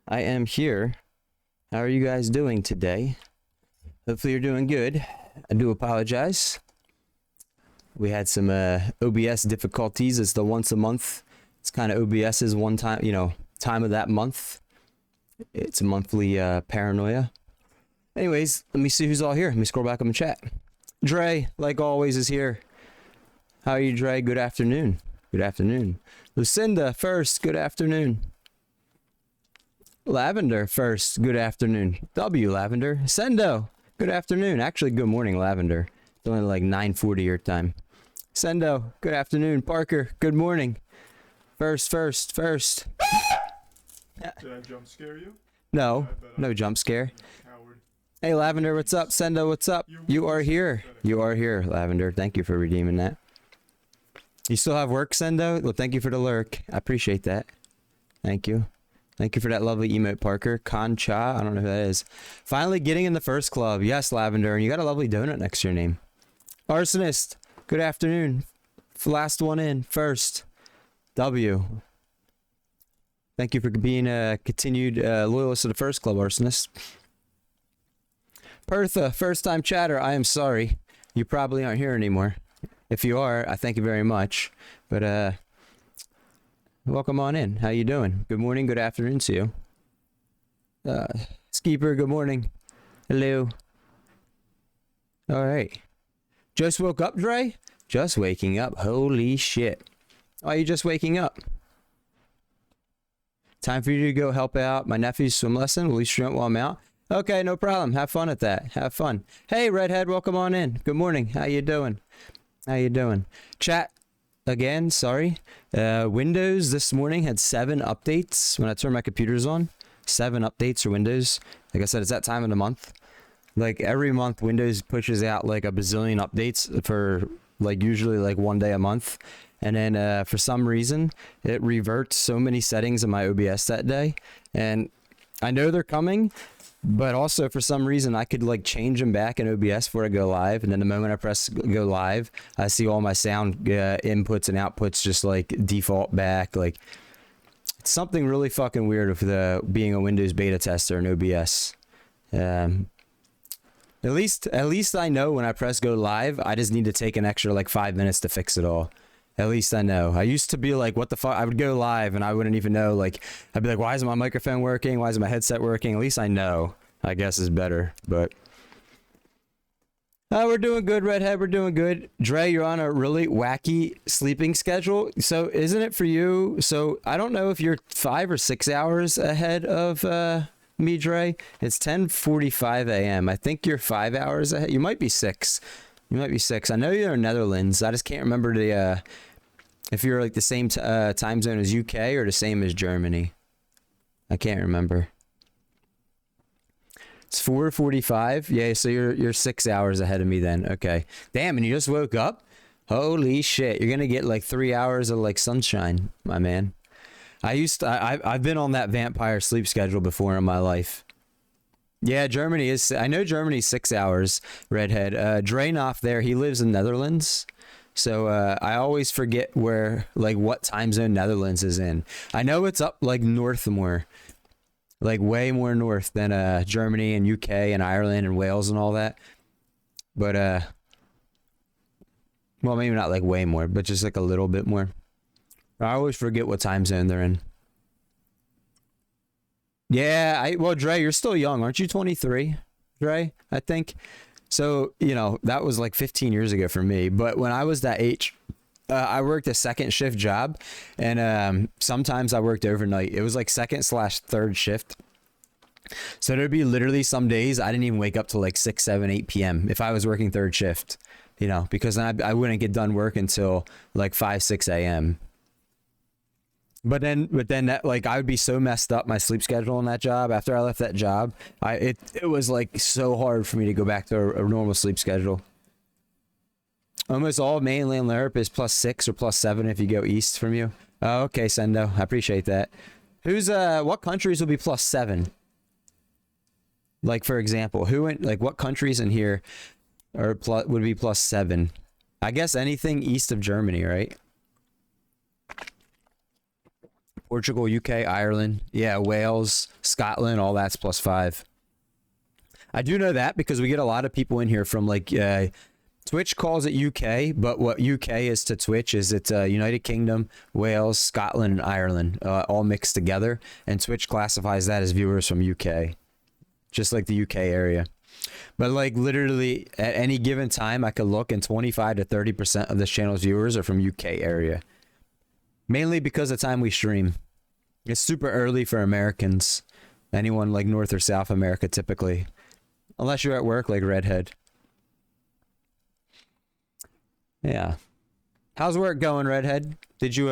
I am here. How are you guys doing today? Hopefully you're doing good. I do apologize. We had some OBS difficulties. It's the once a month. It's kind of OBS's one time, time of that month. It's a monthly paranoia. Anyways, let me see who's all here. Let me scroll back up in chat. Dre, like always, is here. How are you, Dre? Good afternoon. Good afternoon. Lucinda, first, good afternoon. Lavender, first, good afternoon. W, Lavender. Sendo, good afternoon. Actually, good morning, Lavender. It's only like 9:40 your time. Sendo, good afternoon. Parker, good morning. First. Did I jump scare you? No, I bet no jump scare. Coward. Hey, Lavender, what's up? Sendo, what's up? You are here. You are here, Lavender. Thank you for redeeming that. You still have work, Sendo? Well, thank you for the lurk. I appreciate that. Thank you. Thank you for that lovely emote, Parker. Concha, I don't know who that is. Finally getting in the first club. Yes, Lavender, and you got a lovely donut next to your name. Arsonist, good afternoon. Last one in, first. W. Thank you for being a continued loyalist to the first club, Arsonist. Pertha, first time chatter, I am sorry. You probably aren't here anymore. If you are, I thank you very much. But welcome on in. How you doing? Good morning, good afternoon to you. Skeeper, good morning. Hello. All right. Just woke up, Dre? Just waking up. Holy shit. Why are you just waking up? Time for you to go help out my nephew's swim lesson. Will you stream it while I'm out? Okay, no problem. Have fun at that. Have fun. Hey, Redhead, welcome on in. Good morning. How you doing? How you doing? Chat, again, sorry. Windows this morning had 7 updates when I turned my computers on. 7 updates for Windows. Like I said, it's that time of the month. Like every month, Windows pushes out like a bazillion updates for like usually like one day a month. And then for some reason, it reverts so many settings in my OBS that day. And I know they're coming, but also for some reason, I could like change them back in OBS before I go live. And then the moment I press go live, I see all my sound inputs and outputs just like default back. Like it's something really fucking weird with being a Windows beta tester in OBS. At least I know when I press go live, I just need to take an extra like 5 minutes to fix it all. At least I know. I used to be like, what the fuck? I would go live and I wouldn't even know. Like, I'd be like, why isn't my microphone working? Why isn't my headset working? At least I know. I guess is better, but. We're doing good, Redhead. We're doing good. Dre, you're on a really wacky sleeping schedule. So isn't it for you? So I don't know if you're 5 or 6 hours ahead of me, Dre. It's 10:45 a.m. I think you're 5 hours ahead. You might be 6. You might be 6. I know you're in Netherlands. I just can't remember if you're like the same time zone as UK or the same as Germany. I can't remember. It's 4:45. Yeah, so you're 6 hours ahead of me then. Okay. Damn, and you just woke up? Holy shit. You're gonna get like 3 hours of like sunshine, my man. I've been on that vampire sleep schedule before in my life. Yeah, Germany is. I know Germany's 6 hours. Redhead. Draenoff there. He lives in Netherlands, so I always forget what time zone Netherlands is in. I know it's up like north more, like way more north than Germany and UK and Ireland and Wales and all that. But well, maybe not like way more, but just like a little bit more. I always forget what time zone they're in. Yeah, well, Dre, you're still young. Aren't you 23, Dre? I think. So, that was like 15 years ago for me. But when I was that age, I worked a second shift job. And sometimes I worked overnight. It was like second/third shift. So there'd be literally some days I didn't even wake up till like 6, 7, 8 p.m. if I was working third shift, because then I wouldn't get done work until like 5, 6 a.m. But then that like I would be so messed up my sleep schedule in that job after I left that job. It was like so hard for me to go back to a normal sleep schedule. Almost all mainland Europe is +6 or +7 if you go east from you. Oh, okay, Sendo, I appreciate that. What countries will be +7? Like for example, what countries in here would be +7? I guess anything east of Germany, right? Portugal, UK, Ireland, yeah, Wales, Scotland, all that's +5. I do know that because we get a lot of people in here from like Twitch calls it UK, but what UK is to Twitch is it's United Kingdom, Wales, Scotland, and Ireland all mixed together, and Twitch classifies that as viewers from UK, just like the UK area. But like literally at any given time, I could look and 25 to 30% of this channel's viewers are from UK area, mainly because of the time we stream. It's super early for Americans, anyone like North or South America typically, unless you're at work like Redhead. Yeah. How's work going, Redhead? Did you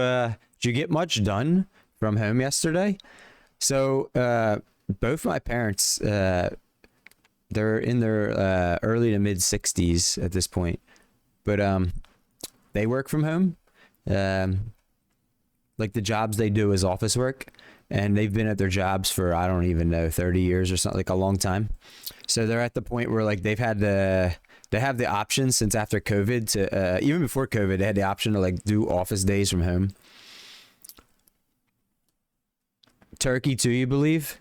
get much done from home yesterday? So both my parents they're in their early to mid 60s at this point, but they work from home. Like the jobs they do is office work, and they've been at their jobs for I don't even know 30 years or something, like a long time. So they're at the point where like they have the option since after COVID to even before COVID they had the option to like do office days from home. Turkey too, you believe?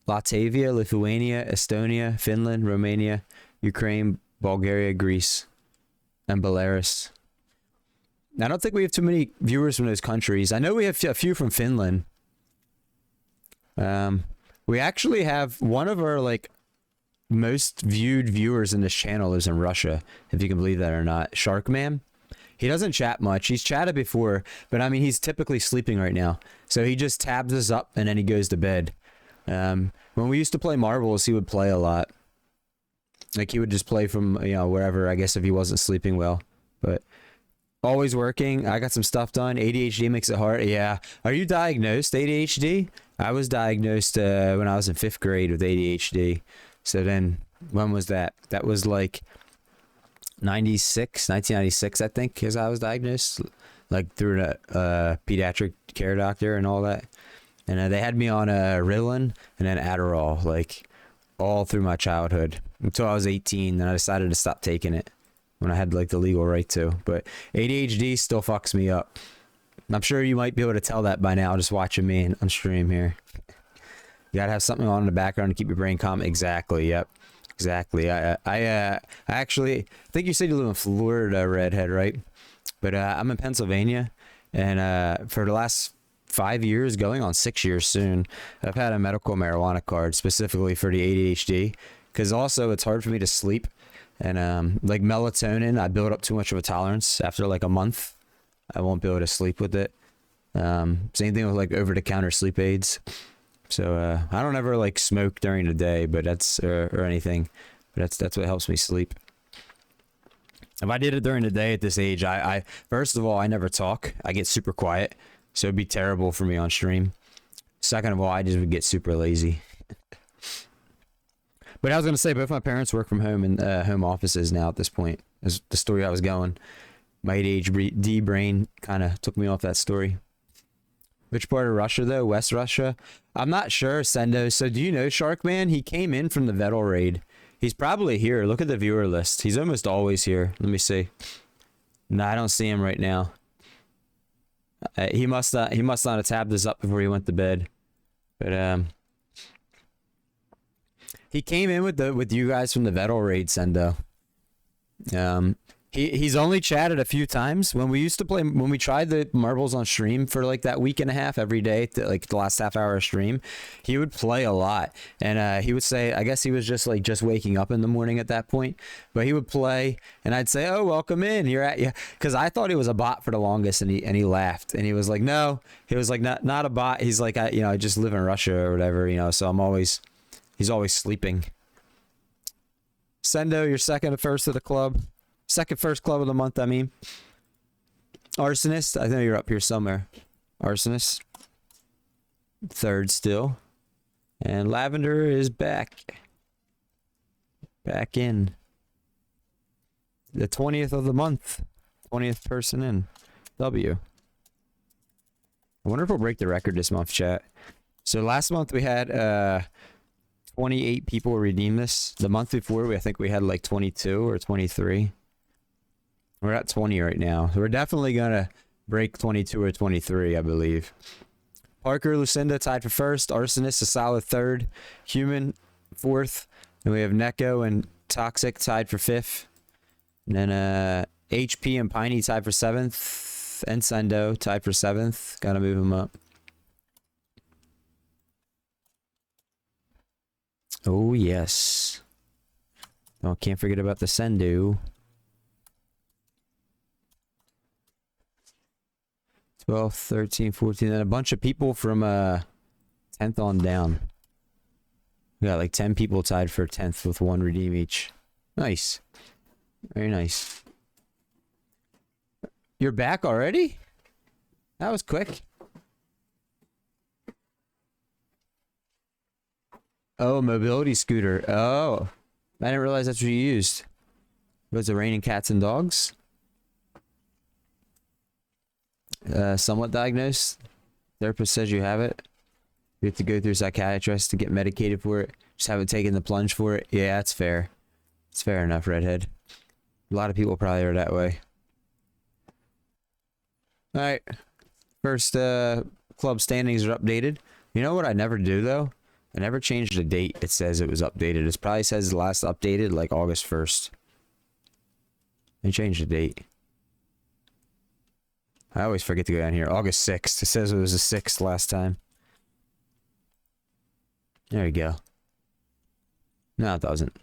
Latvia, Lithuania, Estonia, Finland, Romania, Ukraine, Bulgaria, Greece, and Belarus. I don't think we have too many viewers from those countries. I know we have a few from Finland. We actually have one of our like most viewed viewers in this channel is in Russia, if you can believe that or not. Sharkman. He doesn't chat much. He's chatted before, but I mean he's typically sleeping right now. So he just tabs us up and then he goes to bed. When we used to play marbles, he would play a lot. Like he would just play from wherever, I guess, if he wasn't sleeping well. But always working. I got some stuff done. ADHD makes it hard. Yeah. Are you diagnosed ADHD? I was diagnosed when I was in 5th grade with ADHD. So then, when was that? That was like 1996, I think, because I was diagnosed, like through a pediatric care doctor and all that. And they had me on Ritalin and then Adderall, like all through my childhood until I was 18. Then I decided to stop taking it when I had like the legal right to. But ADHD still fucks me up. I'm sure you might be able to tell that by now, just watching me on stream here. You gotta have something on in the background to keep your brain calm. Exactly. Yep. Exactly. I actually think you said you live in Florida, Redhead, right? But I'm in Pennsylvania, and for the last 5 years, going on 6 years soon, I've had a medical marijuana card specifically for the ADHD, because also it's hard for me to sleep, and like melatonin, I build up too much of a tolerance. After like a month, I won't be able to sleep with it. Same thing with like over-the-counter sleep aids. So I don't ever like smoke during the day, but that's or anything, but that's what helps me sleep. If I did it during the day at this age, I first of all, I never talk. I get super quiet, so it'd be terrible for me on stream. Second of all, I just would get super lazy. But I was gonna say, both my parents work from home in home offices now at this point. Is the story I was going. My ADHD brain kind of took me off that story. Which part of Russia, though? West Russia? I'm not sure, Sendo. So do you know Sharkman? He came in from the Vettel raid. He's probably here. Look at the viewer list. He's almost always here. Let me see. No, I don't see him right now. He must not have tabbed this up before he went to bed. But he came in with you guys from the Vettel raid, Sendo. He's only chatted a few times. When we tried the marbles on stream for like that week and a half every day, like the last half hour of stream, he would play a lot. And he would say, I guess he was just waking up in the morning at that point, but he would play and I'd say, oh, welcome in, you're at, yeah. Cause I thought he was a bot for the longest, and he laughed and he was like, no, he was like, not a bot. He's like, I just live in Russia or whatever, so he's always sleeping. Sendo, you're second or first of the club. First club of the month, I mean. Arsonist, I know you're up here somewhere. Arsonist. Third still. And Lavender is back. Back in. The 20th of the month. 20th person in. W. I wonder if we'll break the record this month, chat. So last month we had 28 people redeem this. The month before, I think we had like 22 or 23. We're at 20 right now. So we're definitely going to break 22 or 23, I believe. Parker, Lucinda tied for first. Arsonist a solid third. Human fourth. And we have Neko and Toxic tied for fifth. And then HP and Piney tied for seventh. And Sendo tied for seventh. Gotta move him up. Oh, yes. Oh, can't forget about the Sendo. 12, 13, 14, and a bunch of people from 10th on down. We got like 10 people tied for 10th with one redeem each. Nice. Very nice. You're back already? That was quick. Oh, mobility scooter. Oh, I didn't realize that's what you used. Was it raining cats and dogs? Somewhat diagnosed. Therapist says you have it. You have to go through a psychiatrist to get medicated for it. Just haven't taken the plunge for it. Yeah, that's fair. It's fair enough, Redhead. A lot of people probably are that way. Alright. First club standings are updated. You know what I never do though? I never changed the date it says it was updated. It probably says last updated like August 1st. I changed the date. I always forget to go down here. August 6th. It says it was the 6th last time. There you go. No, it doesn't.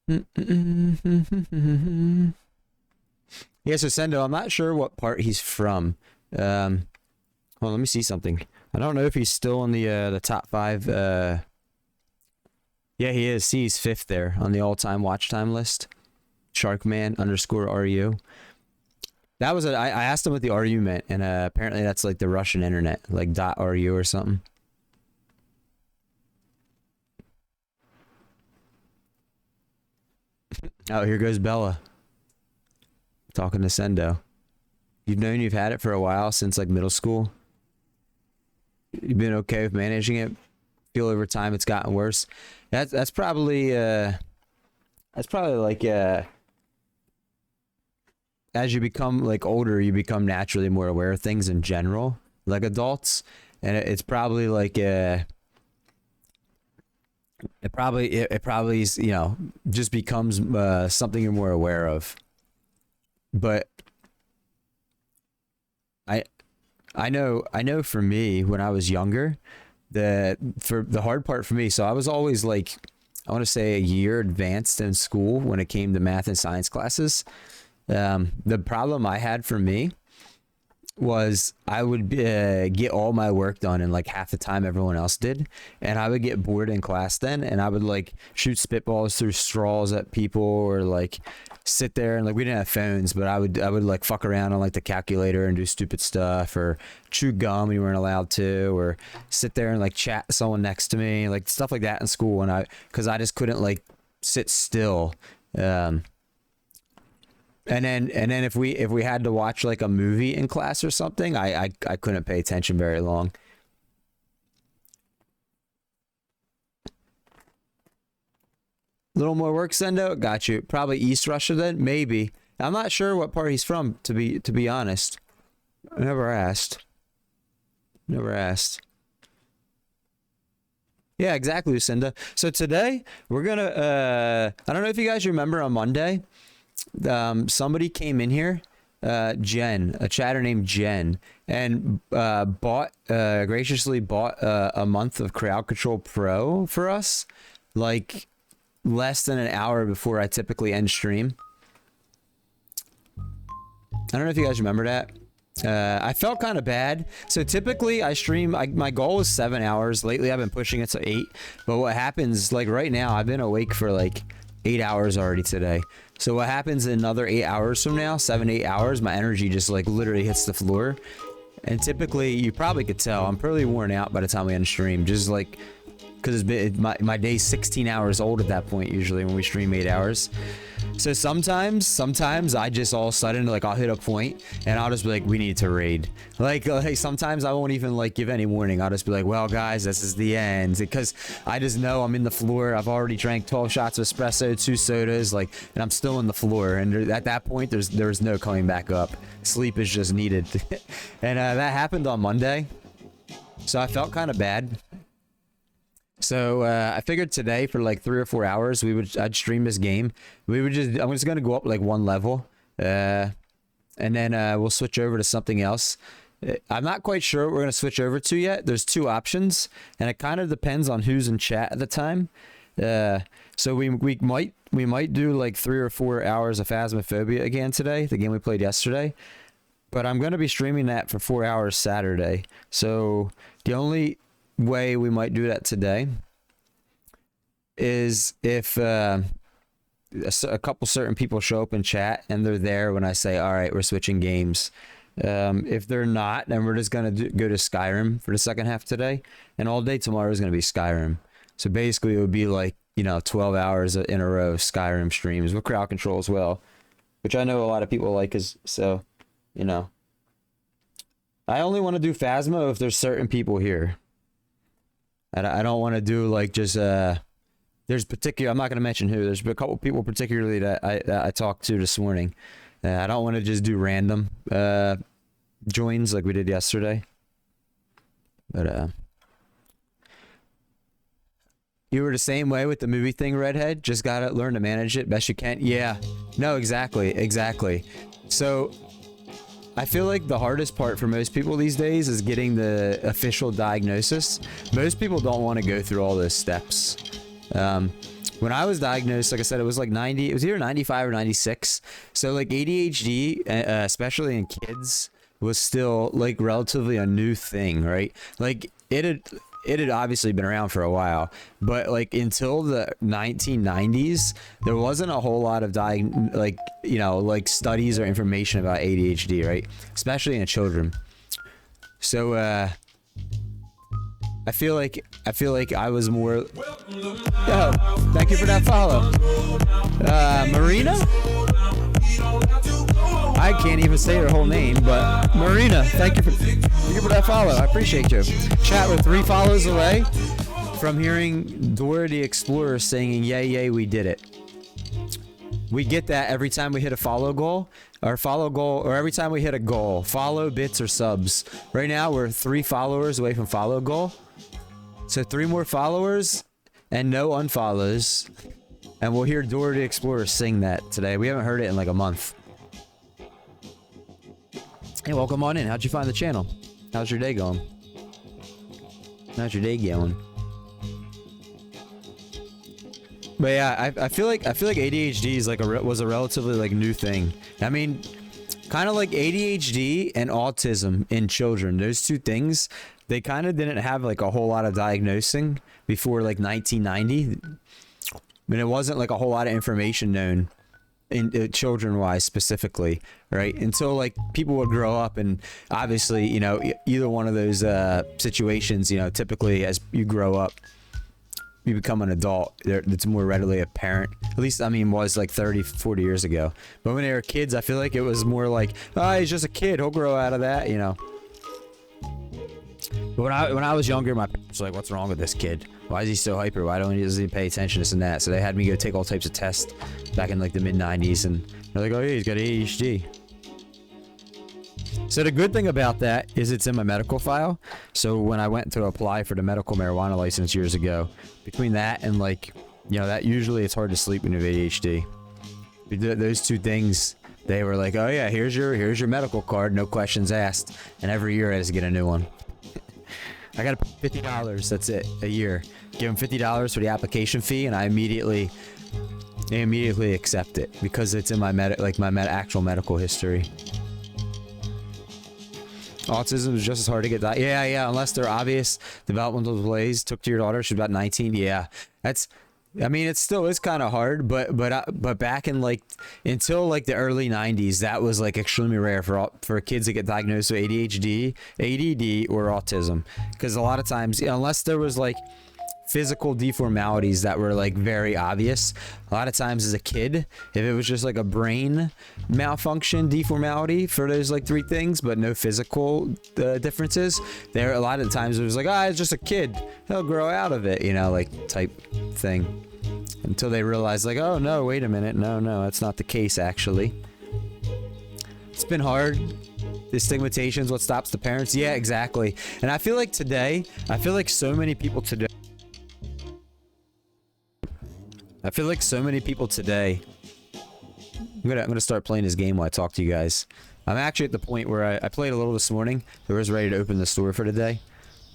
Yeah, so Sendo, I'm not sure what part he's from. Well, let me see something. I don't know if he's still in the top 5. Yeah, he is. See, he's 5th there on the all-time watch time list. Sharkman_RU. That was I asked him what the RU meant, and apparently that's like the Russian internet, like .ru or something. Oh, here goes Bella. Talking to Sendo. You've known you've had it for a while, since like middle school. You've been okay with managing it. Feel over time it's gotten worse. That's probably like as you become like older, you become naturally more aware of things in general, like adults, and it's probably like it probably is, you know, just becomes something you're more aware of. But I know for me, when I was younger, for the hard part for me, so I was always like, I want to say a year advanced in school when it came to math and science classes. The problem I had for me was I would get all my work done in like half the time everyone else did, and I would get bored in class then, and I would like shoot spitballs through straws at people, or like sit there and like, we didn't have phones, but I would like fuck around on like the calculator and do stupid stuff, or chew gum when you weren't allowed to, or sit there and like chat to someone next to me, like stuff like that in school, and because I just couldn't like sit still. And then if we had to watch like a movie in class or something, I couldn't pay attention very long. Little more work, Sendo? Got you. Probably East Russia then? Maybe. I'm not sure what part he's from, to be honest. I never asked. Never asked. Yeah, exactly, Lucinda. So today, we're gonna, I don't know if you guys remember on Monday, somebody came in here, Jen, a chatter named Jen, and graciously bought a month of Crowd Control Pro for us, like less than an hour before I typically end stream. I don't know if you guys remember that. I felt kind of bad. So typically I stream, my goal is 7 hours. Lately I've been pushing it to 8. But what happens, like right now, I've been awake for like 8 hours already today. So what happens in another 8 hours from now, 7 to 8 hours, my energy just like literally hits the floor. And typically, you probably could tell, I'm pretty worn out by the time we end stream. Just like, because it's been my day's 16 hours old at that point usually when we stream 8 hours. So sometimes I just all of a sudden, like, I'll hit a point and I'll just be like, we need to raid. Like sometimes I won't even like give any warning. I'll just be like, well guys, this is the end, because I just know I'm in the floor. I've already drank 12 shots of espresso, 2 sodas, like, and I'm still in the floor. And at that point, there's no coming back up. Sleep is just needed. And that happened on Monday, so I felt kind of bad. So I figured today for like 3 or 4 hours I'd stream this game. I'm just gonna go up like 1 level, and then we'll switch over to something else. I'm not quite sure what we're gonna switch over to yet. There's 2 options, and it kind of depends on who's in chat at the time. So we might do like 3 or 4 hours of Phasmophobia again today, the game we played yesterday. But I'm gonna be streaming that for 4 hours Saturday. So the only way we might do that today is if a couple certain people show up in chat and they're there when I say, all right, we're switching games. If they're not, then we're just gonna go to Skyrim for the second half today, and all day tomorrow is gonna be Skyrim. So basically it would be like, 12 hours in a row of Skyrim streams with crowd control as well, which I know a lot of people like. I only want to do Phasmo if there's certain people here. I don't want to do like just there's particular, I'm not going to mention who, there's a couple people particularly that I talked to this morning. I don't want to just do random joins like we did yesterday. But you were the same way with the movie thing, Redhead. Just gotta learn to manage it best you can. Yeah, no, exactly. So I feel like the hardest part for most people these days is getting the official diagnosis. Most people don't want to go through all those steps. When I was diagnosed, like I said, it was like it was either 95 or 96. So like ADHD, especially in kids, was still like relatively a new thing, right? Like it had obviously been around for a while, but like until the 1990s, there wasn't a whole lot of studies or information about ADHD, right? Especially in children. So I feel like I was more. Oh, thank you for that follow, Marina. I can't even say her whole name, but Marina, thank you for that follow. I appreciate you. Chat, we're 3 follows away from hearing Dora the Explorer singing "Yay, we did it." We get that every time we hit a follow goal, or every time we hit a goal, follow, bits, or subs. Right now, we're 3 followers away from follow goal. So 3 more followers and no unfollows, and we'll hear Dora the Explorer sing that today. We haven't heard it in like a month. Hey, welcome on in. How'd you find the channel? How's your day going? But yeah, I feel like ADHD is like was a relatively like new thing. I mean, kind of like ADHD and autism in children. Those 2 things, they kind of didn't have like a whole lot of diagnosing before like 1990. I mean, it wasn't like a whole lot of information known in children wise specifically, right? Until like people would grow up, and obviously, either one of those situations, typically as you grow up, you become an adult, it's more readily apparent. At least, was like 30, 40 years ago. But when they were kids, I feel like it was more like, oh, he's just a kid, he'll grow out of that, But when I was younger, my parents were like, what's wrong with this kid? Why is he so hyper? Why doesn't he pay attention, this and that? So they had me go take all types of tests back in like the mid-90s, and they're like, oh yeah, he's got ADHD. So the good thing about that is it's in my medical file. So when I went to apply for the medical marijuana license years ago, between that and like, that usually it's hard to sleep when you have ADHD. Those 2 things, they were like, oh yeah, here's your medical card, no questions asked. And every year I just get a new one. I gotta pay $50, that's it, a year. Give them $50 for the application fee, and I immediately accept it because it's in my actual medical history. Autism is just as hard to get that. Yeah, unless they're obvious developmental delays. Took to your daughter, she's about 19. Yeah, it still is kind of hard, but back in like until like the early 90s, that was like extremely rare for kids to get diagnosed with ADHD, ADD, or autism, because a lot of times, unless there was like physical deformalities that were like very obvious. A lot of times as a kid, if it was just like a brain malfunction deformality for those like three things, but no physical differences, there a lot of times it was like, it's just a kid, he'll grow out of it, you know, like type thing. Until they realize like, oh no, wait a minute, no, that's not the case actually. It's been hard. The stigmatization is what stops the parents. Yeah, exactly. And I feel like today, so many people today, I'm gonna start playing this game while I talk to you guys. I'm actually at the point where I played a little this morning. I was ready to open the store for today.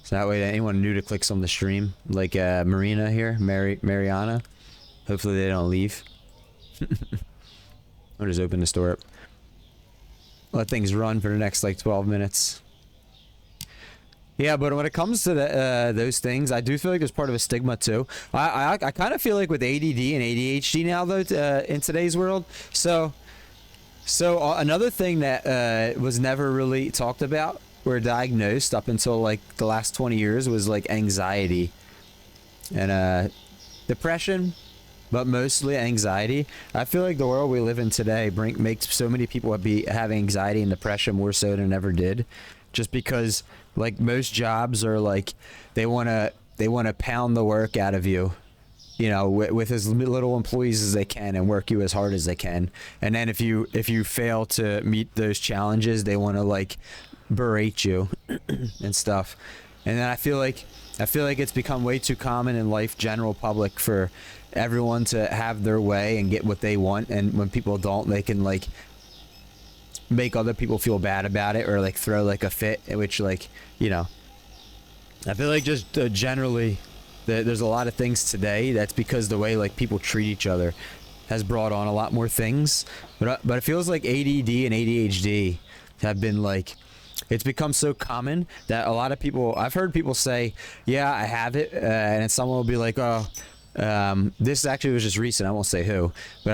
So that way anyone new to clicks on the stream, like Marina here, Mariana. Hopefully they don't leave. I'll just open the store up. Let things run for the next like 12 minutes. Yeah, but when it comes to those things, I do feel like there's part of a stigma too. I kind of feel like with ADD and ADHD now though, in today's world. So another thing that was never really talked about or diagnosed up until like the last 20 years was like anxiety and depression. But mostly anxiety. I feel like the world we live in today makes so many people have anxiety and depression more so than ever did, just because like most jobs are like they want to pound the work out of you, you know, with as little employees as they can and work you as hard as they can. And then if you fail to meet those challenges, they want to like berate you and stuff. And then I feel like it's become way too common in life, general public, for everyone to have their way and get what they want, and when people don't, they can like make other people feel bad about it or like throw like a fit, which like, you know, I feel like just generally there's a lot of things today that's because the way like people treat each other has brought on a lot more things, but it feels like ADD and ADHD have been like, it's become so common that a lot of people, I've heard people say, yeah, I have it, and then someone will be like, oh, this actually was just recent, I won't say who, but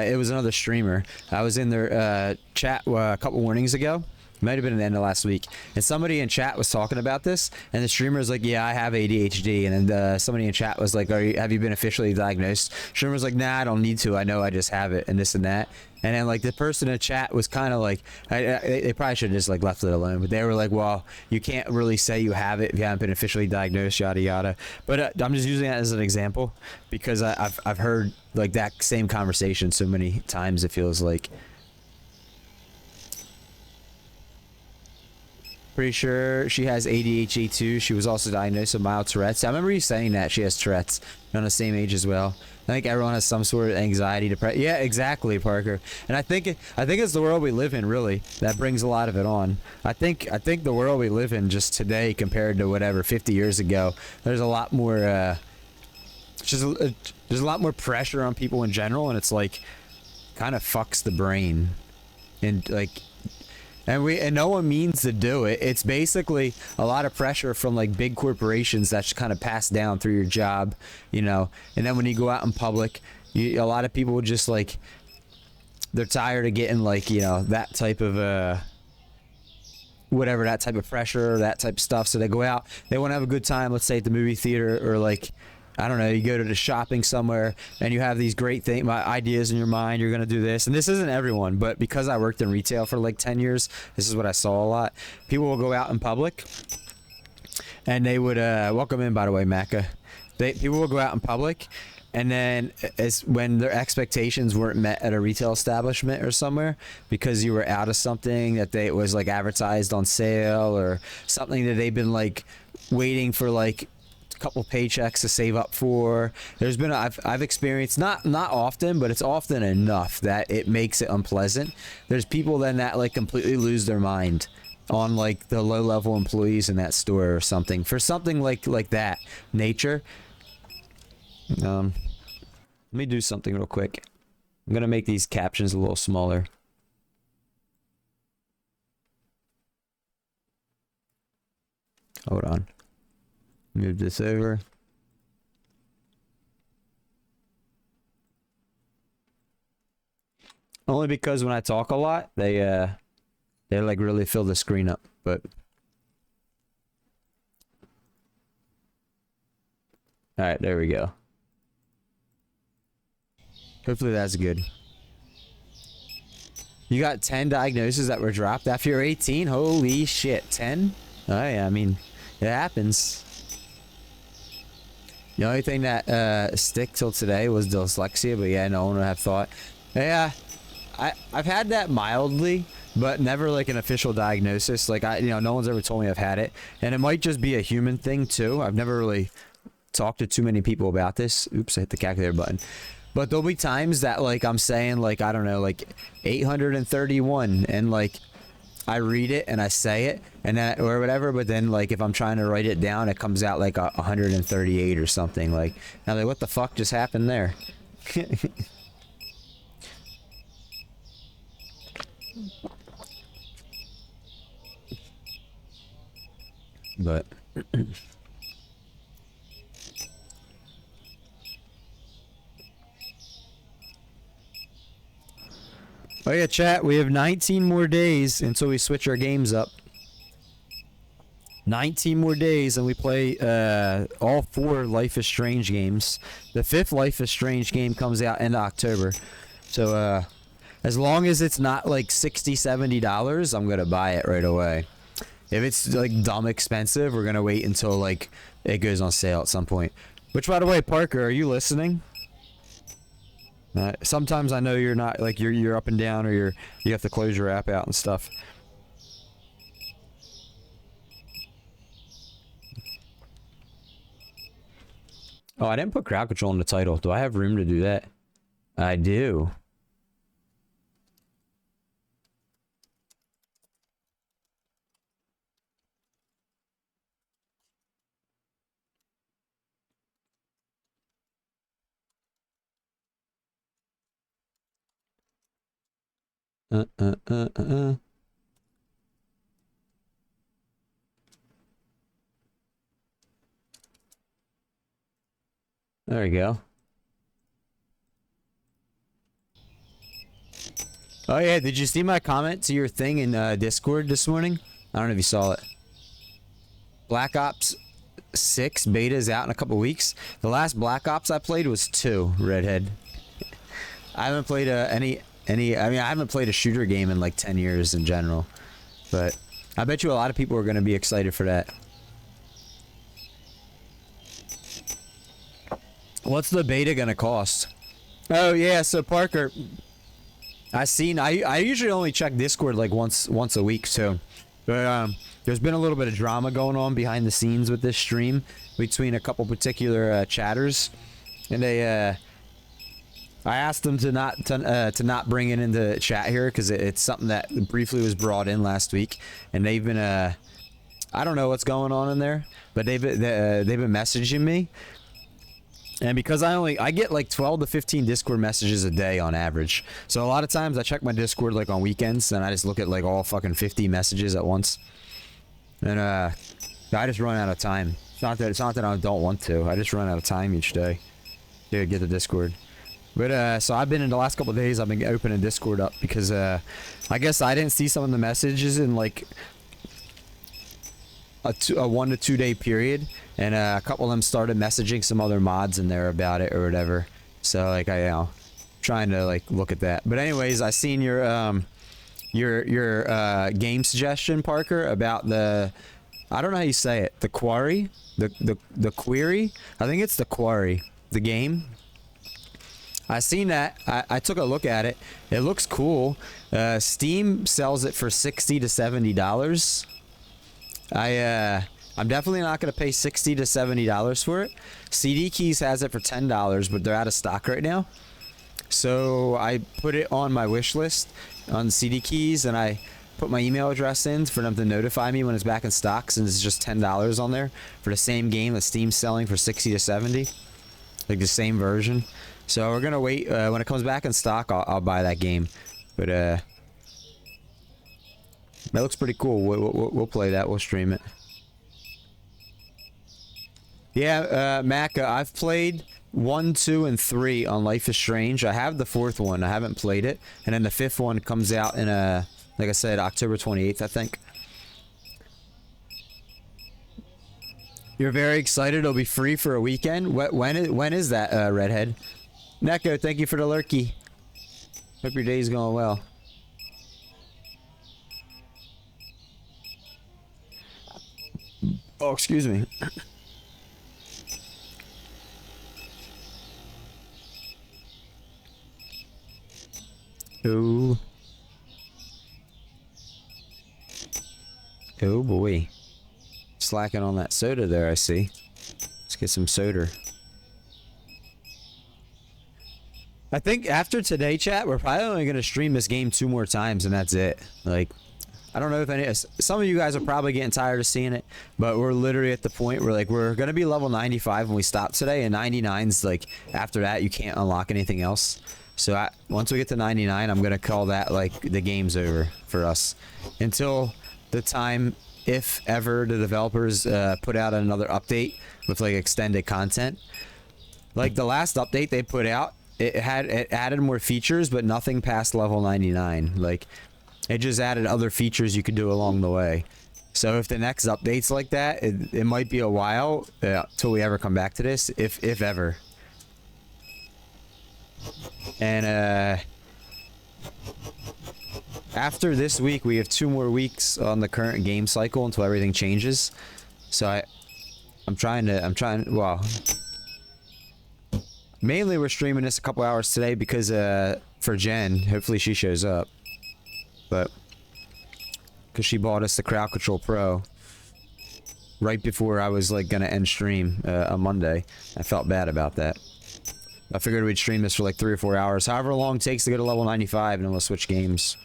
it was another streamer. I was in their chat a couple mornings ago, might have been at the end of last week, and somebody in chat was talking about this, and the streamer was like, yeah, I have ADHD, and then somebody in chat was like, have you been officially diagnosed? Streamer was like, nah, I don't need to, I know I just have it, and this and that. And then like the person in chat was kind of like, they probably should have just like left it alone, but they were like, well, you can't really say you have it if you haven't been officially diagnosed, yada yada. But I'm just using that as an example because I've heard like that same conversation so many times, it feels like. Pretty sure she has ADHD too. She was also diagnosed with mild Tourette's. I remember you saying that she has Tourette's. You're on the same age as well. I think everyone has some sort of anxiety, depression. Yeah, exactly, Parker. And I think it's the world we live in, really, that brings a lot of it on. I think the world we live in just today compared to whatever 50 years ago, there's a lot more there's a lot more pressure on people in general, and it's like kind of fucks the brain. And like, and no one means to do it. It's basically a lot of pressure from like big corporations that's kind of passed down through your job, you know. And then when you go out in public, a lot of people just like, they're tired of getting like, you know, that type of whatever, that type of pressure or that type of stuff. So they go out, they want to have a good time, let's say at the movie theater, or like, I don't know, you go to the shopping somewhere and you have these great ideas in your mind, you're going to do this. And this isn't everyone, but because I worked in retail for like 10 years, this is what I saw a lot. People will go out in public and they would, welcome in, by the way, Macca. People will go out in public, and then when their expectations weren't met at a retail establishment or somewhere because you were out of something that it was like advertised on sale or something that they've been like waiting for like couple paychecks to save up for. There's been I've experienced, not often, but it's often enough that it makes it unpleasant. There's people then that like completely lose their mind on like the low level employees in that store or something, for something like that nature. Let me do something real quick. I'm gonna make these captions a little smaller. Hold on. Move this over. Only because when I talk a lot, they like really fill the screen up, but All right, there we go. Hopefully that's good. You got 10 diagnoses that were dropped after you're 18? Holy shit, 10? Oh yeah, I mean, it happens. The only thing that stick till today was dyslexia, but yeah, no one would have thought. Yeah, I've had that mildly, but never like an official diagnosis. Like no one's ever told me I've had it, and it might just be a human thing too. I've never really talked to too many people about this. Oops, I hit the calculator button. But there'll be times that like I'm saying like I don't know like 831 and like I read it and I say it and that or whatever, but then like if I'm trying to write it down, it comes out like 138 or something. Like I'm like, what the fuck just happened there? But oh yeah, chat, we have 19 more days until we switch our games up. 19 more days and we play all 4 Life is Strange games. The 5th Life is Strange game comes out in October. So as long as it's not like $60, $70, I'm going to buy it right away. If it's like dumb expensive, we're going to wait until like it goes on sale at some point. Which, by the way, Parker, are you listening? Sometimes I know you're not, like you're up and down, or you have to close your app out and stuff. Oh, I didn't put crowd control in the title. Do I have room to do that? I do. There we go. Oh yeah, did you see my comment to your thing in Discord this morning? I don't know if you saw it. Black Ops 6 beta is out in a couple weeks. The last Black Ops I played was 2, Redhead. I haven't played any I mean, I haven't played a shooter game in like 10 years in general. But I bet you a lot of people are going to be excited for that. What's the beta going to cost? Oh yeah, so Parker, I usually only check Discord like once a week too. But there's been a little bit of drama going on behind the scenes with this stream between a couple particular chatters, and they I asked them to not bring it into chat here because it's something that briefly was brought in last week, and they've been I don't know what's going on in there, but they've been messaging me. And because I get like 12 to 15 Discord messages a day on average. So a lot of times I check my Discord like on weekends and I just look at like all fucking 50 messages at once. And I just run out of time. It's not that I don't want to. I just run out of time each day to get the Discord. But so I've been in the last couple of days, I've been opening Discord up because I guess I didn't see some of the messages in like a 1 to 2 day period, and a couple of them started messaging some other mods in there about it or whatever. So like trying to like look at that. But anyways, I seen your game suggestion, Parker, about the, I don't know how you say it, the quarry, the query. I think it's the quarry, the game. I seen that. I took a look at it. It looks cool. Steam sells it for $60 to $70. I'm definitely not gonna pay $60 to $70 for it. CD Keys has it for $10, but they're out of stock right now. So I put it on my wish list on CD Keys, and I put my email address in for them to notify me when it's back in stock, since it's just $10 on there for the same game that Steam's selling for $60 to $70, like the same version. So we're gonna wait. When it comes back in stock, I'll buy that game. But that looks pretty cool. We'll play that. We'll stream it. Yeah, Mac, I've played 1, 2, and 3 on Life is Strange. I have the 4th one. I haven't played it. And then the 5th one comes out in, like I said, October 28th, I think. You're very excited. It'll be free for a weekend. When is that, Redhead? Neko, thank you for the lurky. Hope your day's going well. Oh, excuse me. Ooh. Oh boy. Slacking on that soda there, I see. Let's get some soda. I think after today, chat, we're probably only going to stream this game 2 more times and that's it. Like, I don't know if some of you guys are probably getting tired of seeing it, but we're literally at the point where, like, we're going to be level 95 when we stop today, and 99's, like, after that, you can't unlock anything else. So once we get to 99, I'm going to call that, like, the game's over for us. Until the time, if ever, the developers put out another update with, like, extended content. Like, the last update they put out, it added more features, but nothing past level 99. Like, it just added other features you could do along the way. So if the next update's like that, it might be a while till we ever come back to this, if ever. And after this week, we have 2 more weeks on the current game cycle until everything changes. So I'm trying, well, mainly we're streaming this a couple hours today because for Jen, hopefully she shows up. But because she bought us the Crowd Control Pro right before I was like gonna end stream on Monday. I felt bad about that. I figured we'd stream this for like 3 or 4 hours, however long it takes to go to level 95, and then we'll switch games.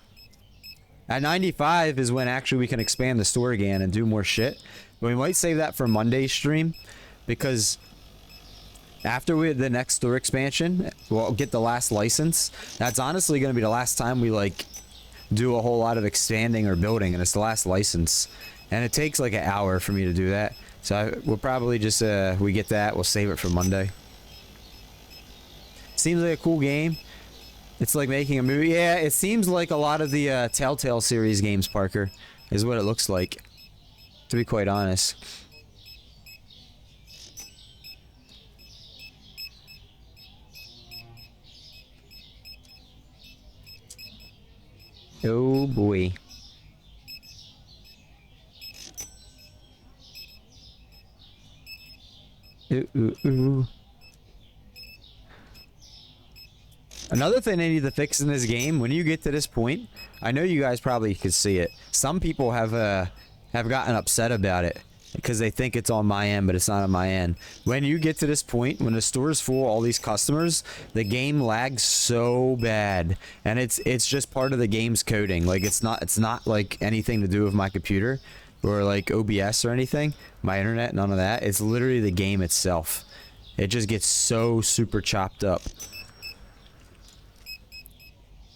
At 95 is when actually we can expand the store again and do more shit. But we might save that for Monday's stream, because after the next store expansion, we'll get the last license. That's honestly going to be the last time we like do a whole lot of expanding or building, and it's the last license, and it takes like an hour for me to do that. So we'll probably just we get that, we'll save it for Monday. Seems like a cool game. It's like making a movie. Yeah, it seems like a lot of the Telltale series games, Parker, is what it looks like, to be quite honest. Oh boy. Ooh, ooh, ooh. Another thing they need to fix in this game, when you get to this point, I know you guys probably could see it. Some people have gotten upset about it because they think it's on my end, but it's not on my end. When you get to this point, when the store's full, all these customers, the game lags so bad, and it's just part of the game's coding. Like it's not like anything to do with my computer or like OBS or anything, my internet, none of that. It's literally the game itself. It just gets so super chopped up.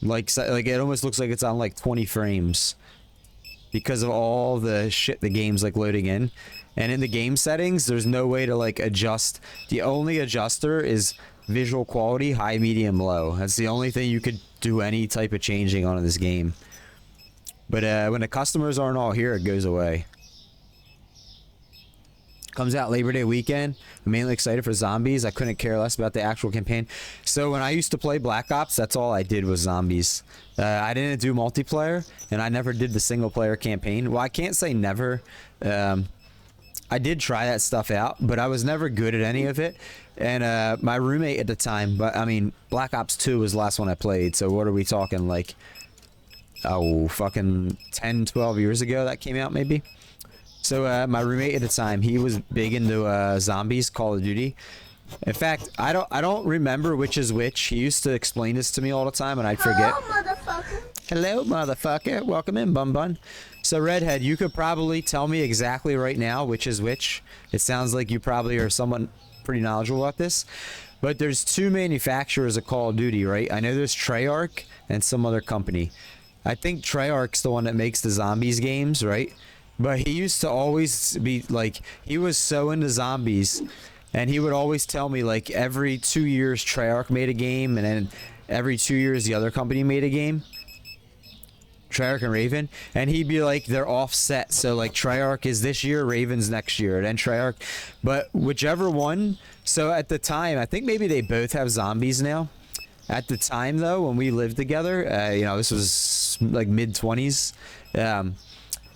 Like it almost looks like it's on like 20 frames because of all the shit the game's like loading in. And in the game settings, there's no way to like adjust. The only adjuster is visual quality, high, medium, low. That's the only thing you could do any type of changing on in this game. But when the customers aren't all here, it goes away. Comes out Labor Day weekend. I'm mainly excited for zombies. I couldn't care less about the actual campaign. So when I used to play Black Ops, that's all I did was zombies. I didn't do multiplayer, and I never did the single player campaign. Well, I can't say never. I did try that stuff out, but I was never good at any of it. And my roommate at the time, but I mean, Black Ops 2 was the last one I played. So what are we talking, like, oh, fucking 10, 12 years ago that came out maybe? So my roommate at the time, he was big into zombies, Call of Duty. In fact, I don't remember which is which. He used to explain this to me all the time, and I'd forget. Hello, motherfucker. Hello, motherfucker. Welcome in, Bun Bun. So Redhead, you could probably tell me exactly right now which is which. It sounds like you probably are someone pretty knowledgeable about this. But there's 2 manufacturers of Call of Duty, right? I know there's Treyarch and some other company. I think Treyarch's the one that makes the zombies games, right? But he used to always be like, he was so into zombies, and he would always tell me like every 2 years Treyarch made a game, and then every 2 years the other company made a game. Treyarch and Raven, and he'd be like, they're offset. So like Treyarch is this year, Raven's next year, then Treyarch, but whichever one. So at the time, I think maybe they both have zombies now. At the time though, when we lived together, you know, this was like mid-20s.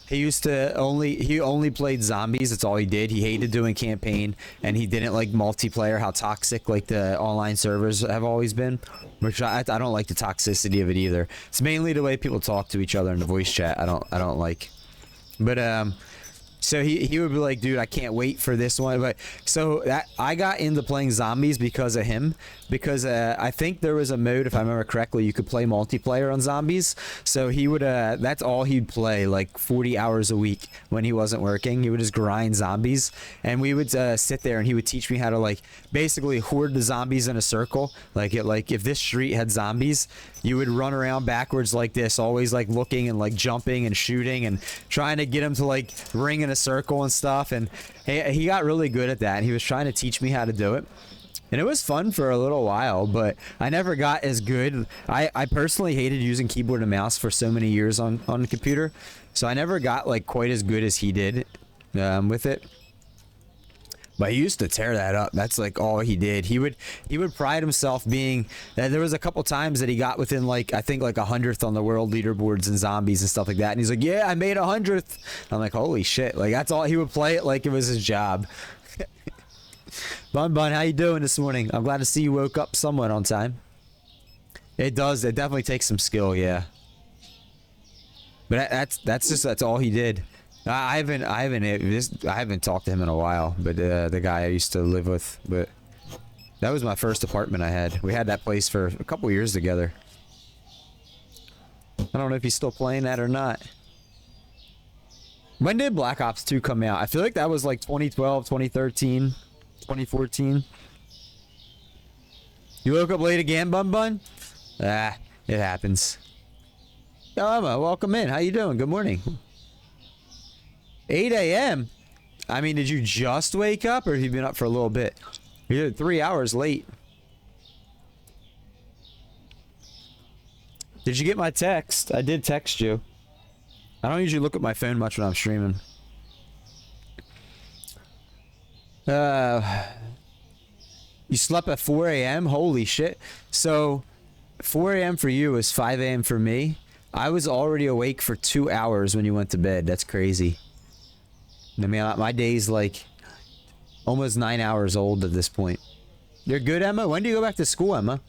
He only played zombies. That's all he did. He hated doing campaign, and he didn't like multiplayer, how toxic like the online servers have always been, which I don't like the toxicity of it either. It's mainly the way people talk to each other in the voice chat. I don't like. But so he would be like, dude, I can't wait for this one. But so that I got into playing zombies because of him, because I think there was a mode, if I remember correctly, you could play multiplayer on zombies. So he would that's all he'd play, like 40 hours a week when he wasn't working. He would just grind zombies, and we would sit there and he would teach me how to like basically horde the zombies in a circle. Like if this street had zombies, you would run around backwards like this, always like looking and like jumping and shooting and trying to get them to like ring in a circle and stuff. And he got really good at that. He was trying to teach me how to do it, and it was fun for a little while, but I never got as good. I personally hated using keyboard and mouse for so many years on the computer, so I never got like quite as good as he did with it. But he used to tear that up. That's like all he did. He would pride himself being. There was a couple times that he got within like, I think like 100th on the world leaderboards and zombies and stuff like that. And he's like, yeah, I made 100th. I'm like, holy shit! Like that's all he would play it like it was his job. Bun, how you doing this morning? I'm glad to see you woke up somewhat on time. It does. It definitely takes some skill, yeah. But that's all he did. I haven't talked to him in a while, but the guy I used to live with, but that was my first apartment I had. We had that place for a couple years together. I don't know if he's still playing that or not. When did Black Ops 2 come out? I feel like that was like 2012, 2013, 2014. You woke up late again, Bun? Ah, it happens. Yo, Emma, welcome in. How you doing? Good morning. 8 a.m. I mean, did you just wake up, or have you been up for a little bit? You're 3 hours late. Did you get my text? I did text you. I don't usually look at my phone much when I'm streaming. You slept at 4 a.m.? Holy shit. So, 4 a.m. for you is 5 a.m. for me. I was already awake for 2 hours when you went to bed. That's crazy. I mean, my day's like almost 9 hours old at this point. You're good, Emma? When do you go back to school, Emma?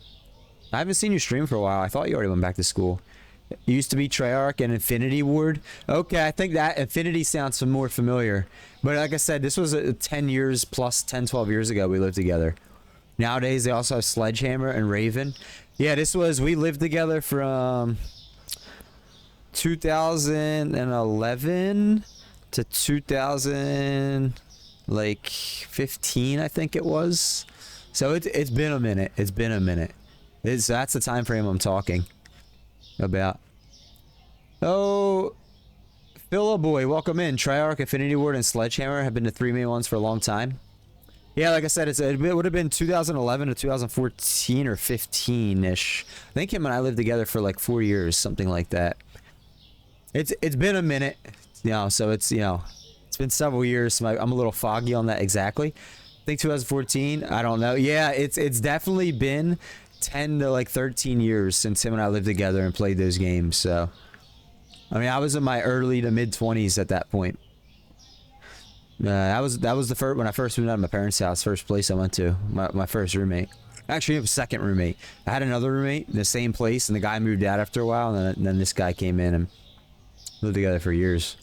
I haven't seen you stream for a while. I thought you already went back to school. It used to be Treyarch and Infinity Ward. Okay, I think that Infinity sounds more familiar. But like I said, this was 10 years plus, 10, 12 years ago we lived together. Nowadays, they also have Sledgehammer and Raven. Yeah, we lived together from 2011 to 2015, I think it was. So it's been a minute. It's been a minute. That's the time frame I'm talking about. Oh, Philo Boy, welcome in. Treyarch, Infinity Ward, and Sledgehammer have been the three main ones for a long time. Yeah, like I said, it would have been 2011 to 2014 or 15-ish. I think him and I lived together for like 4 years, something like that. It's been a minute. So it's been several years. So I'm a little foggy on that exactly. I think 2014. I don't know. Yeah, it's definitely been 10 to like 13 years since him and I lived together and played those games. So, I mean, I was in my early to mid 20s at that point. That was the first when I first moved out of my parents' house. First place I went to. My first roommate. Actually, it was second roommate. I had another roommate in the same place, and the guy moved out after a while, and then this guy came in and lived together for years.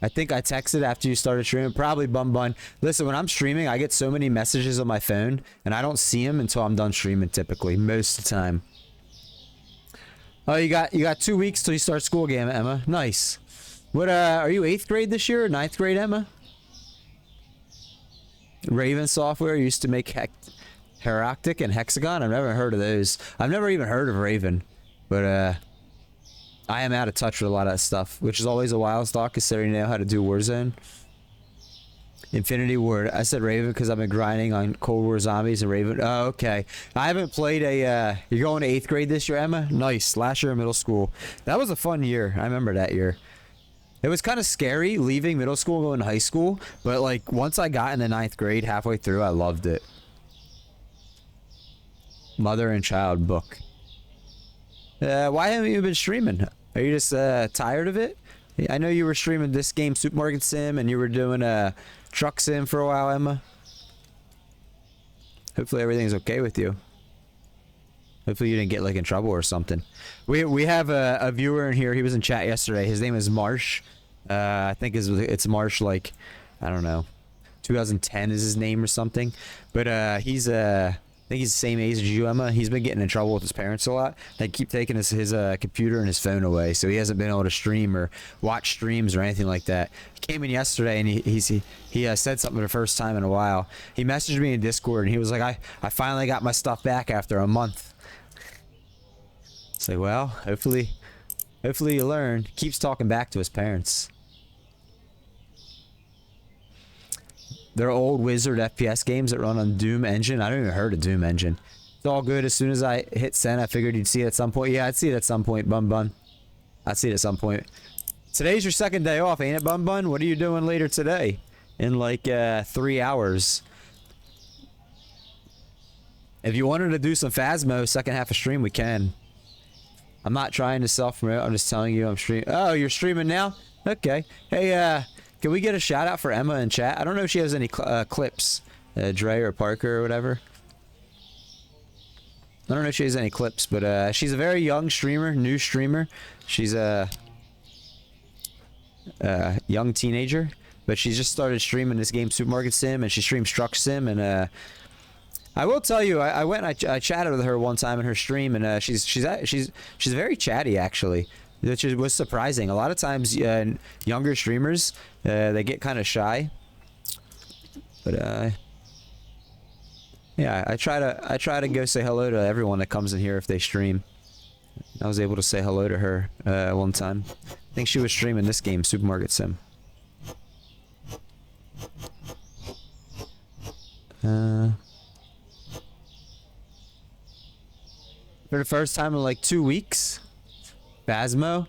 I think I texted after you started streaming. Probably Bun. Listen, when I'm streaming, I get so many messages on my phone, and I don't see them until I'm done streaming. Typically, most of the time. Oh, you got 2 weeks till you start school again, Emma. Nice. What are you 8th grade this year or 9th grade, Emma? Raven Software used to make Heroctic and Hexagon. I've never heard of those. I've never even heard of Raven, but I am out of touch with a lot of that stuff, which is always a wild thought considering you know how to do Warzone. Infinity Ward. I said Raven because I've been grinding on Cold War Zombies and Raven. Oh, okay. I haven't played a. You're going to 8th grade this year, Emma? Nice. Last year in middle school. That was a fun year. I remember that year. It was kind of scary leaving middle school and going to high school, but like once I got in the 9th grade, halfway through, I loved it. Mother and child book. Why haven't you been streaming? Are you just tired of it? I know you were streaming this game, Supermarket Sim, and you were doing a truck sim for a while, Emma. Hopefully everything's okay with you. Hopefully you didn't get like in trouble or something. We have a viewer in here. He was in chat yesterday. His name is Marsh. I think it's Marsh, like, I don't know, 2010 is his name or something. But he's I think he's the same age as you, Emma. He's been getting in trouble with his parents a lot. They keep taking his computer and his phone away, so he hasn't been able to stream or watch streams or anything like that. He came in yesterday and he said something for the first time in a while. He messaged me in Discord and he was like, I finally got my stuff back after a month. It's like, well, hopefully you learn. Keeps talking back to his parents. They're old Wizard FPS games that run on Doom Engine. I don't even heard of Doom Engine. It's all good. As soon as I hit send, I figured you'd see it at some point. Yeah, I'd see it at some point, Bun Bun. I'd see it at some point. Today's your second day off, ain't it, Bun Bun? What are you doing later today? In like 3 hours. If you wanted to do some Phasmo second half of stream, we can. I'm not trying to self-promote. I'm just telling you I'm streaming. Oh, you're streaming now? Okay. Hey, can we get a shout out for Emma in chat? I don't know if she has any clips. Dre or Parker or whatever. I don't know if she has any clips, but she's a very young streamer, new streamer. She's a young teenager, but she just started streaming this game, Supermarket Sim, and she streams Truck Sim, and I will tell you, I went and I chatted with her one time in her stream, and she's very chatty actually, which was surprising. A lot of times, younger streamers they get kind of shy, but yeah, I try to go say hello to everyone that comes in here if they stream. I was able to say hello to her one time. I think she was streaming this game, Supermarket Sim. For the first time in like 2 weeks? Phasmo?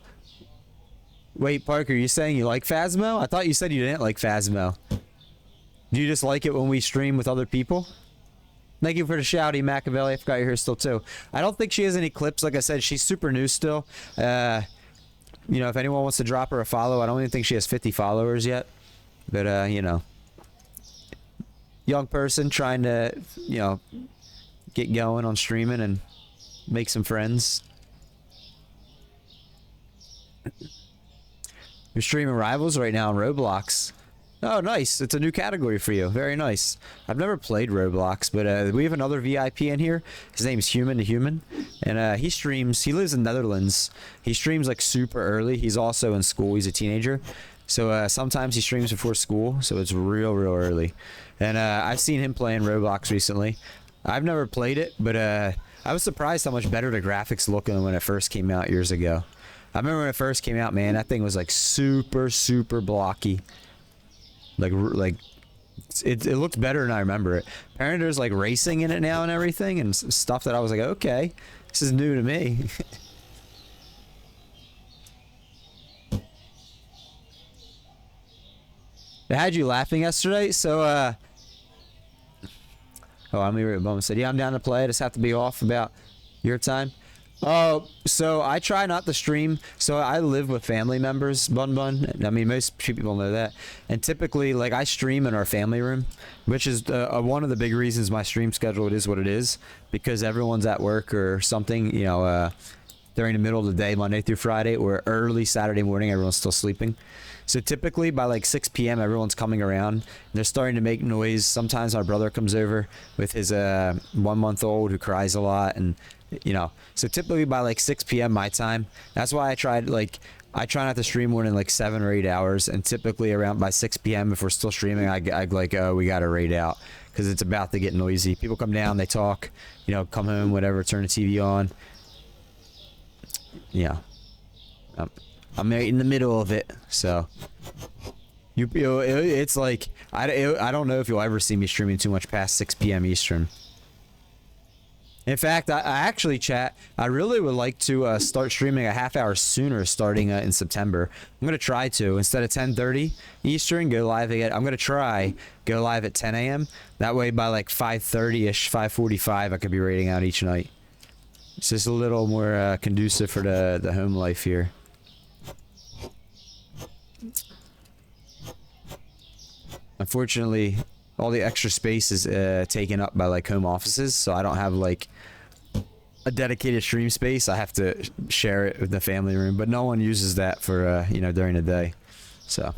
Wait, Parker, you saying you like Phasmo? I thought you said you didn't like Phasmo. Do you just like it when we stream with other people? Thank you for the shouty, Machiavelli. I forgot you're here still too. I don't think she has any clips. Like I said, she's super new still. You know, if anyone wants to drop her a follow, I don't even think she has 50 followers yet. But, you know, young person trying to, you know, get going on streaming and make some friends. You're streaming Rivals right now on Roblox. Oh, nice. It's a new category for you. Very nice. I've never played Roblox, but we have another VIP in here. His name's Human to Human. And he streams. He lives in Netherlands. He streams like super early. He's also in school. He's a teenager. So sometimes he streams before school. So it's real early. And I've seen him playing Roblox recently. I've never played it, but I was surprised how much better the graphics look than when it first came out years ago. I remember when it first came out, man, that thing was like super blocky. Like it looked better than I remember it. Apparently there's like racing in it now and everything and stuff that I was like, okay, this is new to me. It had you laughing yesterday, so oh, I'm here at the moment. Said, yeah, I'm down to play. I just have to be off about your time. Oh, so I try not to stream. So I live with family members, Bun Bun. I mean, most people know that. And typically, like, I stream in our family room, which is one of the big reasons my stream schedule is what it is, because everyone's at work or something, you know, during the middle of the day, Monday through Friday, or early Saturday morning, everyone's still sleeping. So typically by like 6 p.m. everyone's coming around. They're starting to make noise. Sometimes my brother comes over with his 1-month-old who cries a lot, and you know. So typically by like 6 p.m. my time. That's why I try not to stream more than like 7 or 8 hours. And typically around by 6 p.m. if we're still streaming, I like, oh, we got to raid out because it's about to get noisy. People come down, they talk, you know, come home, whatever, turn the TV on. Yeah. I'm right in the middle of it, so It's like I don't know if you'll ever see me streaming too much past 6 p.m. Eastern. In fact, I actually, chat, I really would like to start streaming a half hour sooner, starting in September. I'm going to try to, instead of 10:30 Eastern, go live again. I'm going to try go live at 10 a.m. That way by like 5:30ish, 5:45, I could be raiding out each night. It's just a little more conducive for the home life here. Unfortunately, all the extra space is taken up by like home offices, so I don't have like a dedicated stream space. I have to share it with the family room, but no one uses that for you know, during the day. So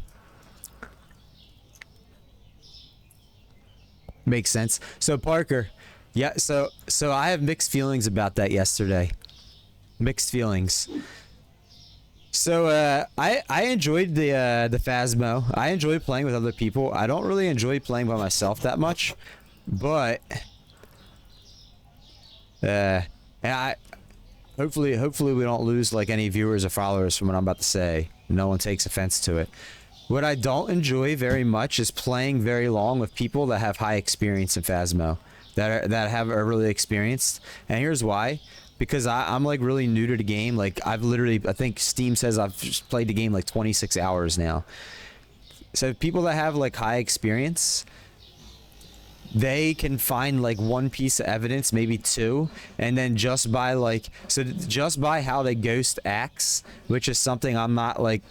makes sense. So Parker, yeah, so I have mixed feelings about that yesterday. Mixed feelings. So I enjoyed the Phasmo. I enjoyed playing with other people. I don't really enjoy playing by myself that much, but and I hopefully we don't lose like any viewers or followers from what I'm about to say. No one takes offense to it. What I don't enjoy very much is playing very long with people that have high experience in Phasmo, that are really experienced. And here's why. Because I'm like really new to the game. Like I've literally, I think Steam says I've just played the game like 26 hours now. So people that have like high experience, they can find like one piece of evidence, maybe two, and then just by like, so just by how the ghost acts, which is something I'm not like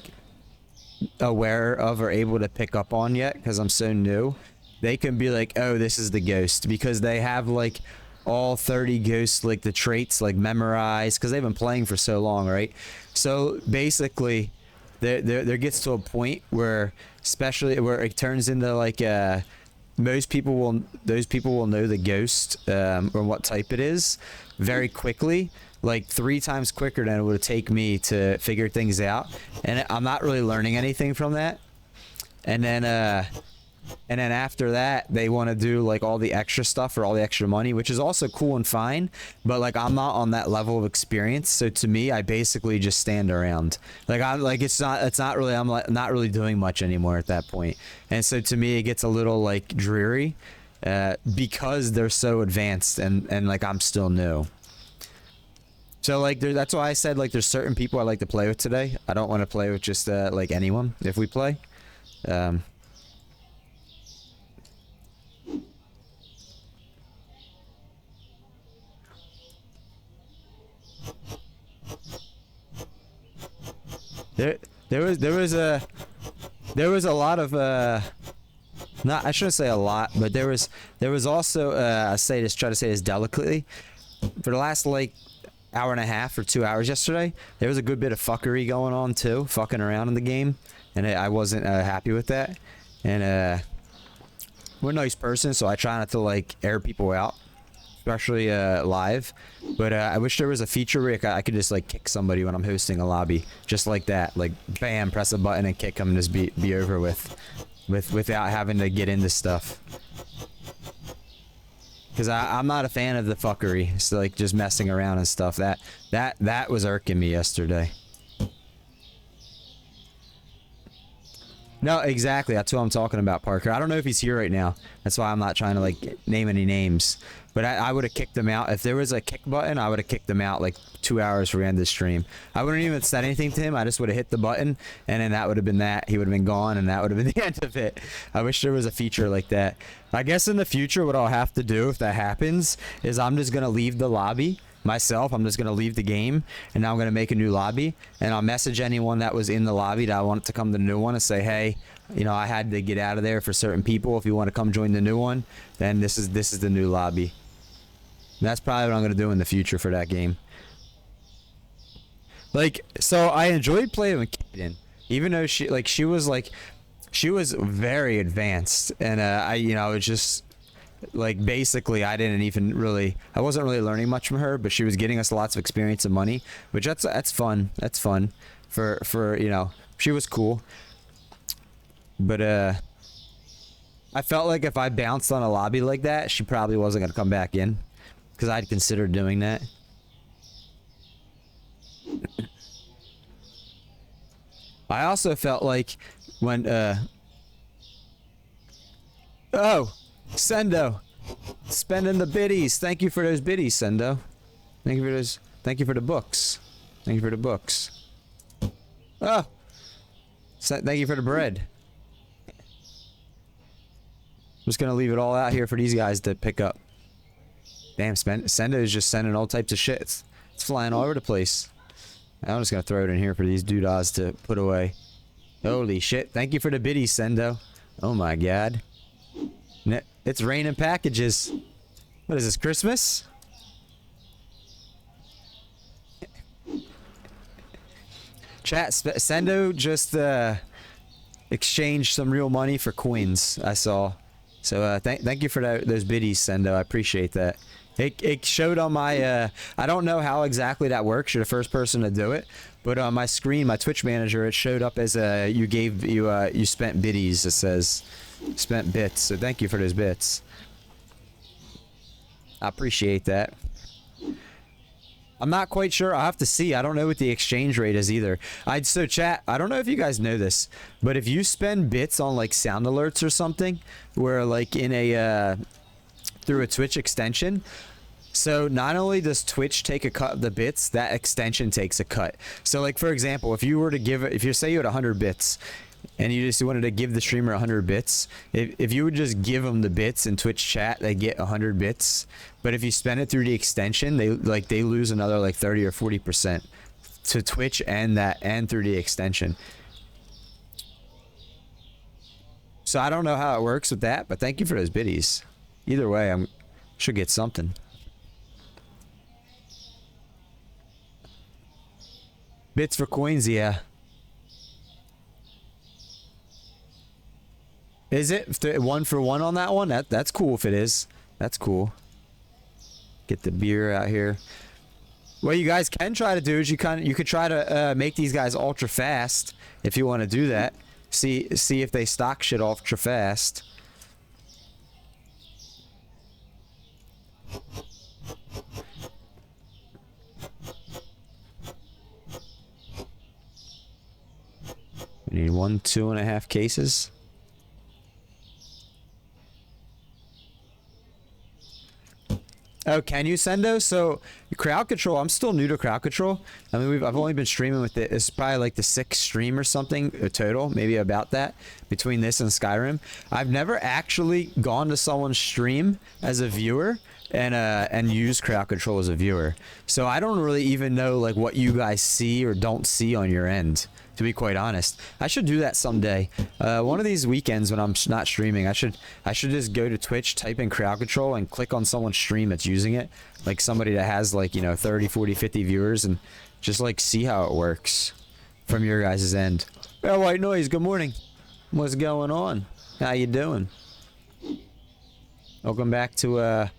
aware of or able to pick up on yet because I'm so new, they can be like, oh, this is the ghost, because they have like all 30 ghosts, like the traits like memorized, because they've been playing for so long, right? So basically there gets to a point where, especially where it turns into like those people will know the ghost or what type it is very quickly, like 3 times quicker than it would take me to figure things out, and I'm not really learning anything from that. And then after that, they want to do like all the extra stuff for all the extra money, which is also cool and fine. But like, I'm not on that level of experience. So to me, I basically just stand around. Like I'm like, it's not really, I'm like not really doing much anymore at that point. And so to me, it gets a little like dreary because they're so advanced and like I'm still new. So like that's why I said like there's certain people I like to play with today. I don't want to play with just like anyone if we play. There was a lot of not, I shouldn't say a lot, but there was also I try to say this delicately, for the last like hour and a half or 2 hours yesterday, there was a good bit of fuckery going on too, fucking around in the game, and I wasn't happy with that. And I'm a nice person, so I try not to like air people out, especially live. But I wish there was a feature where I could just like kick somebody when I'm hosting a lobby, just like that, like bam, press a button and kick them and just be over without having to get into stuff. Because I'm not a fan of the fuckery. It's like just messing around and stuff. That was irking me yesterday. No, exactly. That's what I'm talking about, Parker. I don't know if he's here right now. That's why I'm not trying to like name any names. But I would have kicked him out. If there was a kick button, I would have kicked him out like 2 hours before we end the stream. I wouldn't even have said anything to him. I just would have hit the button, and then that would have been that. He would have been gone, and that would have been the end of it. I wish there was a feature like that. I guess in the future, what I'll have to do if that happens is I'm just going to leave the lobby myself. I'm just going to leave the game, and now I'm going to make a new lobby, and I'll message anyone that was in the lobby that I want to come to the new one and say, hey, you know, I had to get out of there for certain people. If you want to come join the new one, then this is the new lobby. And that's probably what I'm going to do in the future for that game. Like, so I enjoyed playing with Kaden, even though she was very advanced, and it was just like, basically I wasn't really learning much from her, but she was getting us lots of experience and money, which that's fun. That's fun for you know, she was cool. But I felt like if I bounced on a lobby like that, she probably wasn't going to come back in, because I'd considered doing that. I also felt like when Oh, Sendo. Spending the biddies. Thank you for those biddies, Sendo. Thank you for those. Thank you for the books. Thank you for the books. Oh. Thank you for the bread. I'm just gonna leave it all out here for these guys to pick up. Damn, Sendo is just sending all types of shit. It's flying all over the place. I'm just gonna throw it in here for these doodahs to put away. Holy shit. Thank you for the biddies, Sendo. Oh my god. It's raining packages. What is this, Christmas? Chat, Sendo just exchanged some real money for coins, I saw. So thank you for those biddies, Sendo. I appreciate that. It showed on my I don't know how exactly that works. You're the first person to do it, but on my screen, my Twitch manager, it showed up as you spent biddies. It says spent bits. So thank you for those bits. I appreciate that. I'm not quite sure. I'll have to see. I don't know what the exchange rate is either. So chat, I don't know if you guys know this, but if you spend bits on like sound alerts or something, where like in a through a Twitch extension, so not only does Twitch take a cut of the bits, that extension takes a cut. So like for example, if you were to give it, if you say you had 100 bits and you just wanted to give the streamer 100 bits, if you would just give them the bits in Twitch chat, they get 100 bits. But if you spend it through the extension, they lose another like 30 or 40% to Twitch and through the extension. So I don't know how it works with that, but thank you for those biddies. Either way, I should get something. Bits for coins, yeah. Is it 1 for 1 on that one? That's cool if it is. That's cool. Get the beer out here. What you guys can try to do is you could try to make these guys ultra fast if you want to do that. See if they stock shit ultra fast. We need 1, 2.5 cases. Oh, can you send those? So crowd control, I'm still new to crowd control. I mean, I've only been streaming with it. It's probably like the 6th stream or something total, maybe about that, between this and Skyrim. I've never actually gone to someone's stream as a viewer and used crowd control as a viewer. So I don't really even know like what you guys see or don't see on your end, to be quite honest. I should do that someday. One of these weekends when I'm not streaming, I should just go to Twitch, type in crowd control, and click on someone's stream that's using it. Like somebody that has like, you know, 30, 40, 50 viewers, and just like see how it works from your guys' end. Oh, White Noise, good morning. What's going on? How you doing? Welcome back to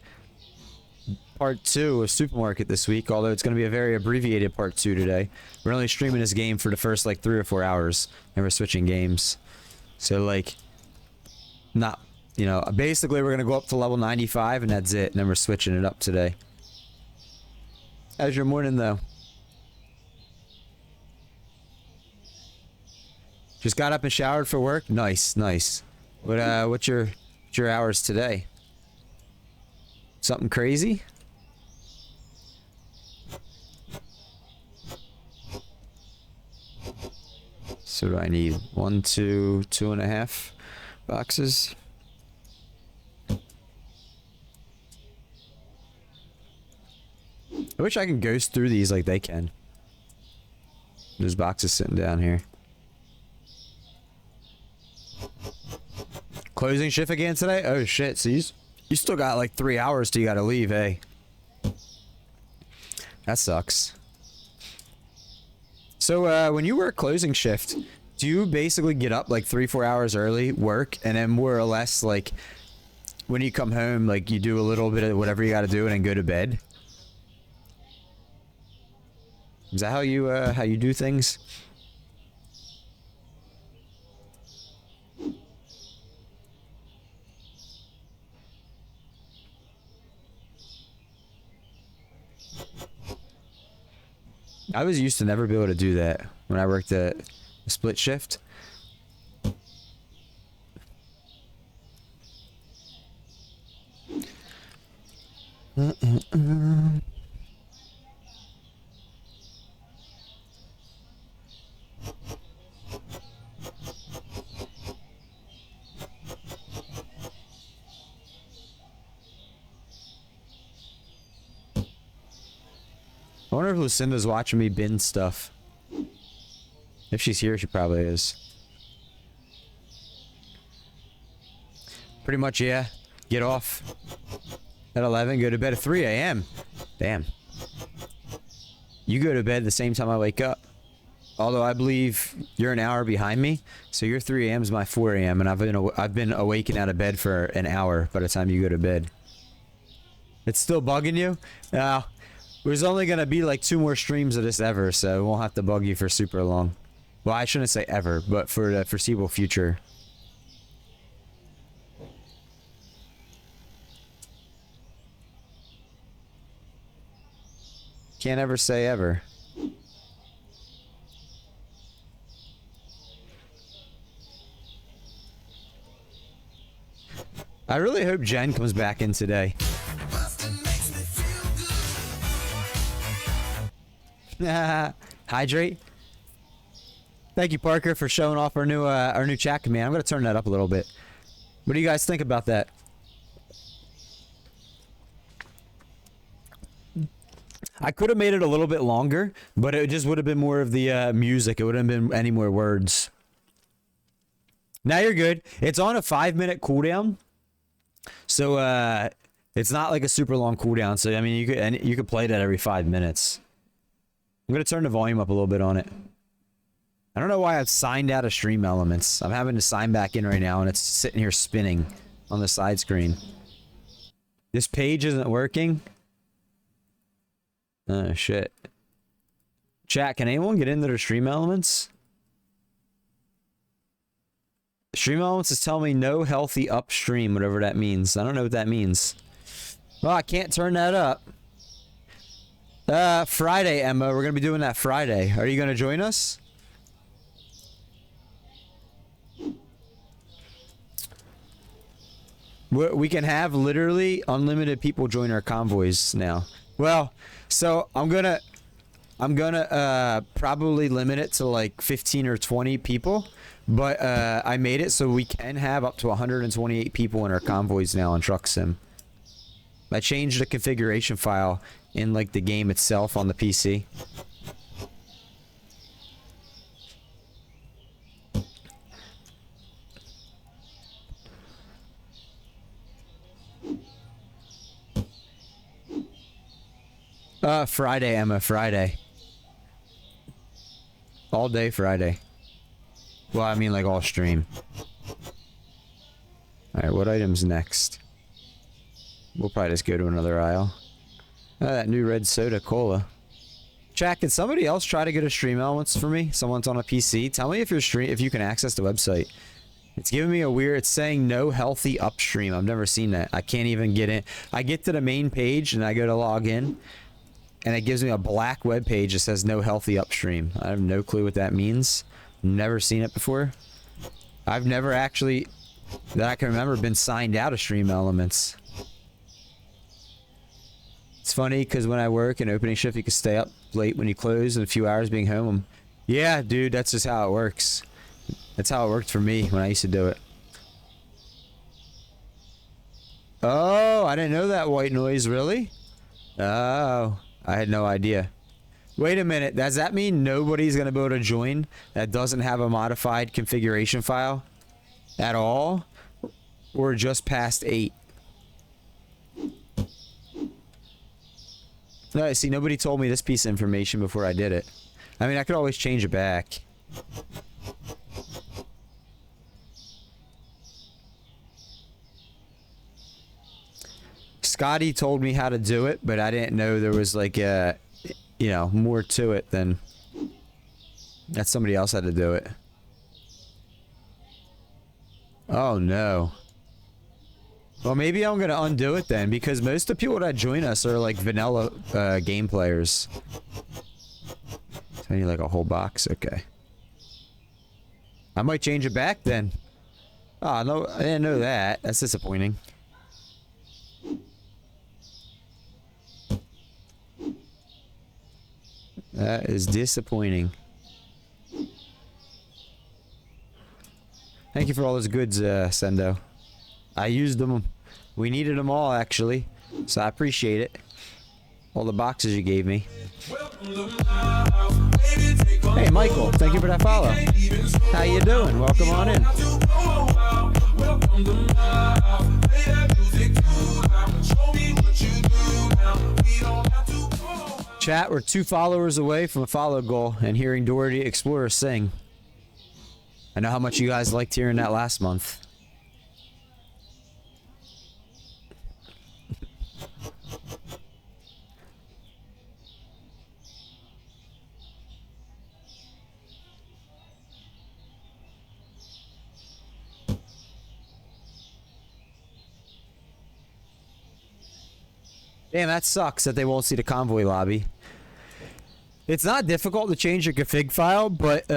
part 2 of Supermarket this week, although it's going to be a very abbreviated part 2 today. We're only streaming this game for the first like 3 or 4 hours, and we're switching games. So like, not, you know, basically we're going to go up to level 95 and that's it, and then we're switching it up today. How's your morning though? Just got up and showered for work? Nice, nice. What's your hours today? Something crazy? So do I need 1, 2, 2.5 boxes? I wish I could ghost through these like they can. There's boxes sitting down here. Closing shift again today? Oh shit, so you still got like 3 hours till you gotta leave, eh? That sucks. So when you work closing shift, do you basically get up like 3-4 hours early, work, and then more or less like when you come home, like you do a little bit of whatever you gotta do and then go to bed? Is that how you do things? I was used to never be able to do that when I worked a split shift. I wonder if Lucinda's watching me bin stuff. If she's here, she probably is. Pretty much, yeah. Get off at 11, go to bed at 3 a.m. Damn. You go to bed the same time I wake up. Although I believe you're an hour behind me, so your 3 a.m. is my 4 a.m. and I've been awake and out of bed for an hour by the time you go to bed. It's still bugging you? There's only gonna be like 2 more streams of this ever, so it won't have to bug you for super long. Well, I shouldn't say ever, but for the foreseeable future. Can't ever say ever. I really hope Jen comes back in today. Hydrate. Thank you, Parker, for showing off our new chat command. I'm gonna turn that up a little bit. What do you guys think about that? I could have made it a little bit longer, but it just would have been more of the music. It wouldn't have been any more words. Now you're good. It's on a 5-minute cooldown, so it's not like a super long cooldown. So I mean, you could play that every 5 minutes. I'm gonna turn the volume up a little bit on it. I don't know why I've signed out of Stream Elements. I'm having to sign back in right now, and it's sitting here spinning on the side screen. This page isn't working. Oh, shit. Chat, can anyone get into their Stream Elements? Stream Elements is telling me no healthy upstream, whatever that means. I don't know what that means. Well, I can't turn that up. Friday, Emma. We're going to be doing that Friday. Are you going to join us? We can have literally unlimited people join our convoys now. Well, so I'm gonna probably limit it to like 15 or 20 people, but I made it so we can have up to 128 people in our convoys now on Truck Sim. I changed the configuration file in like the game itself on the PC. Friday, Emma, Friday. All day Friday. Well, I mean like all stream. Alright, what item's next? We'll probably just go to another aisle. That new red soda cola. Chat, can somebody else try to get a Stream Elements for me? Someone's on a PC. Tell me if you can access the website. It's giving me a weird, it's saying no healthy upstream. I've never seen that. I can't even get in. I get to the main page and I go to log in. And it gives me a black web page that says no healthy upstream. I have no clue what that means. Never seen it before. I've never actually, that I can remember, been signed out of Stream Elements. It's funny because when I work in opening shift, you can stay up late when you close and a few hours being home. Yeah, dude, that's just how it works. That's how it worked for me when I used to do it. Oh, I didn't know that, White Noise, really? Oh. I had no idea. Wait a minute. Does that mean nobody's going to be able to join that doesn't have a modified configuration file at all? Or just past 8? No, see, nobody told me this piece of information before I did it. I mean, I could always change it back. Scotty told me how to do it, but I didn't know there was like a, you know, more to it than that somebody else had to do it. Oh no. Well, maybe I'm gonna undo it then, because most of the people that join us are like vanilla game players. So I need like a whole box. Okay. I might change it back then. Oh no, I didn't know that. That's disappointing. That is disappointing. Thank you for all those goods, Sendo. I used them. We needed them all, actually. So I appreciate it. All the boxes you gave me. Hey, Michael. Thank you for that follow. How you doing? Welcome on in. Chat, we're 2 followers away from a follow goal and hearing Doherty Explorer sing. I know how much you guys liked hearing that last month. Damn, that sucks that they won't see the convoy lobby. It's not difficult to change your config file, but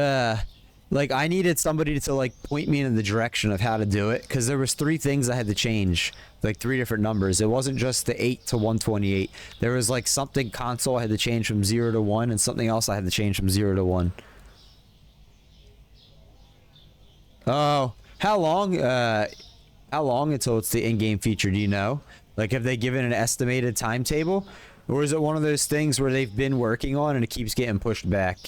like I needed somebody to like point me in the direction of how to do it, because there was 3 things I had to change, like 3 different numbers. It wasn't just the 8 to 128. There was like something console I had to change from 0 to 1, and something else I had to change from 0 to 1. Oh, how long until it's the in-game feature, do you know? Like, have they given an estimated timetable? Or is it one of those things where they've been working on and it keeps getting pushed back?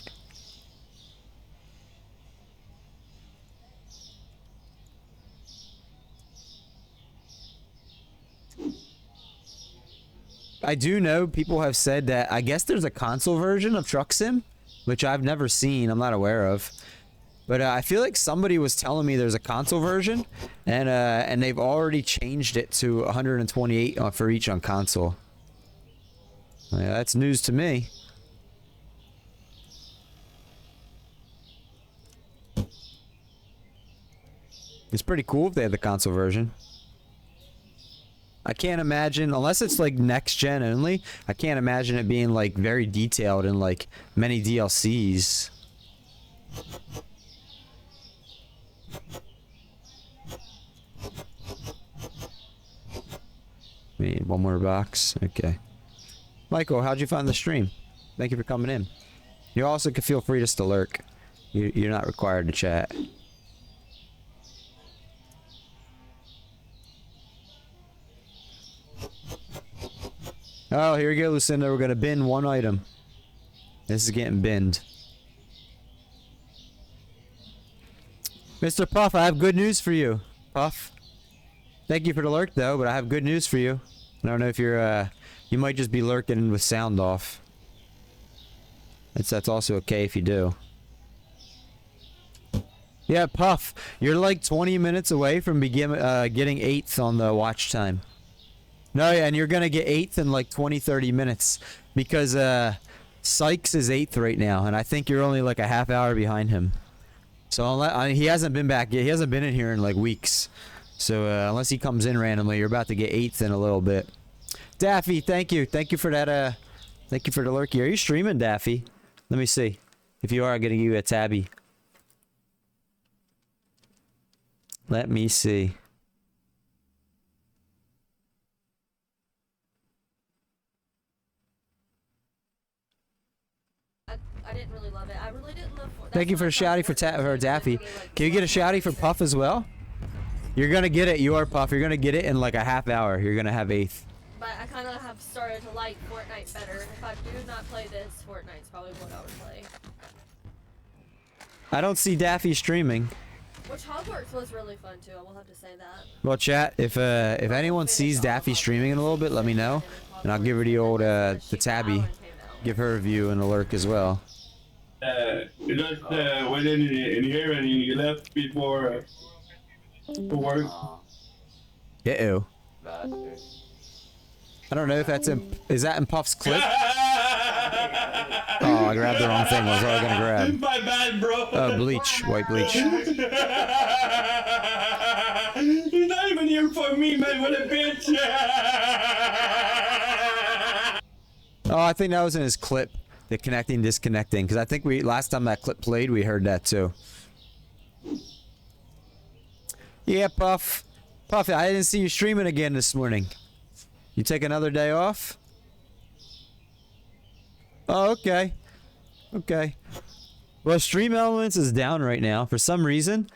I do know people have said that I guess there's a console version of Truck Sim, which I've never seen, I'm not aware of. But I feel like somebody was telling me there's a console version, and they've already changed it to 128 for each on console. Yeah, that's news to me. It's pretty cool if they have the console version. I can't imagine, unless it's like next gen only, I can't imagine it being like very detailed in like many DLCs. We need one more box. Okay. Michael, how'd you find the stream? Thank you for coming in. You also can feel free just to lurk. You're not required to chat. Oh, here we go, Lucinda. We're gonna bin one item. This is getting binned. Mr. Puff, I have good news for you. Puff. Thank you for the lurk, though, but I have good news for you. I don't know if you're, you might just be lurking with sound off. That's also okay if you do. Yeah, Puff, you're like 20 minutes away from getting 8th on the watch time. No, yeah, and you're gonna get 8th in like 20-30 minutes because Sykes is 8th right now, and I think you're only like a half hour behind him. So unless, he hasn't been back yet. He hasn't been in here in like weeks. So unless he comes in randomly, you're about to get 8th in a little bit. Daffy, thank you. Thank you for that. Thank you for the lurky. Are you streaming, Daffy? Let me see. If you are, I'm gonna give you a tabby. Let me see. I didn't really love it. I really didn't love it. Thank you for a shouty for Daffy. Can you get a shouty for Puff as well? You're gonna get it. You are Puff. You're gonna get it in like a half hour. You're gonna have 8th. But I kind of have started to like Fortnite better. If I do not play this, Fortnite's probably what I would play. I don't see Daffy streaming. Which Hogwarts was really fun too. I will have to say that. Well, chat. If anyone sees Daffy streaming in a little bit, let me know, and I'll give her the old the tabby. Give her a view and a lurk as well. You just went in here and you left before for work. Uh-oh. I don't know if that's in. Is that in Puff's clip? Oh, I grabbed the wrong thing. What was I gonna grab? My bad, bro. Bleach. White bleach. He's not even here for me, man. What a bitch. Oh, I think that was in his clip. The connecting, disconnecting. Because I think last time that clip played, we heard that too. Yeah, Puff. Puff, I didn't see you streaming again this morning. You take another day off? Oh, okay. Okay. Well, Stream Elements is down right now for some reason.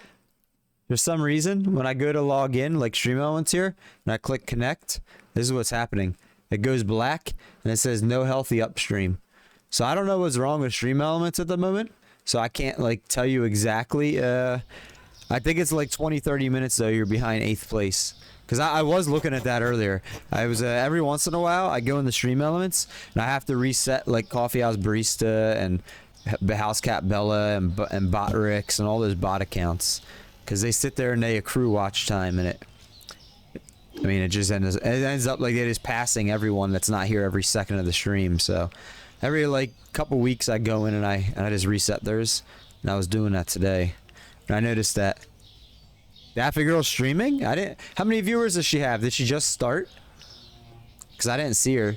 For some reason, when I go to log in, like Stream Elements here, and I click connect, this is what's happening. It goes black and it says no healthy upstream. So I don't know what's wrong with Stream Elements at the moment. So I can't like tell you exactly. I think it's like 20-30 minutes though. You're behind 8th place. Because I was looking at that earlier. I was every once in a while I go in the Stream Elements and I have to reset like Coffee House Barista and House Cat Bella and Botrix and all those bot accounts. Because they sit there and they accrue watch time and it just ends up like it is passing everyone that's not here every second of the stream. So every like couple weeks I go in and I just reset theirs. And I was doing that today. And I noticed that Daffy Girl's streaming? How many viewers does she have? Did she just start? Because I didn't see her.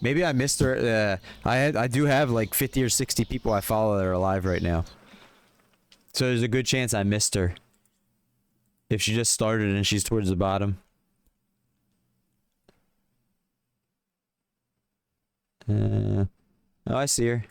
Maybe I missed her. I do have like 50 or 60 people I follow that are alive right now. So there's a good chance I missed her. If she just started and she's towards the bottom. Oh, I see her.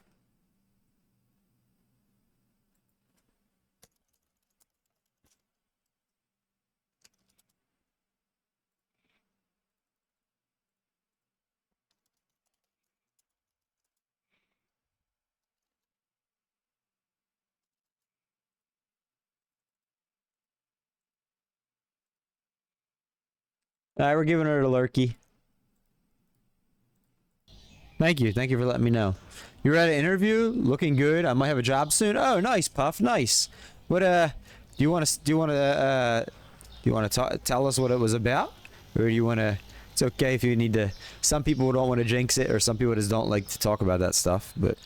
Alright, we're giving her a lurky. Thank you for letting me know. You're at an interview, looking good. I might have a job soon. Oh, nice, Puff, nice. What do you want to tell us what it was about, or do you want to? It's okay if you need to. Some people don't want to jinx it, or some people just don't like to talk about that stuff. But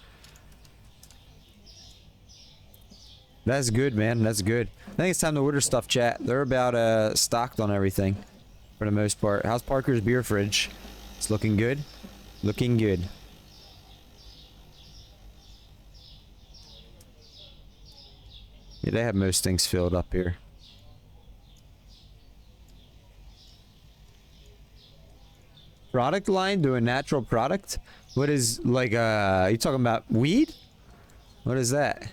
that's good, man. That's good. I think it's time to order stuff, chat. They're about stocked on everything. For the most part. How's Parker's beer fridge? It's looking good. Looking good. Yeah, they have most things filled up here. Product line doing natural product? What is like you talking about weed? What is that?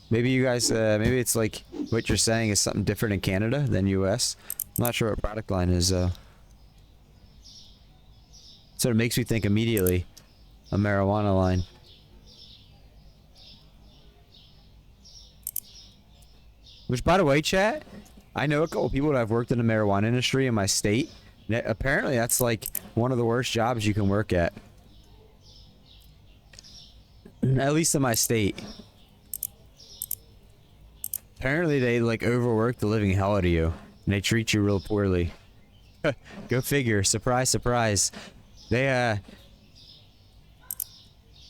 Maybe you guys, maybe it's like what you're saying is something different in Canada than US. I'm not sure what product line is, So it makes me think immediately a marijuana line. Which, by the way, chat, I know a couple people that have worked in the marijuana industry in my state. Apparently, that's like one of the worst jobs you can work at. At least in my state. Apparently they like overwork the living hell out of you and they treat you real poorly. Go figure. Surprise, surprise. They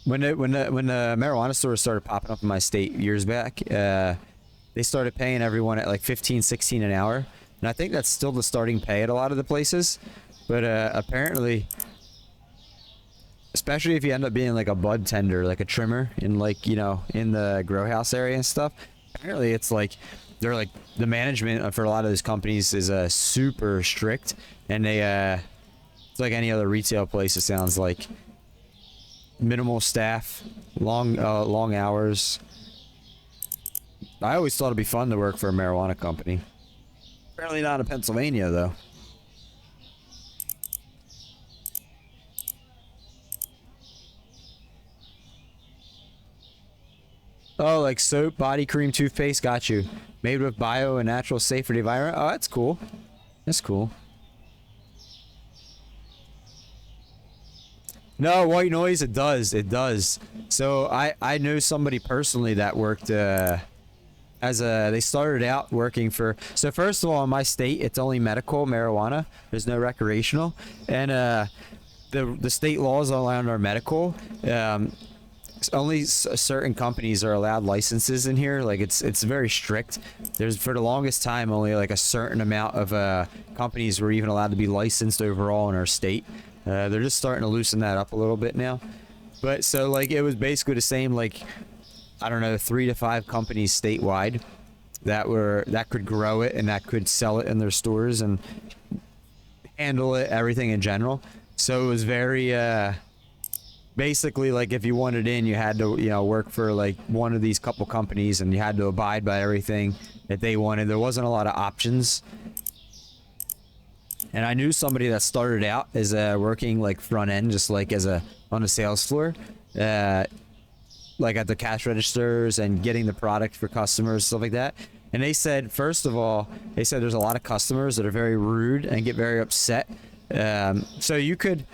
when the marijuana stores started popping up in my state years back, they started paying everyone at like 15, 16 an hour. And I think that's still the starting pay at a lot of the places. But apparently, especially if you end up being like a bud tender, like a trimmer in like, you know, in the grow house area and stuff. Apparently it's like they're like the management for a lot of those companies is super strict, and they it's like any other retail place. It sounds like minimal staff, long hours. I always thought it'd be fun to work for a marijuana company. Apparently not in Pennsylvania though. Oh, like soap, body cream, toothpaste, got you. Made with bio and natural, safe for the environment. Oh, that's cool. That's cool. No, white noise, it does. It does. So I know somebody personally that worked they started out working for, so first of all, in my state, it's only medical marijuana. There's no recreational. And the state laws around our medical, only certain companies are allowed licenses in here. Like it's very strict. There's for the longest time only like a certain amount of companies were even allowed to be licensed overall in our state. They're just starting to loosen that up a little bit now. But so like it was basically the same, like I don't know, 3 to 5 companies statewide that could grow it and that could sell it in their stores and handle it, everything in general. So it was very basically like if you wanted in, you had to work for like one of these couple companies, and you had to abide by everything that they wanted. There wasn't a lot of options. And I knew somebody that started out as working like front end, just like as on the sales floor, like at the cash registers and getting the product for customers, stuff like that. And they said, first of all, there's a lot of customers that are very rude and get very upset. So you could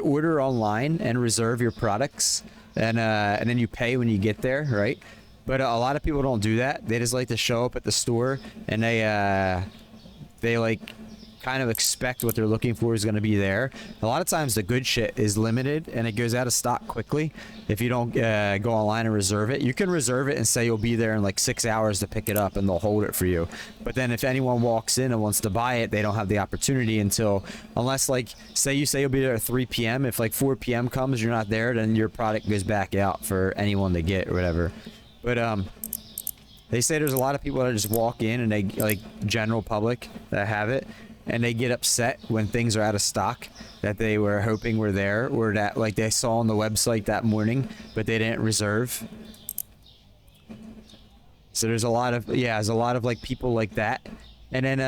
order online and reserve your products, and then you pay when you get there, right? But a lot of people don't do that. They just like to show up at the store, and they like kind of expect what they're looking for is going to be there. A lot of times the good shit is limited and it goes out of stock quickly if you don't go online and reserve it. You can reserve it and say you'll be there in like 6 hours to pick it up, and they'll hold it for you. But then if anyone walks in and wants to buy it, they don't have the opportunity unless like say you'll be there at 3 p.m. If like 4 p.m. comes, you're not there, then your product goes back out for anyone to get or whatever. But they say there's a lot of people that just walk in, and they like general public that have it, and they get upset when things are out of stock that they were hoping were there, or that like they saw on the website that morning but they didn't reserve. So there's a lot of like people like that. And then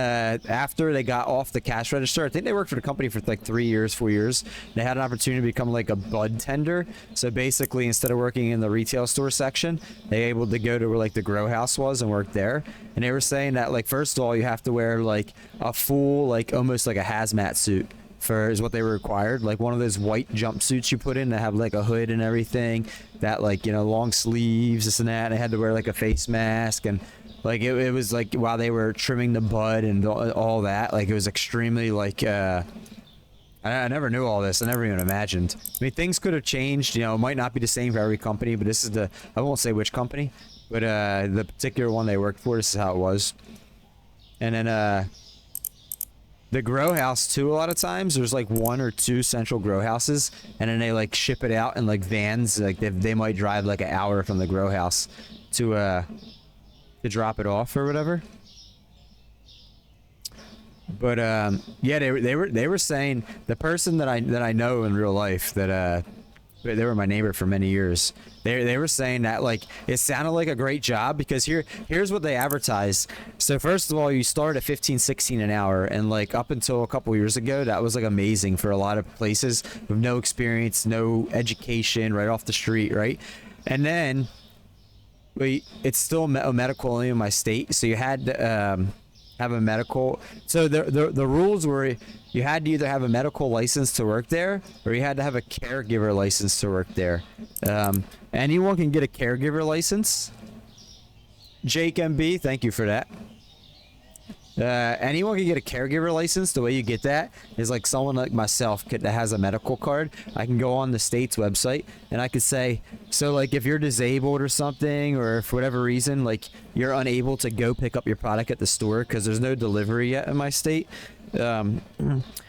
after they got off the cash register, I think they worked for the company for like 3 years, 4 years. They had an opportunity to become like a bud tender. So basically, instead of working in the retail store section, they were able to go to where like the grow house was and work there. And they were saying that like first of all, you have to wear like a full, like almost like a hazmat suit is what they were required, like one of those white jumpsuits you put in that have like a hood and everything, that like long sleeves, this and that. And they had to wear like a face mask, and like it was like while they were trimming the bud and all that, like it was extremely like I never knew all this. I never even imagined. I mean, things could have changed. It might not be the same for every company, but this is I won't say which company, but the particular one they worked for, this is how it was. And then the grow house too, a lot of times there's like 1 or 2 central grow houses, and then they like ship it out in like vans. Like they might drive like an hour from the grow house to drop it off or whatever. But yeah, they were saying, the person that I know in real life, that they were my neighbor for many years, they were saying that like it sounded like a great job, because here's what they advertised. So first of all, you start at 15-16 an hour, and like up until a couple years ago, that was like amazing for a lot of places with no experience, no education, right off the street, right? And then it's still a medical only in my state, so you had to have a medical. So the rules were you had to either have a medical license to work there, or you had to have a caregiver license to work there. Anyone can get a caregiver license. Jake MB, thank you for that. Anyone can get a caregiver license. The way you get that is like someone like myself that has a medical card. I can go on the state's website, and I could say, so like if you're disabled or something, or for whatever reason like you're unable to go pick up your product at the store because there's no delivery yet in my state,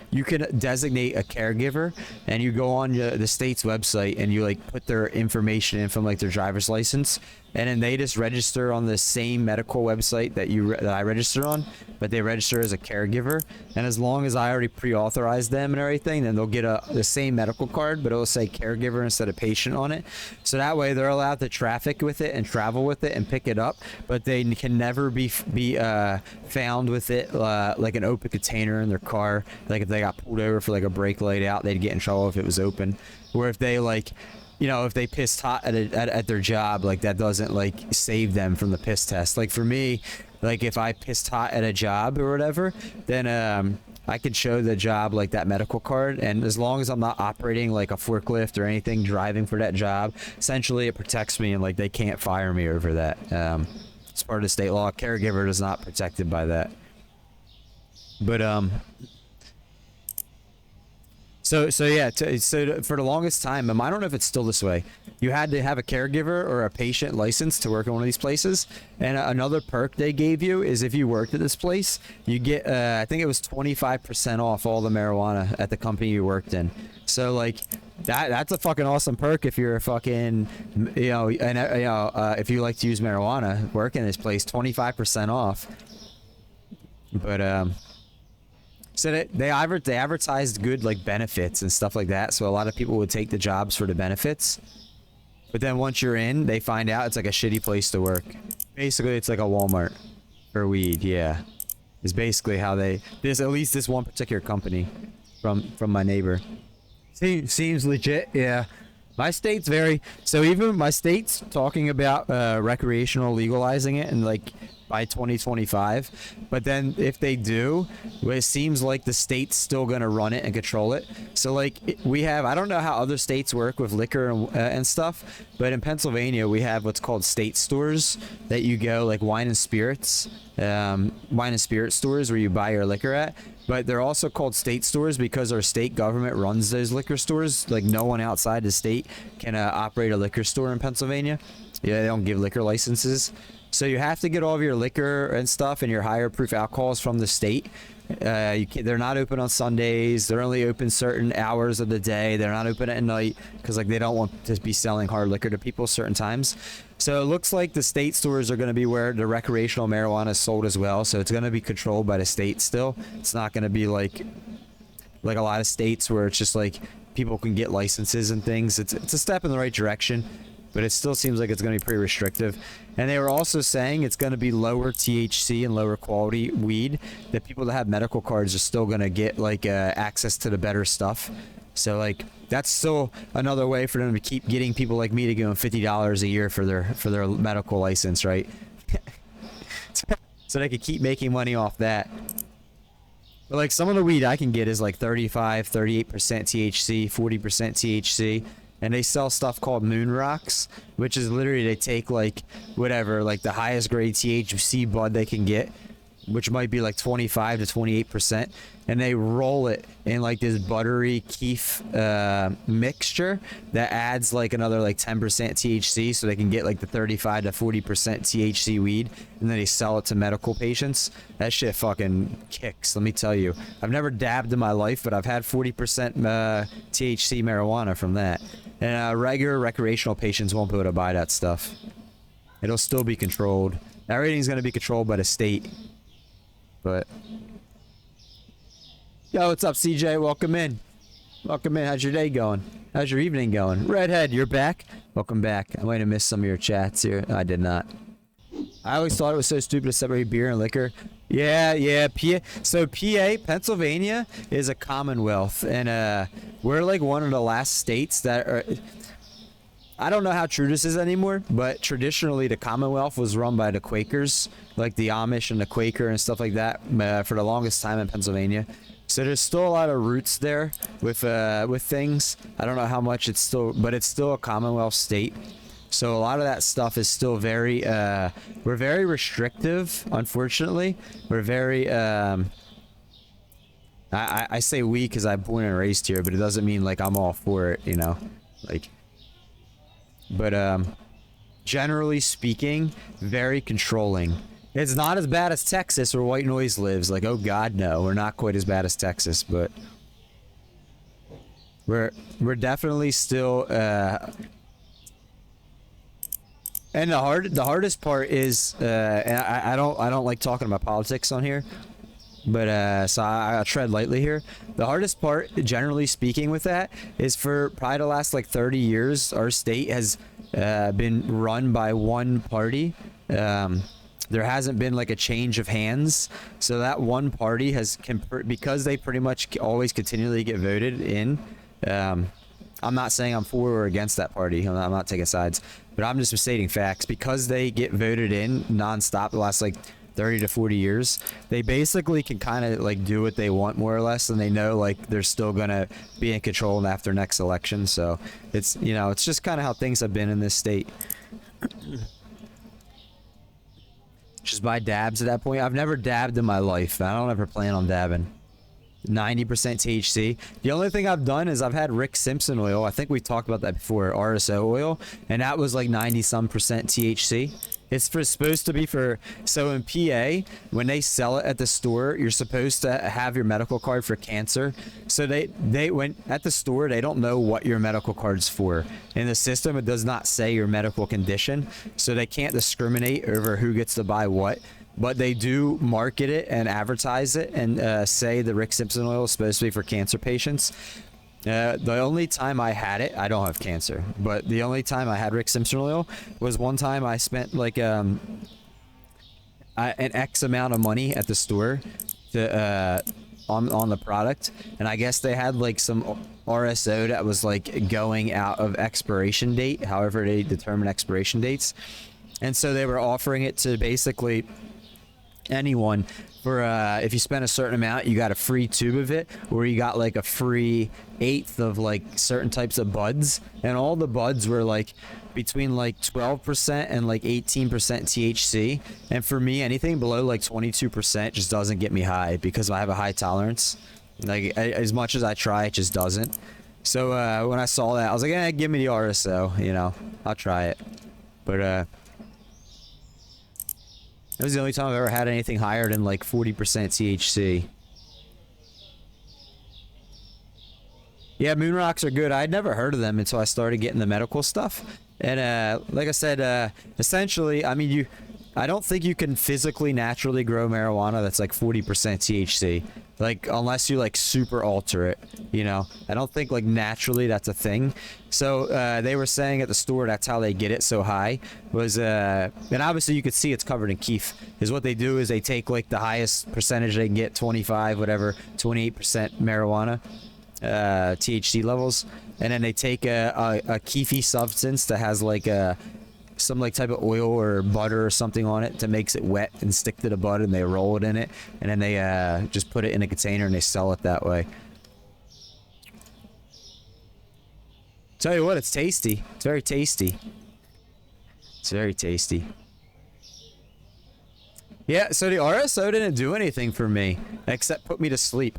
you can designate a caregiver, and you go on the state's website and you like put their information in from like their driver's license, and then they just register on the same medical website that I registered on, but they register as a caregiver. And as long as I already pre-authorized them and everything, then they'll get the same medical card, but it'll say caregiver instead of patient on it. So that way they're allowed to traffic with it and travel with it and pick it up, but they can never be found with it like an open container in their car. Like if they got pulled over for like a brake light out, they'd get in trouble if it was open. Or if they like, if they pissed hot at their job, like that doesn't like save them from the piss test. Like for me, like if I pissed hot at a job or whatever, then I could show the job like that medical card, and as long as I'm not operating like a forklift or anything, driving for that job, essentially it protects me, and like they can't fire me over that. It's part of the state law. Caregiver is not protected by that. But So yeah, so for the longest time, and I don't know if it's still this way, you had to have a caregiver or a patient license to work in one of these places. And another perk they gave you is if you worked at this place, you get, I think it was 25% off all the marijuana at the company you worked in. So like that's a fucking awesome perk if you're a fucking, if you like to use marijuana, work in this place, 25% off. But So they advertised good like benefits and stuff like that. So a lot of people would take the jobs for the benefits. But then once you're in, they find out it's like a shitty place to work. Basically, it's like a Walmart for weed. Yeah, is basically how there's at least this one particular company from my neighbor. Seems legit. Yeah. My state's so even my state's talking about recreational legalizing it and like by 2025, but then if they do, it seems like the state's still going to run it and control it. So like we have, I don't know how other states work with liquor and stuff, but in Pennsylvania we have what's called state stores that you go, like wine and spirit stores where you buy your liquor at. But they're also called state stores because our state government runs those liquor stores. Like no one outside the state can operate a liquor store in Pennsylvania. Yeah, they don't give liquor licenses. So you have to get all of your liquor and stuff and your higher proof alcohols from the state. They're not open on Sundays. They're only open certain hours of the day. They're not open at night because like they don't want to be selling hard liquor to people certain times. So it looks like the state stores are going to be where the recreational marijuana is sold as well. So it's going to be controlled by the state still. It's not going to be like a lot of states where it's just like people can get licenses and things. It's a step in the right direction, but it still seems like it's going to be pretty restrictive. And they were also saying it's going to be lower THC and lower quality weed, that people that have medical cards are still going to get like access to the better stuff. So like that's still another way for them to keep getting people like me to give them $50 a year for their medical license, right? So they could keep making money off that. But like some of the weed I can get is like 35, 38% THC, 40% THC. And they sell stuff called moon rocks, which is literally they take like whatever, like the highest grade THC bud they can get, which might be like 25 to 28%, and they roll it in like this buttery keef mixture that adds like another like 10% THC, so they can get like the 35 to 40% THC weed, and then they sell it to medical patients. That shit fucking kicks, let me tell you. I've never dabbed in my life, but I've had 40% THC marijuana from that. And regular recreational patients won't be able to buy that stuff. It'll still be controlled. Everything's going to be controlled by the state. But yo, what's up, CJ? Welcome in. Welcome in. How's your day going? How's your evening going? Redhead, you're back. Welcome back. I might have missed some of your chats here. I did not. I always thought it was so stupid to separate beer and liquor. Yeah. PA, Pennsylvania is a commonwealth, and we're like one of the last states that are. I don't know how true this is anymore, but traditionally the Commonwealth was run by the Quakers, like the Amish and the Quaker and stuff like that, for the longest time in Pennsylvania. So there's still a lot of roots there with things. I don't know how much it's still, but it's still a Commonwealth state. So a lot of that stuff is still very, we're very restrictive, unfortunately. We're very, I say we because I'm born and raised here, but it doesn't mean like I'm all for it, you know, like. But generally speaking, very controlling. It's not as bad as Texas where White Noise lives. Like, oh God, no, we're not quite as bad as Texas, but we're definitely still. And the hardest part is, and I don't like talking about politics on here, but so I'll tread lightly here. The hardest part, generally speaking, with that is for probably the last like 30 years, our state has been run by one party. There hasn't been like a change of hands, so that one party has, because they pretty much always continually get voted in. I'm not saying I'm for or against that party. I'm not taking sides, but I'm just stating facts. Because they get voted in nonstop the last like 30 to 40 years, they basically can kind of like do what they want more or less, and they know like they're still gonna be in control after next election. So it's, you know, it's just kind of how things have been in this state. Just buy dabs at that point. I've never dabbed in my life. I don't ever plan on dabbing. 90% THC. The only thing I've done is I've had Rick Simpson oil. I think we talked about that before, RSO oil, and that was like 90-some% THC. It's supposed to be for, so in PA, when they sell it at the store, you're supposed to have your medical card for cancer. So they went at the store, they don't know what your medical card's for. In the system, it does not say your medical condition, so they can't discriminate over who gets to buy what. but they do market it and advertise it and say the Rick Simpson oil is supposed to be for cancer patients. The only time I had it, I don't have cancer, but the only time I had Rick Simpson oil was one time I spent like an X amount of money at the store to on the product, and I guess they had like some RSO that was like going out of expiration date, however they determine expiration dates, and so they were offering it to basically anyone for if you spend a certain amount you got a free tube of it, or you got like a free eighth of like certain types of buds, and all the buds were like between like 12% and like 18% THC, and for me anything below like 22% just doesn't get me high because I have a high tolerance. Like as much as I try, it just doesn't. So when I saw that, I was like, give me the RSO, you know, I'll try it. But that was the only time I've ever had anything higher than like 40% THC. Yeah, moon rocks are good. I'd never heard of them until I started getting the medical stuff. And like I said, essentially, I mean, I don't think you can physically naturally grow marijuana that's like 40% THC. Like, unless you like super alter it, you know. I don't think like naturally that's a thing. So they were saying at the store that's how they get it so high was, and obviously you could see it's covered in keef. Is what they do is they take like the highest percentage they can get, 25, whatever, 28% marijuana. THC levels, and then they take a keefy substance that has like some like type of oil or butter or something on it that makes it wet and stick to the bud, and they roll it in it, and then they just put it in a container and they sell it that way. Tell you what, it's tasty. It's very tasty. It's very tasty. Yeah, so the RSO didn't do anything for me except put me to sleep.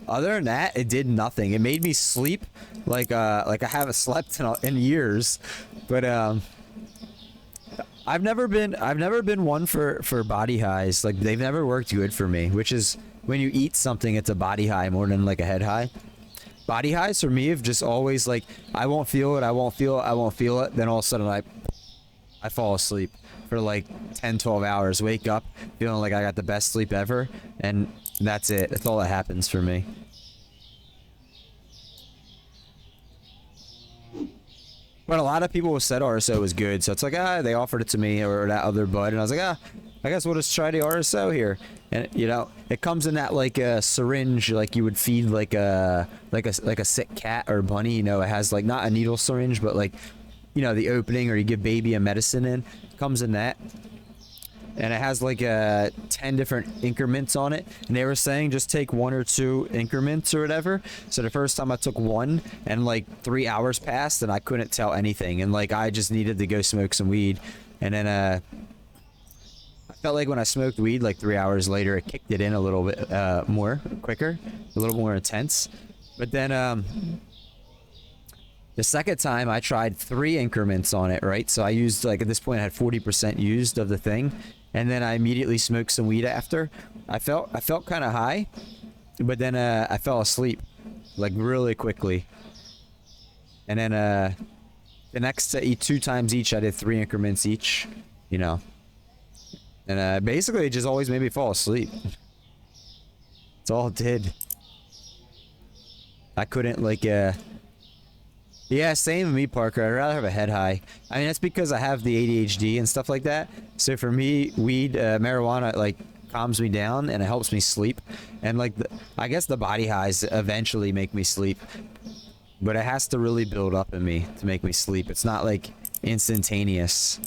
Other than that, it did nothing. It made me sleep like I haven't slept in years. But I've never been one for body highs. Like, they've never worked good for me, which is when you eat something, it's a body high more than like a head high. Body highs for me have just always like, I won't feel it, I won't feel it, I won't feel it. Then all of a sudden I fall asleep for like 10, 12 hours, wake up feeling like I got the best sleep ever, and that's it. That's all that happens for me. But a lot of people said RSO was good, so it's like, they offered it to me, or that other bud, and I was like, I guess we'll just try the RSO here. And you know, it comes in that like a syringe, like you would feed like a sick cat or bunny. You know, it has like not a needle syringe, but like, you know, the opening, or you give baby a medicine in. It comes in that. And it has like 10 different increments on it, and they were saying just take 1 or 2 increments or whatever. So the first time I took 1, and like 3 hours passed and I couldn't tell anything, and like I just needed to go smoke some weed. And then I felt like when I smoked weed, like 3 hours later, it kicked it in a little bit more quicker, a little more intense. But then the second time I tried 3 increments on it, right? So I used, like, at this point I had 40% used of the thing, and then I immediately smoked some weed after. I felt kind of high, but then I fell asleep like really quickly. And then the next 2 times each, I did 3 increments each, you know. And basically it just always made me fall asleep. That's all it did. I couldn't like yeah, same with me, Parker. I'd rather have a head high. I mean, that's because I have the ADHD and stuff like that. So for me, weed, marijuana, like, calms me down and it helps me sleep. And like, I guess the body highs eventually make me sleep, but it has to really build up in me to make me sleep. It's not like instantaneous,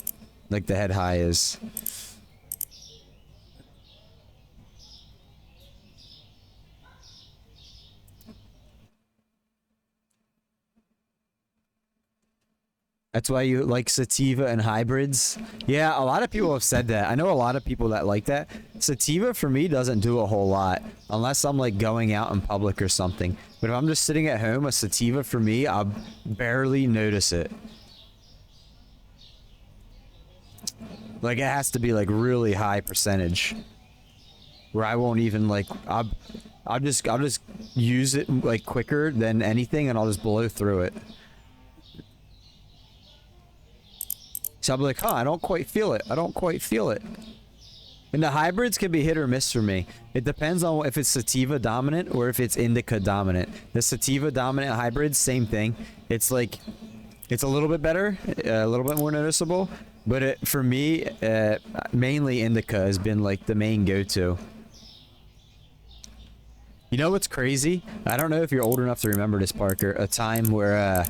like the head high is. That's why you like sativa and hybrids. Yeah, a lot of people have said that. I know a lot of people that like that. Sativa for me doesn't do a whole lot unless I'm like going out in public or something. But if I'm just sitting at home, a sativa for me, I'll barely notice it. Like, it has to be like really high percentage where I won't even like, I'll just use it like quicker than anything, and I'll just blow through it. So I'll be like, I don't quite feel it. I don't quite feel it. And the hybrids can be hit or miss for me. It depends on if it's sativa dominant or if it's indica dominant. The sativa dominant hybrids, same thing. It's like, it's a little bit better, a little bit more noticeable. But for me, mainly indica has been like the main go-to. You know what's crazy? I don't know if you're old enough to remember this, Parker. A time where,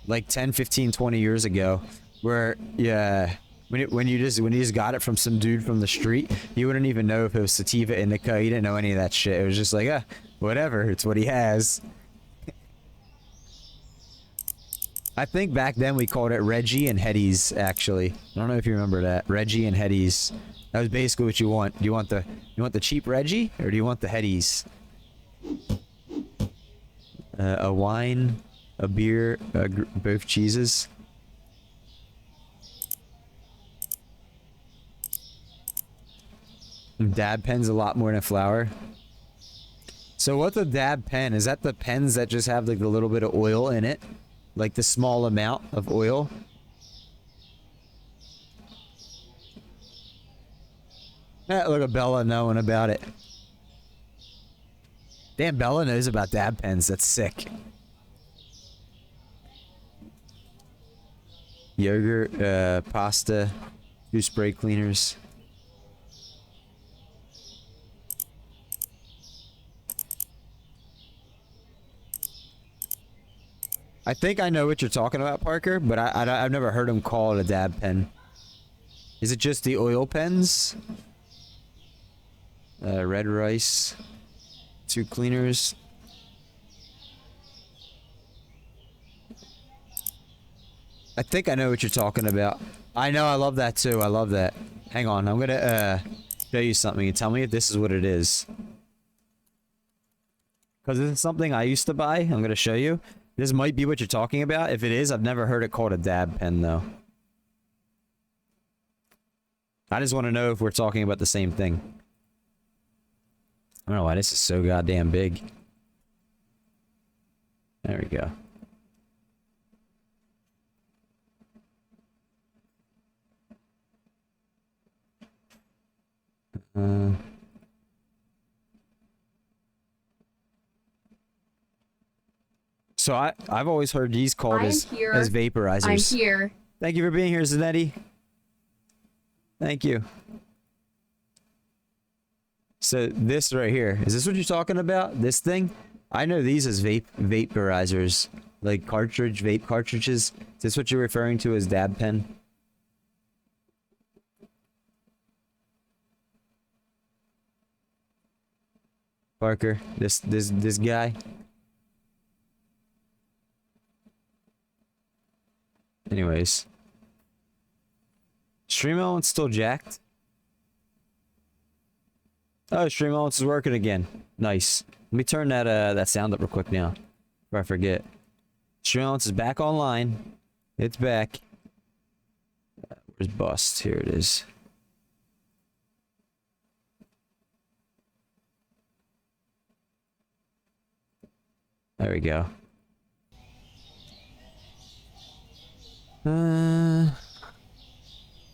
like 10, 15, 20 years ago, where, yeah, when you just got it from some dude from the street, you wouldn't even know if it was sativa, indica. You didn't know any of that shit. It was just like, whatever. It's what he has. I think back then we called it Reggie and Hetties, actually. I don't know if you remember that. Reggie and Hetties. That was basically what you want. Do you want the cheap Reggie or do you want the Hetties? A wine, a beer, both cheeses. Dab pen's a lot more than a flower. So what's a dab pen? Is that the pens that just have like a little bit of oil in it? Like the small amount of oil? Look at Bella knowing about it. Damn, Bella knows about dab pens. That's sick. Yogurt, pasta, 2 spray cleaners. I think I know what you're talking about, Parker, but I've never heard him call it a dab pen. Is it just the oil pens? Red rice. 2 cleaners. I think I know what you're talking about. I know, I love that too. I love that. Hang on, I'm gonna show you something and tell me if this is what it is. Because this is something I used to buy. I'm gonna show you. This might be what you're talking about. If it is, I've never heard it called a dab pen though. I just want to know if we're talking about the same thing. I don't know why this is so goddamn big. There we go. So I've always heard these called as vaporizers. I'm here. Thank you for being here, Zanetti. Thank you. So this right here, is this what you're talking about? This thing? I know these as vaporizers, like vape cartridges. Is this what you're referring to as dab pen? Parker, this guy. Anyways, stream element's still jacked. Oh, stream elements is working again. Nice. Let me turn that sound up real quick now, before I forget. Stream elements is back online. It's back. Where's bust? Here it is. There we go.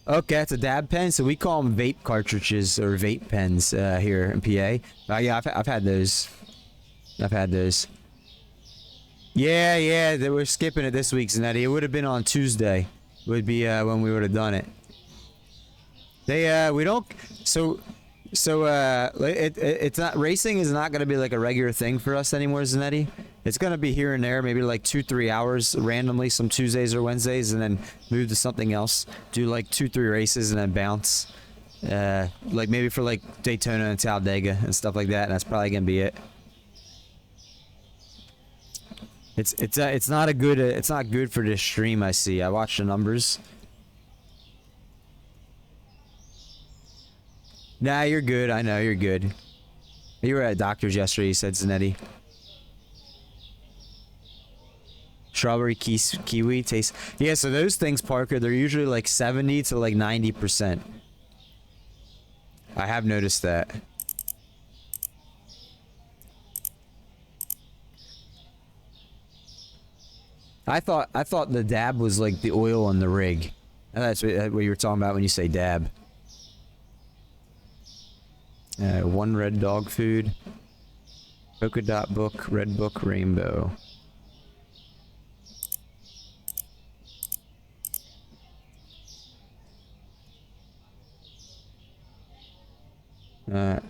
Okay, it's a dab pen, so we call them vape cartridges or vape pens here in PA. Yeah, I've had those. I've had those. Yeah, they were skipping it this week, Zanetti. It would have been on Tuesday. Would be when we would have done it. They we don't. So it's not, racing is not gonna be like a regular thing for us anymore, Zanetti. It's gonna be here and there, maybe like 2-3 hours randomly, some Tuesdays or Wednesdays, and then move to something else. Do like 2-3 races and then bounce. Like maybe for like Daytona and Talladega and stuff like that. And that's probably gonna be it. It's not a good it's not good for this stream. I see. I watched the numbers. Nah, you're good. I know you're good. You were at doctor's yesterday, you said, Zanetti. Strawberry kiwi taste. Yeah, so those things, Parker, they're usually like 70 to like 90%. I have noticed that. I thought the dab was like the oil on the rig. And that's what you were talking about when you say dab. One red dog food. Polka dot book, red book, rainbow.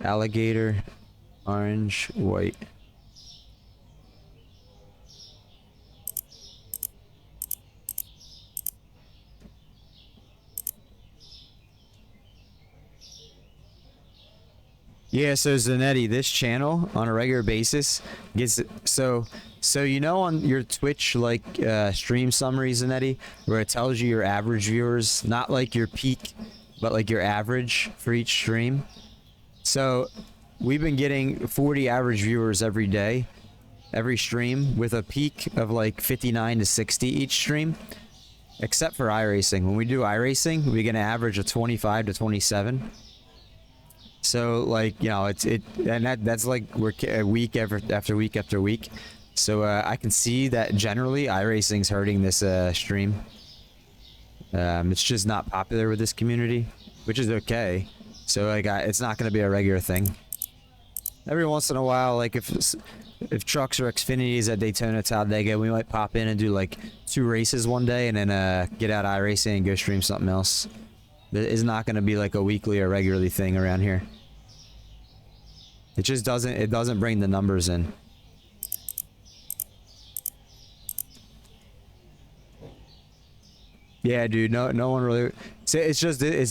Alligator, orange, white. Yeah, so Zanetti, this channel on a regular basis gets so you know on your Twitch like stream summary, Zanetti, where it tells you your average viewers, not like your peak, but like your average for each stream. So we've been getting 40 average viewers every day, every stream, with a peak of like 59 to 60 each stream, except for iRacing. When we do iRacing, we get an average of 25 to 27. So like, you know, that's like we're week after week after week. So I can see that generally iRacing's hurting this stream. It's just not popular with this community, which is okay. So like it's not going to be a regular thing. Every once in a while, like if trucks or Xfinities at Daytona Talladega, we might pop in and do like 2 races one day and then get out iRacing and go stream something else. It is not going to be like a weekly or regularly thing around here. It just doesn't bring the numbers in. Yeah, dude, no one really. It's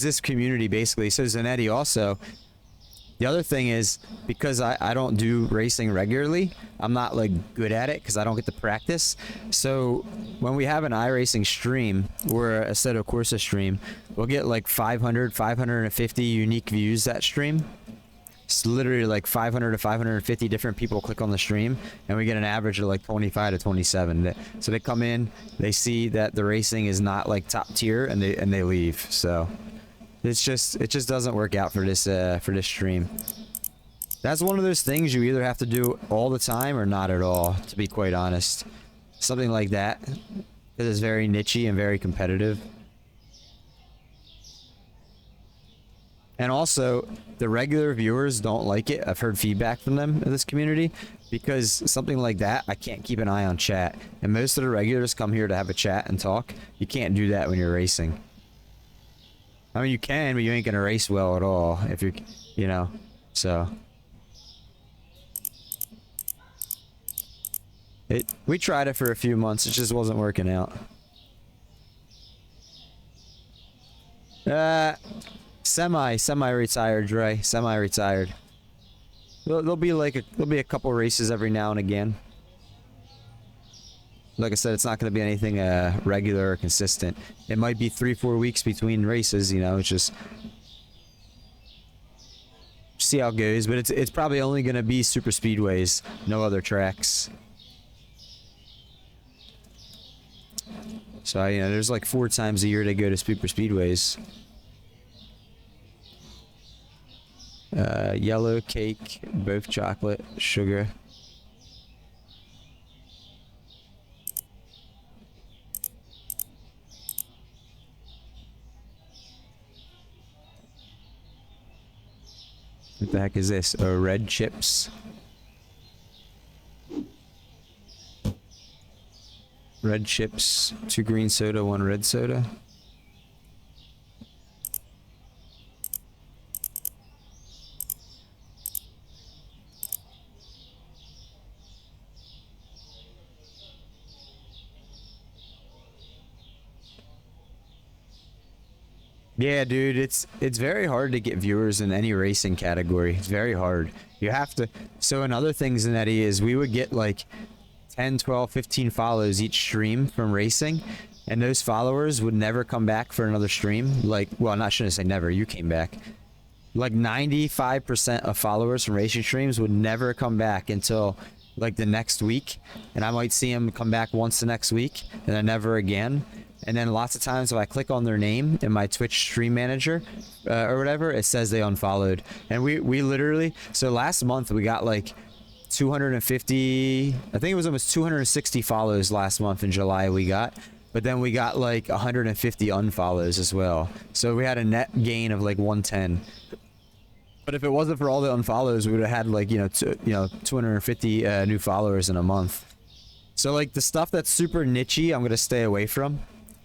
this community basically. So Zanetti also. The other thing is, because I don't do racing regularly, I'm not like good at it because I don't get to practice. So when we have an iRacing stream or a Assetto Corsa stream, we'll get like 550 unique views that stream. It's literally like 500 to 550 different people click on the stream, and we get an average of like 25 to 27. So they come in, they see that the racing is not like top tier, and they leave. So it just doesn't work out for this stream. That's one of those things you either have to do all the time or not at all, to be quite honest. Something like that, because it's very nichey and very competitive. And also, the regular viewers don't like it. I've heard feedback from them in this community, because something like that, I can't keep an eye on chat. And most of the regulars come here to have a chat and talk. You can't do that when you're racing. I mean, you can, but you ain't gonna race well at all if you're, you know, so. We tried it for a few months. It just wasn't working out. Semi-retired, Dre. Semi-retired. There'll be a couple races every now and again. Like I said, it's not going to be anything regular or consistent. It might be 3-4 weeks between races. You know, it's just see how it goes. But it's probably only going to be super speedways, no other tracks. So you know, there's like 4 times a year to go to super speedways. Yellow cake, both chocolate, sugar. What the heck is this? Oh, red chips. Red chips, 2 green soda, 1 red soda. Yeah, dude, it's very hard to get viewers in any racing category. It's very hard. You have to. So another thing, Zanetti, is we would get like 10, 12, 15 follows each stream from racing, and those followers would never come back for another stream. Like, well, not shouldn't say never. You came back. Like 95% of followers from racing streams would never come back until like the next week, and I might see them come back once the next week, and then never again. And then lots of times if I click on their name in my Twitch stream manager or whatever, it says they unfollowed. And we literally, so last month we got like 250, I think it was almost 260 follows last month in July we got. But then we got like 150 unfollows as well. So we had a net gain of like 110. But if it wasn't for all the unfollows, we would have had like, 250 new followers in a month. So like the stuff that's super nichey, I'm gonna stay away from.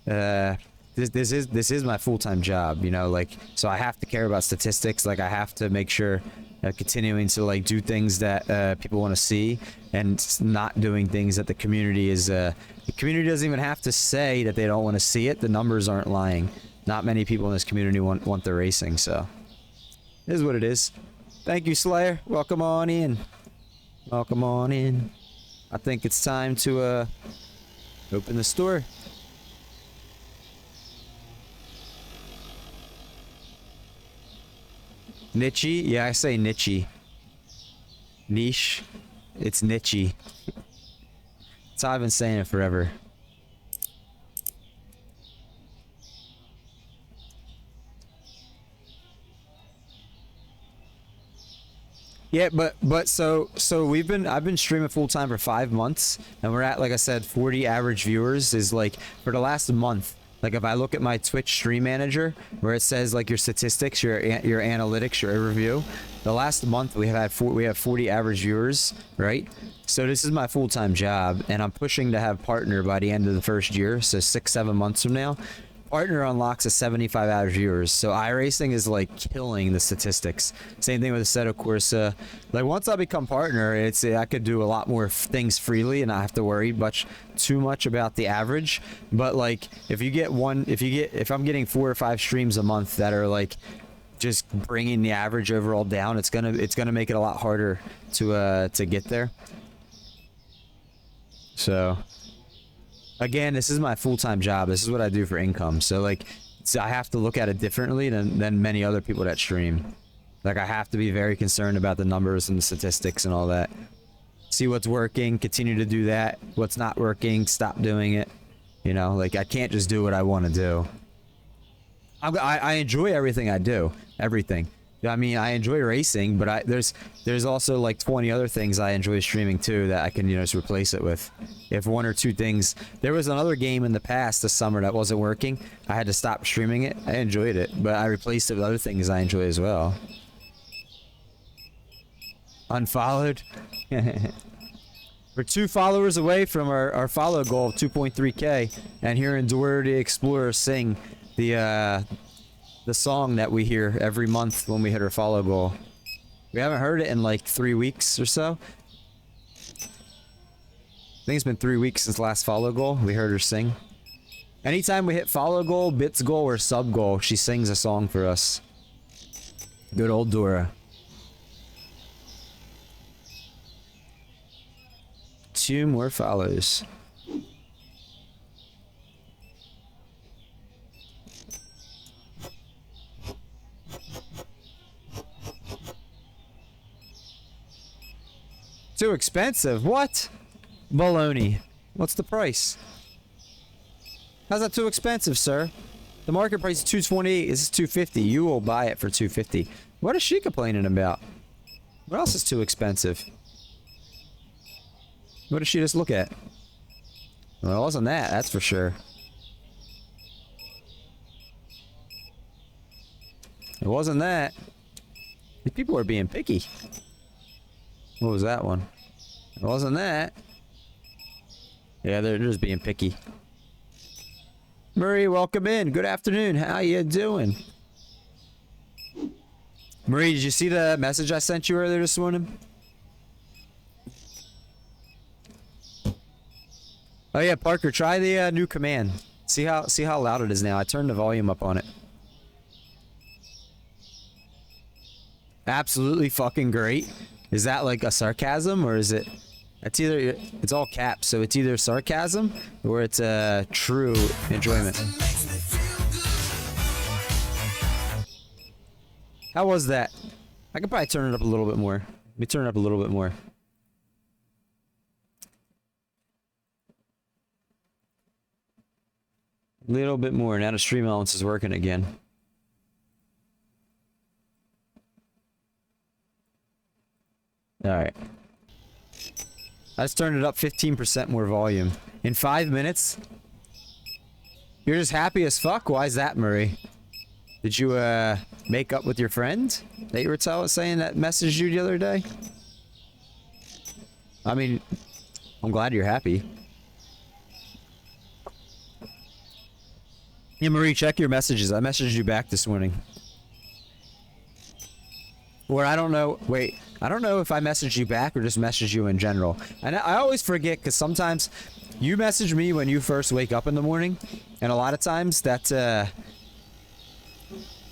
This is my full-time job, like, so I have to care about statistics. Like I have to make sure continuing to like do things that people want to see, and not doing things that the community is. The community doesn't even have to say that they don't want to see it. The numbers aren't lying. Not many people in this community want the racing, so it is what it is. Thank you, Slayer. Welcome on in. Welcome on in. I think it's time to open the store. Nichey? Yeah, I say nichey. Niche. It's nichey. That's how I've been saying it forever. Yeah, but so I've been streaming full time for 5 months, and we're at, like I said, 40 average viewers. Is like for the last month. Like if I look at my Twitch stream manager, where it says like your statistics, your analytics, your review, the last month we have 40 average viewers, right? So this is my full-time job, and I'm pushing to have partner by the end of the first year, so 6-7 months from now. Partner unlocks a 75 average viewers, so iRacing is like killing the statistics. Same thing with Assetto Corsa. Like once I become partner, I could do a lot more things freely and not have to worry too much about the average. But like if I'm getting 4 or 5 streams a month that are like just bringing the average overall down, it's gonna make it a lot harder to get there. So. Again, this is my full-time job. This is what I do for income. So like, I have to look at it differently than many other people that stream. Like I have to be very concerned about the numbers and the statistics and all that. See what's working, continue to do that. What's not working, stop doing it. Like I can't just do what I want to do. I enjoy everything I do. Everything. I mean, I enjoy racing, but there's also like 20 other things I enjoy streaming too that I can just replace it with. If 1 or 2 things. There was another game in the past this summer that wasn't working. I had to stop streaming it. I enjoyed it, but I replaced it with other things I enjoy as well. Unfollowed. We're 2 followers away from our follow goal of 2.3k, and hearing Dora the Explorer sing the song that we hear every month when we hit our follow goal. We haven't heard it in like 3 weeks or so. I think it's been 3 weeks since last follow goal. We heard her sing. Anytime we hit follow goal, bits goal, or sub goal, she sings a song for us. Good old Dora. 2 more follows. Too expensive? What? Baloney. What's the price? How's that too expensive, sir? The market price is $228. This is $250. You will buy it for $250. What is she complaining about? What else is too expensive? What did she just look at? Well, it wasn't that, that's for sure. It wasn't that. These people are being picky. What was that one? It wasn't that. Yeah, they're just being picky. Murray, welcome in. Good afternoon. How you doing? Marie, did you see the message I sent you earlier this morning? Oh yeah, Parker, try the new command. See how loud it is now. I turned the volume up on it. Absolutely fucking great. Is that like a sarcasm, or is it? It's all caps, so it's either sarcasm or it's a true enjoyment. How was that? I could probably turn it up a little bit more. Let me turn it up a little bit more. Little bit more. Now the stream elements is working again. Alright. I just turned it up 15% more volume. In 5 minutes? You're just happy as fuck? Why is that, Murray? Did you make up with your friend that you were saying that messaged you the other day? I mean, I'm glad you're happy. Yeah, Marie, check your messages. I messaged you back this morning. Or I don't know. Wait, I don't know if I messaged you back or just messaged you in general. And I always forget because sometimes you message me when you first wake up in the morning, and a lot of times that's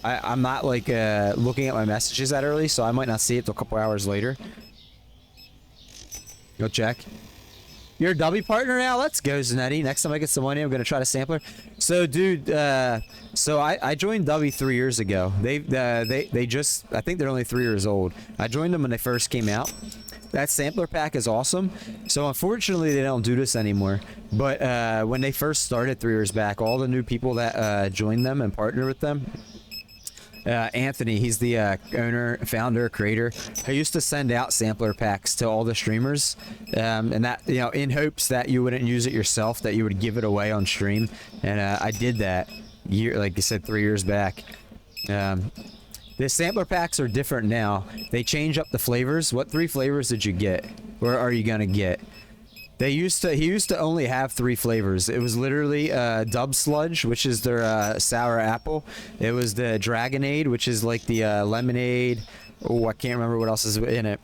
I'm not like looking at my messages that early, so I might not see it till a couple hours later. Go check. You're a W partner now? Let's go, Zanetti. Next time I get some money, I'm going to try to sampler. So, dude, so I joined W 3 years ago. They just, I think they're only 3 years old. I joined them when they first came out. That sampler pack is awesome. So, unfortunately, they don't do this anymore. But when they first started 3 years back, all the new people that joined them and partnered with them, Anthony, he's the owner, founder, creator, who used to send out sampler packs to all the streamers, and that, you know, in hopes that you wouldn't use it yourself, that you would give it away on stream. And I did that like I said, 3 years back. The sampler packs are different now. They change up the flavors. What 3 flavors did you get, or are you gonna get? He used to only have 3 flavors. It was literally Dub Sludge, which is their sour apple. It was the Dragonade, which is like the lemonade. Oh, I can't remember what else is in it.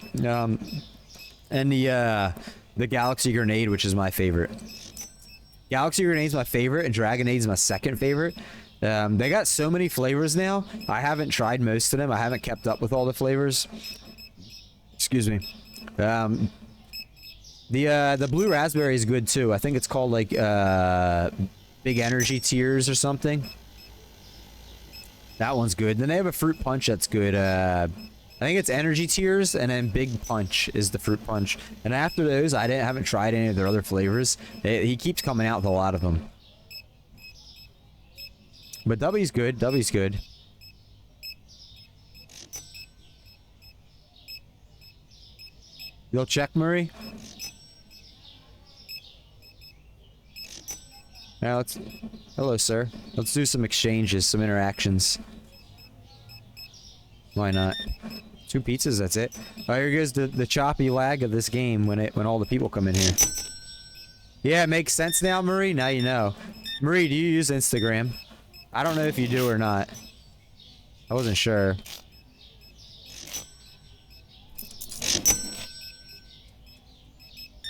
And the Galaxy Grenade, which is my favorite. Galaxy Grenade's my favorite, and Dragonade's my second favorite. They got so many flavors now. I haven't tried most of them. I haven't kept up with all the flavors. Excuse me. The blue raspberry is good too. I think it's called like Big Energy Tears or something. That one's good. Then they have a fruit punch that's good. I think it's Energy Tears, and then Big Punch is the fruit punch. And after those, I haven't tried any of their other flavors. He keeps coming out with a lot of them. But W's good. W's good. You'll check, Murray? Now let's... Hello, sir. Let's do some exchanges, some interactions. Why not? 2 pizzas, that's it. Oh, here goes the choppy lag of this game when all the people come in here. Yeah, it makes sense now, Marie? Now you know. Marie, do you use Instagram? I don't know if you do or not. I wasn't sure.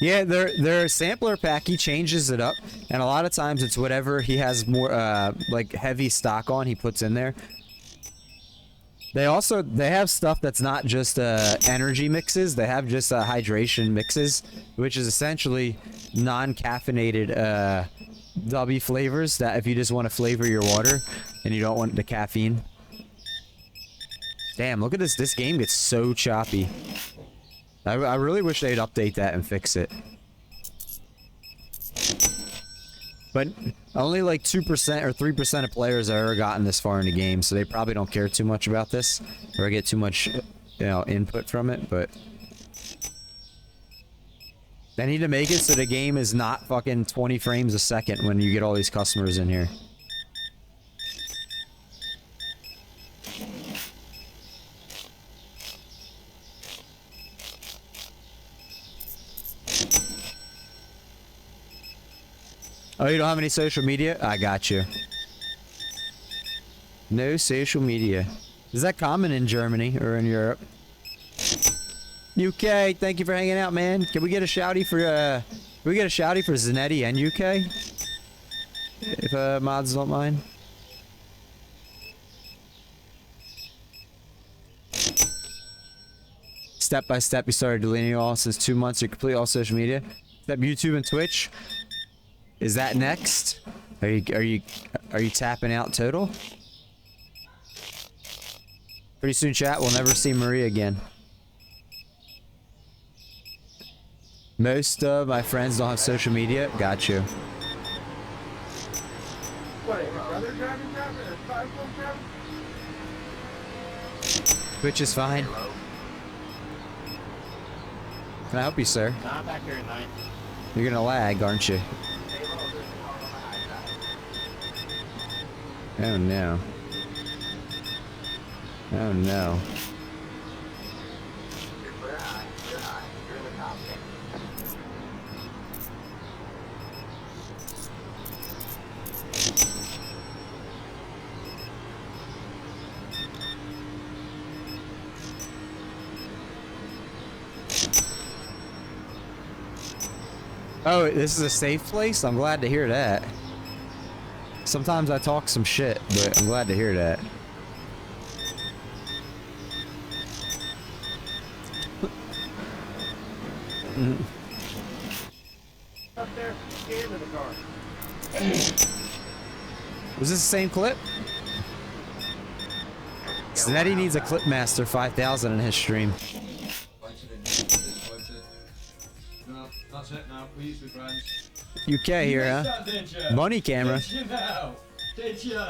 Yeah, their sampler pack, he changes it up, and a lot of times it's whatever he has more like heavy stock on, he puts in there. They have stuff that's not just energy mixes. They have just hydration mixes, which is essentially non-caffeinated W flavors that if you just want to flavor your water and you don't want the caffeine. Damn, look at this. This game gets so choppy. I really wish they'd update that and fix it. But only like 2% or 3% of players have ever gotten this far in the game, so they probably don't care too much about this or get too much, you know, input from it, but they need to make it so the game is not fucking 20 frames a second when you get all these customers in here. Oh, you don't have any social media? I got you. No social media. Is that common in Germany or in Europe? UK, thank you for hanging out, man. Can we get a shouty for Zanetti and UK? If mods don't mind. Step by step, you started deleting all since 2 months. You complete all social media. Except YouTube and Twitch. Is that next? Are you tapping out total? Pretty soon, chat, we'll never see Maria again. Most of my friends don't have social media. Got you. Twitch is fine. Can I help you, sir? Nah, I'm back here at 9. You're gonna lag, aren't you? Oh no. Oh no. Oh, this is a safe place? I'm glad to hear that. Sometimes I talk some shit, but I'm glad to hear that. Up there, get into the car. Was this the same clip? Snetti needs a clip master 5000 in his stream. No, that's it now. We used to be friends. UK here, huh? That, didn't you? Money camera. Did you know? Did you?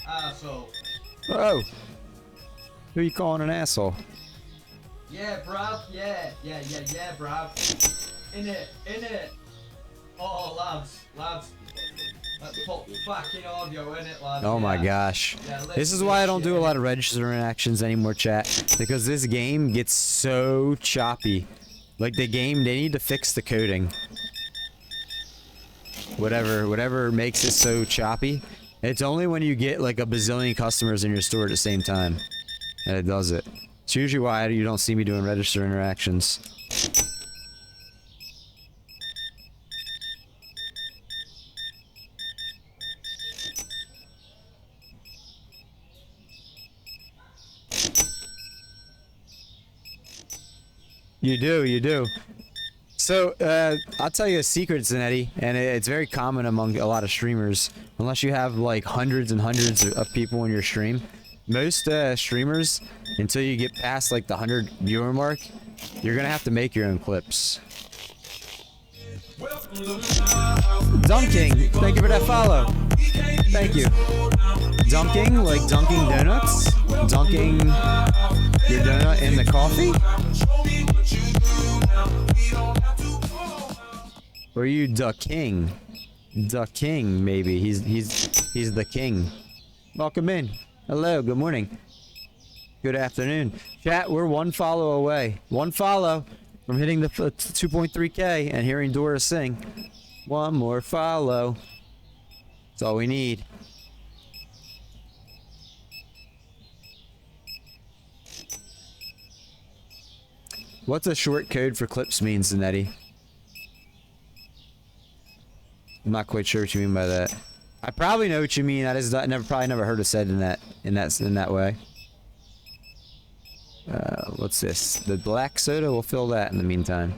Asshole. Oh. Who you calling an asshole? Yeah, bruv. Yeah, bruv. In it. Oh, lads. Let's put fucking audio in it, lads. Oh my yeah. gosh. Yeah, This is why I don't do a lot of register interactions anymore, chat. Because this game gets so choppy. Like the game, they need to fix the coding. Whatever makes it so choppy. It's only when you get like a bazillion customers in your store at the same time that it does it. It's usually why you don't see me doing register interactions. You do. So, I'll tell you a secret, Zanetti, and it's very common among a lot of streamers. Unless you have like hundreds and hundreds of people in your stream, most streamers, until you get past like the 100 viewer mark, you're gonna have to make your own clips. Dunking, thank you for that follow. Thank you. Dunking, like dunking donuts? Dunking your donut in the coffee? Or are you the king? The king, maybe. He's the king. Welcome in. Hello, good morning. Good afternoon. Chat, we're one follow away. One follow from hitting the 2.3K and hearing Dora sing. One more follow. That's all we need. What's a short code for clips mean, Zanetti? I'm not quite sure what you mean by that. I probably know what you mean. I probably never heard it said in that way. What's this? The black soda? We'll fill that in the meantime.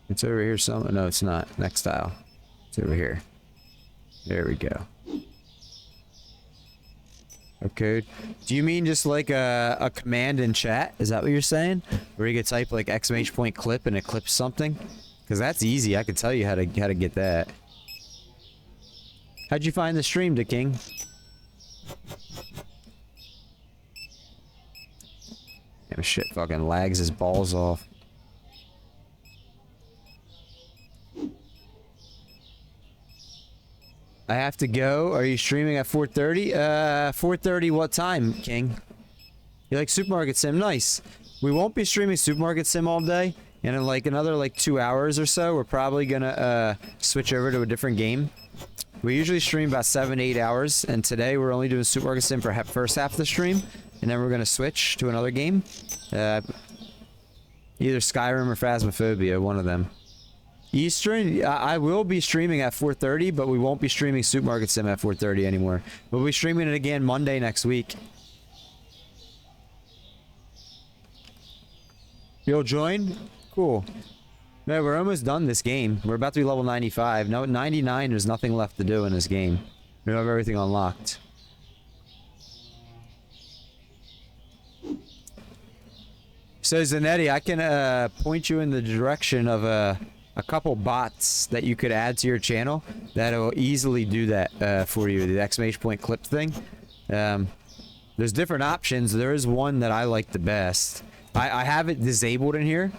It's over here somewhere. No, it's not. Next tile. It's over here. There we go. Okay. Do you mean just like a command in chat? Is that what you're saying? Where you could type like !point clip and it clips something? Because that's easy. I could tell you how to get that. How'd you find the stream, Da King? Damn, shit fucking lags his balls off. I have to go. Are you streaming at 4:30? 4:30 what time, King? You like Supermarket Sim? Nice. We won't be streaming Supermarket Sim all day. And in like another like 2 hours or so, we're probably gonna switch over to a different game. We usually stream about 7-8 hours, and today we're only doing Supermarket Sim for first half of the stream, and then we're gonna switch to another game. Either Skyrim or Phasmophobia, one of them. Eastern, I will be streaming at 4:30, but we won't be streaming Supermarket Sim at 4:30 anymore. We'll be streaming it again Monday next week. You'll join? Cool. Man, we're almost done this game. We're about to be level 95. No, 99, there's nothing left to do in this game. We have everything unlocked. So, Zanetti, I can point you in the direction of a couple bots that you could add to your channel that will easily do that for you, the !point clip thing. There's different options. There is one that I like the best. I have it disabled in here,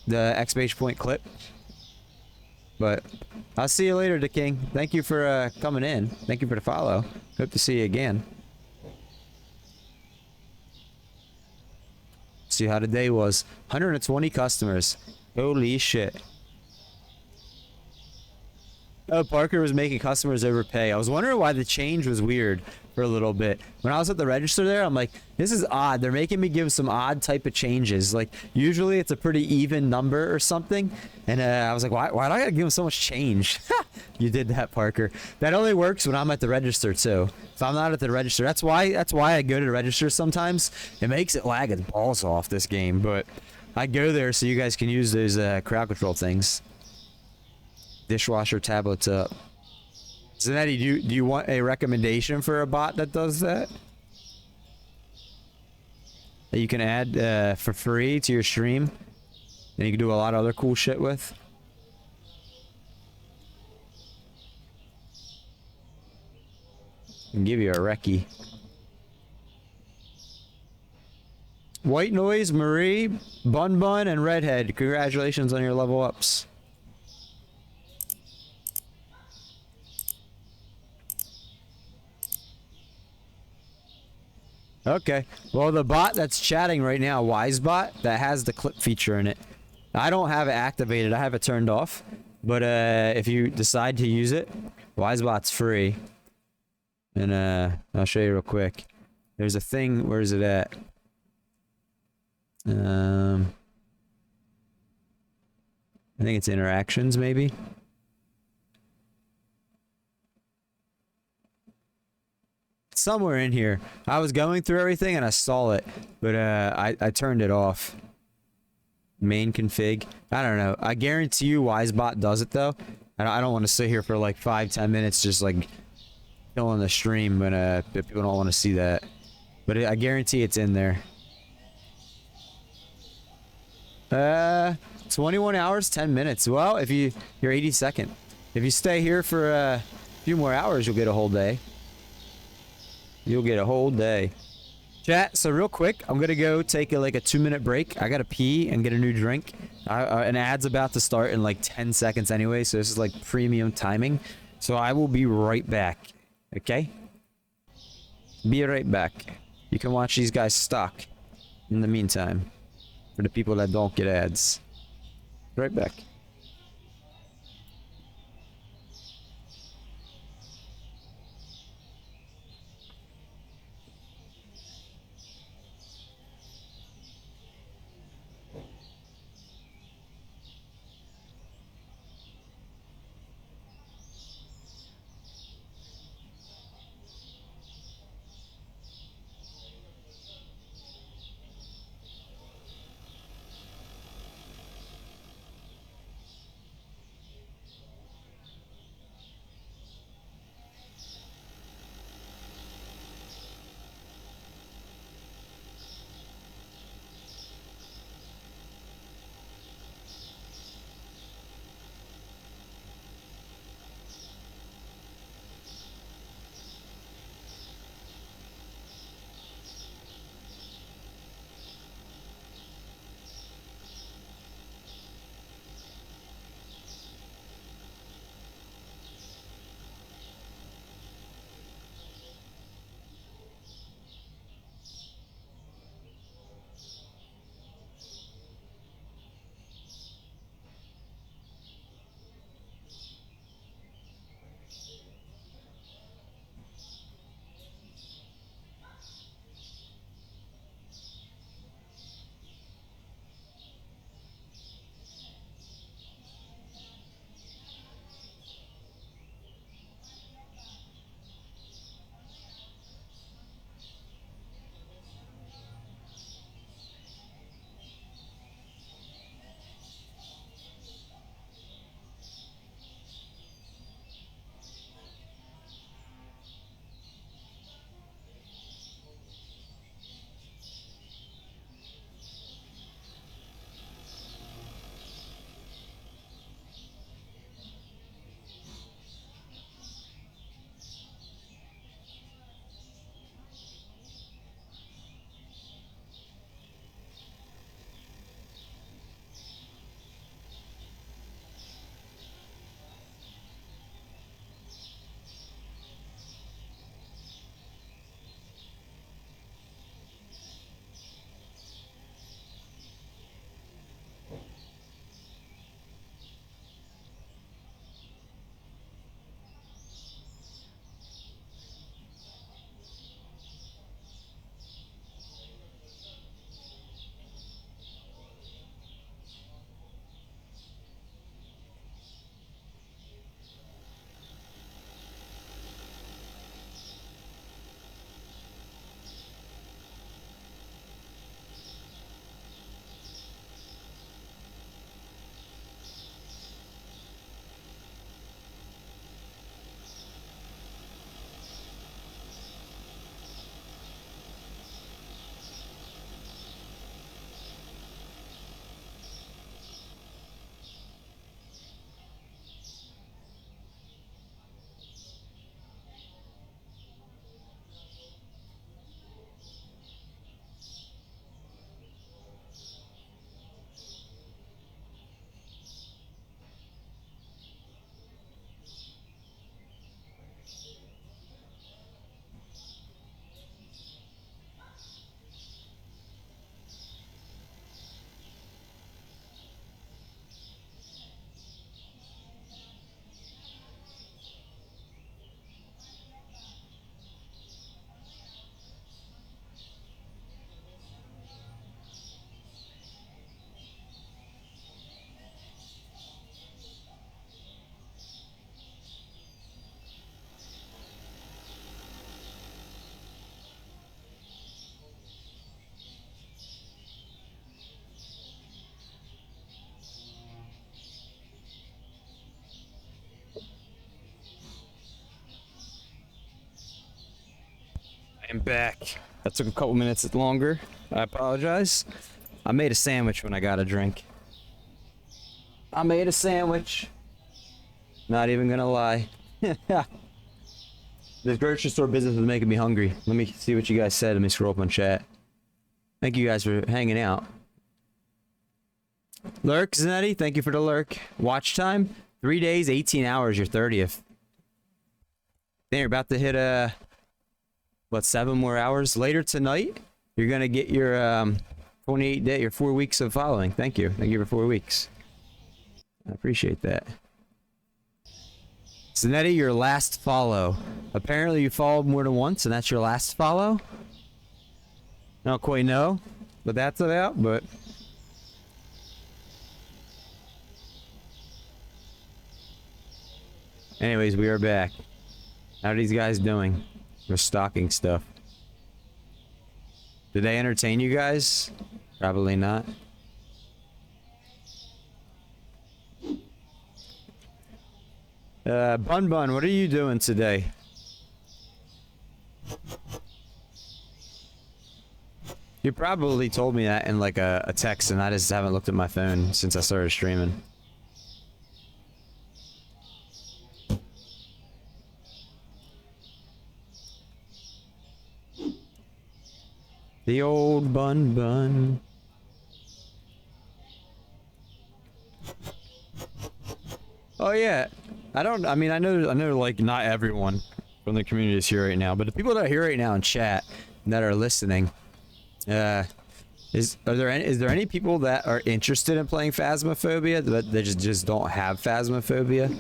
the !point clip. But I'll see you later, the King. Thank you for coming in. Thank you for the follow. Hope to see you again. See how the day was. 120 customers. Holy shit. Oh, Parker was making customers overpay. I was wondering why the change was weird for a little bit. When I was at the register there, I'm like, this is odd. They're making me give some odd type of changes. Like, usually it's a pretty even number or something. And I was like, why do I gotta give them so much change? You did that, Parker. That only works when I'm at the register too. If I'm not at the register, that's why I go to the register sometimes. It makes it lag its balls off, this game, but I go there so you guys can use those crowd control things. Dishwasher tablets up. Zanetti, do you want a recommendation for a bot that does that? That you can add for free to your stream? And you can do a lot of other cool shit with? I can give you a recce. White Noise, Marie, Bun Bun, and Redhead. Congratulations on your level ups. Okay. Well, the bot that's chatting right now, WiseBot, that has the clip feature in it. I don't have it activated. I have it turned off. But if you decide to use it, WiseBot's free. And I'll show you real quick. There's a thing. Where is it at? I think it's interactions, maybe. Somewhere in here. I was going through everything and I saw it, but I turned it off. Main config. I don't know. I guarantee you WiseBot does it though. I don't want to sit here for like 5-10 minutes just like killing the stream when people don't want to see that. But I guarantee it's in there. 21 hours, 10 minutes. Well, if you're 82nd. If you stay here for a few more hours, you'll get a whole day. You'll get a whole day. Chat, so real quick, I'm gonna go take like a 2-minute break. I gotta pee and get a new drink. An ad's about to start in like 10 seconds anyway, so this is like premium timing. So I will be right back. Okay? Be right back. You can watch these guys stock in the meantime. For the people that don't get ads. Right back. I'm back. That took a couple minutes longer. I apologize. I made a sandwich when I got a drink. I made a sandwich. Not even gonna lie. This grocery store business is making me hungry. Let me see what you guys said. Let me scroll up on chat. Thank you guys for hanging out. Lurk, Zanetti, thank you for the lurk. Watch time, 3 days, 18 hours, your 30th. Then you're about to hit, 7 more hours later tonight? You're gonna get your, 28 day, your 4 weeks of following. Thank you. Thank you for 4 weeks. I appreciate that. Zanetti, your last follow. Apparently you followed more than once and that's your last follow? I don't quite know what that's about, but... Anyways, we are back. How are these guys doing? We're stocking stuff. Did they entertain you guys? Probably not. Bun, what are you doing today? You probably told me that in like a text and I just haven't looked at my phone since I started streaming. The old bun. Oh yeah. I know like not everyone from the community is here right now, but the people that are here right now in chat and that are listening, is there any people that are interested in playing Phasmophobia but they just don't have Phasmophobia?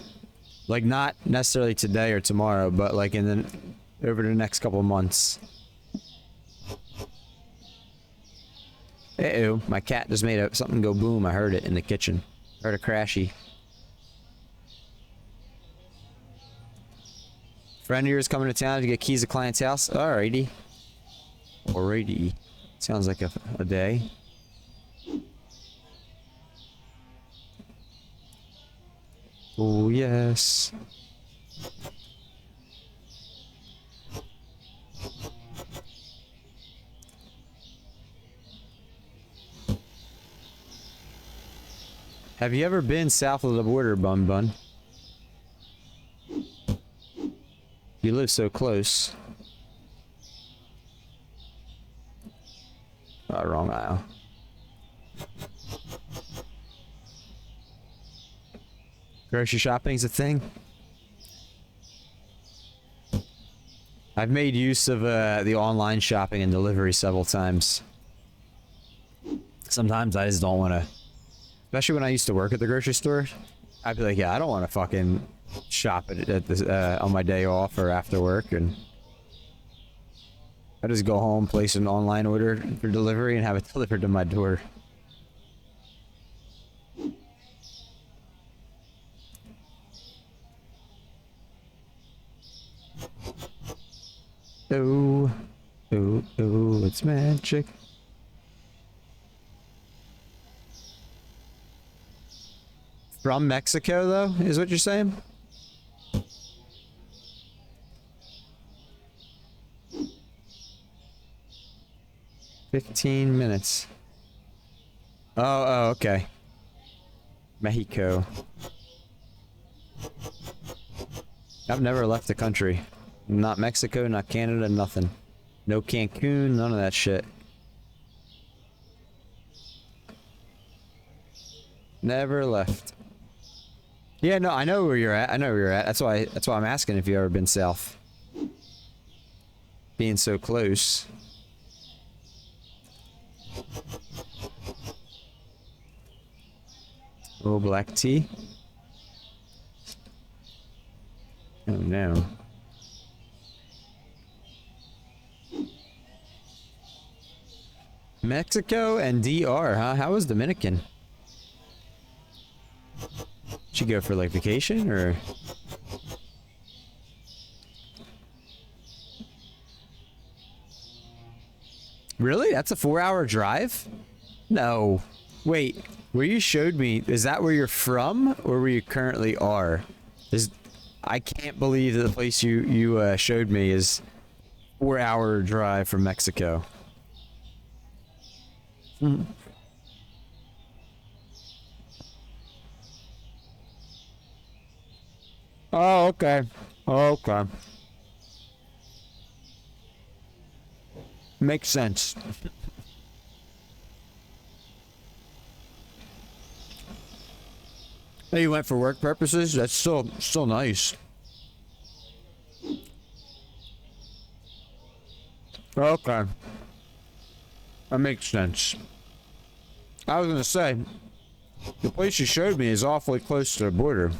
Like not necessarily today or tomorrow, but like over the next couple of months. Uh-oh, my cat just made something go boom. I heard it in the kitchen. Heard a crashy. Friend of yours coming to town to get keys to client's house? Alrighty. Alrighty. Sounds like a day. Oh, yes. Have you ever been south of the border, Bun? You live so close. Oh, wrong aisle. Grocery shopping's a thing. I've made use of the online shopping and delivery several times. Sometimes I just don't want to. Especially when I used to work at the grocery store, I'd be like, yeah, I don't want to fucking shop at this on my day off or after work, and I just go home, place an online order for delivery, and have it delivered to my door. Oh, it's magic. From Mexico, though, is what you're saying? "15 minutes. Oh, okay. Mexico. I've never left the country. Not Mexico, not Canada, nothing. No Cancun, none of that shit. Never left. Yeah, no, I know where you're at. That's why I'm asking if you've ever been south. Being so close. Oh, black tea. Oh no. Mexico and DR, huh? How was Dominican? Did you go for like vacation or? Really? That's a 4-hour drive? No. Wait, where you showed me, is that where you're from or where you currently are? I can't believe that the place you showed me is 4-hour drive from Mexico. Mm. Oh, okay. Okay. Makes sense. Hey, you went for work purposes? That's still nice. Okay. That makes sense. I was gonna say, the place you showed me is awfully close to the border.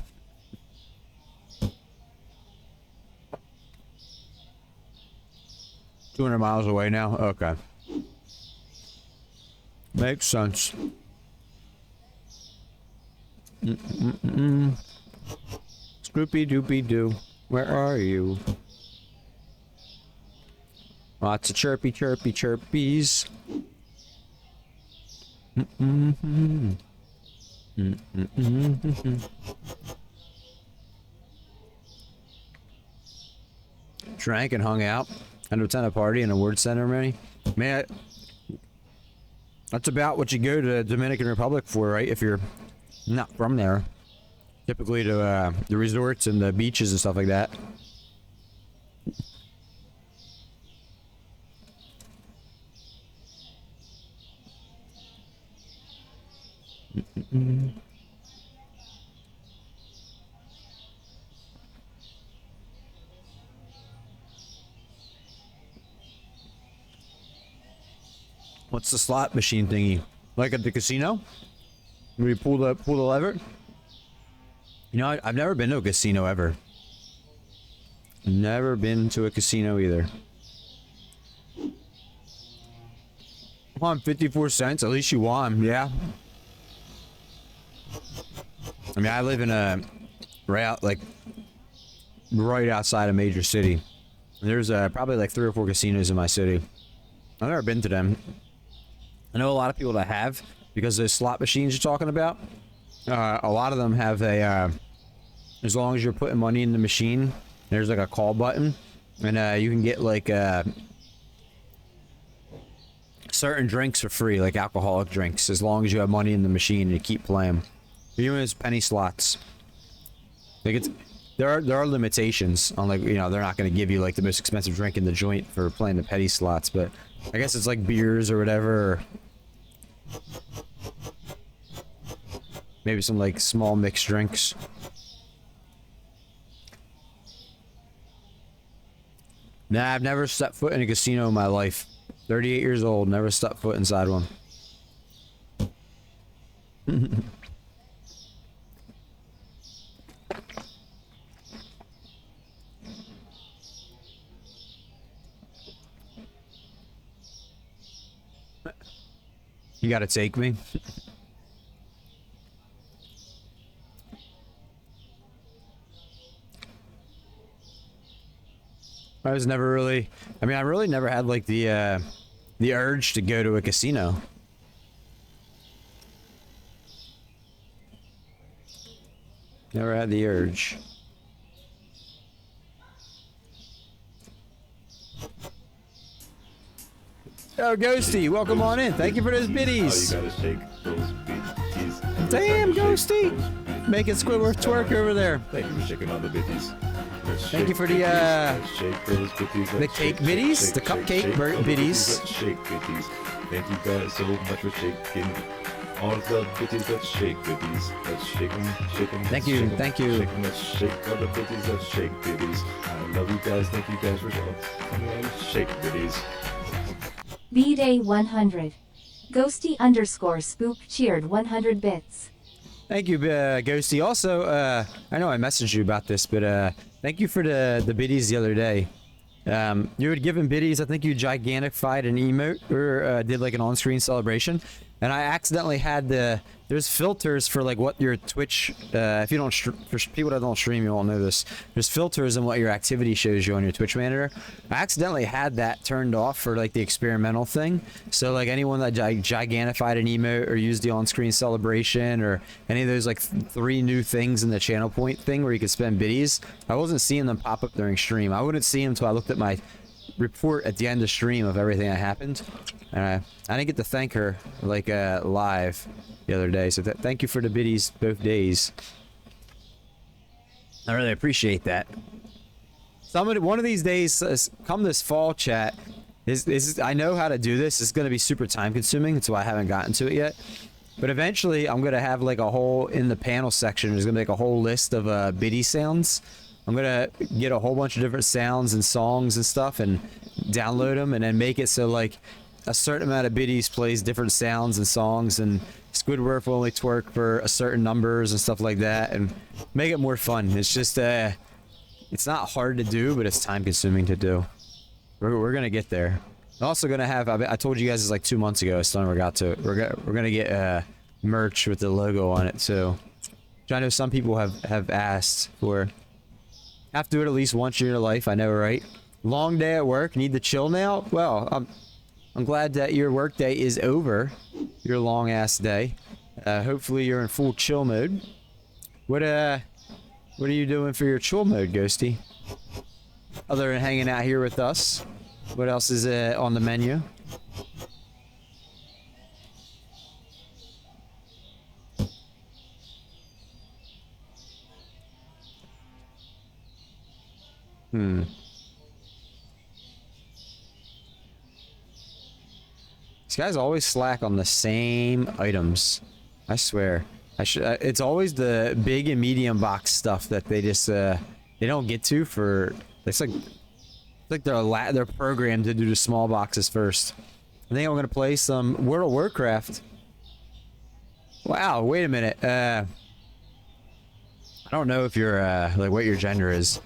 $200 away now? Okay. Makes sense. Scroopy doopy doo. Where are you? Lots of chirpy chirpy chirpies. Drank and hung out and attend a party and award ceremony. Man, that's about what you go to Dominican Republic for, right? If you're not from there. Typically to the resorts and the beaches and stuff like that. What's the slot machine thingy? Like at the casino? Where you pull the lever? You know, I've never been to a casino ever. Never been to a casino either. On 54 cents, at least you won, yeah. I mean, I live in a right outside a major city. There's probably like 3 or 4 casinos in my city. I've never been to them. I know a lot of people that have, because those slot machines you're talking about, a lot of them have a, as long as you're putting money in the machine, there's like a call button, and you can get like certain drinks for free, like alcoholic drinks, as long as you have money in the machine and you keep playing. Even as penny slots. Like there are limitations on, like, you know, they're not going to give you like the most expensive drink in the joint for playing the penny slots, but I guess it's like beers or whatever. Or maybe some like small mixed drinks. Nah, I've never stepped foot in a casino in my life. 38 years old, never stepped foot inside one. You gotta take me. I was never really, I mean, I really never had like the urge to go to a casino. Never had the urge. Oh, Ghosty, welcome on in. Thank you for those biddies. Oh, you gotta shake those bitties. Damn, Ghosty. Making Squidward twerk over there. Thank you for shaking all the bitties. Thank you for the cake biddies, the cupcake biddies. Shake bitties. Thank you guys so much for shaking all the bitties. Let's shake bitties. Let's shake them, shake them. Thank you, thank you. Shake them, let's shake all the bitties. Let's shake bitties. I love you guys. Thank you guys for shake bitties. B-Day 100. Ghosty _ spook cheered 100 bits. Thank you, Ghosty. Also, I know I messaged you about this, but thank you for the biddies the other day. You had given biddies, I think you gigantified an emote or did like an on-screen celebration, and I accidentally had there's filters for like what your Twitch, if you don't, for people that don't stream, you won't know this. There's filters in what your activity shows you on your Twitch manager. I accidentally had that turned off for like the experimental thing. So like anyone that gigantified an emote or used the on-screen celebration or any of those like 3 new things in the channel point thing where you could spend biddies, I wasn't seeing them pop up during stream. I wouldn't see them until I looked at my report at the end of stream of everything that happened. And I didn't get to thank her like live the other day. So thank you for the biddies both days. I really appreciate that. One of these days, come this fall, chat. I know how to do this. It's going to be super time consuming. That's why I haven't gotten to it yet. But eventually, I'm going to have like a whole, in the panel section, there's going to be like a whole list of biddy sounds. I'm going to get a whole bunch of different sounds and songs and stuff and download them and then make it so like a certain amount of biddies plays different sounds and songs, and Squidward will only twerk for a certain numbers and stuff like that, and make it more fun. It's just, it's not hard to do, but it's time consuming to do. We're going to get there. I'm also gonna have. I told you guys this like 2 months ago. I still never got to it. We're gonna get merch with the logo on it too. Which I know some people have asked for. Have to do it at least once in your life. I know, right? Long day at work. Need to chill now. Well, I'm glad that your work day is over. Your long ass day. Hopefully you're in full chill mode. What are you doing for your chill mode, Ghosty? Other than hanging out here with us. What else is on the menu? These guys always slack on the same items. I swear. It's always the big and medium box stuff that they just they don't get to for. It's like they're programmed to do the small boxes first. I think I'm gonna play some World of Warcraft. Wow, wait a minute. I don't know if you're like what your gender is.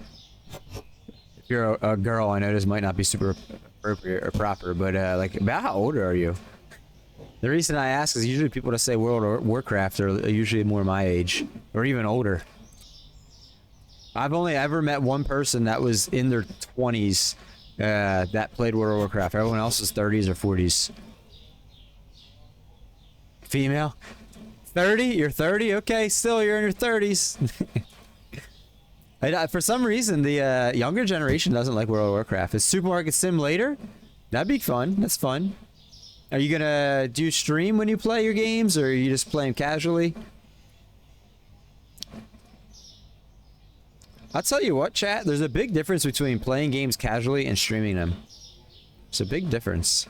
If you're a girl, I know this might not be super appropriate or proper, but like about how old are you? The reason I ask is usually people that say World of Warcraft are usually more my age or even older. I've only ever met one person that was in their 20s that played World of Warcraft. Everyone else is 30s or 40s. Female? 30? You're 30? Okay, still you're in your 30s. For some reason, the younger generation doesn't like World of Warcraft. Is Supermarket Sim later? That'd be fun. That's fun. Are you gonna do stream when you play your games, or are you just playing casually? I'll tell you what, chat, there's a big difference between playing games casually and streaming them. It's a big difference.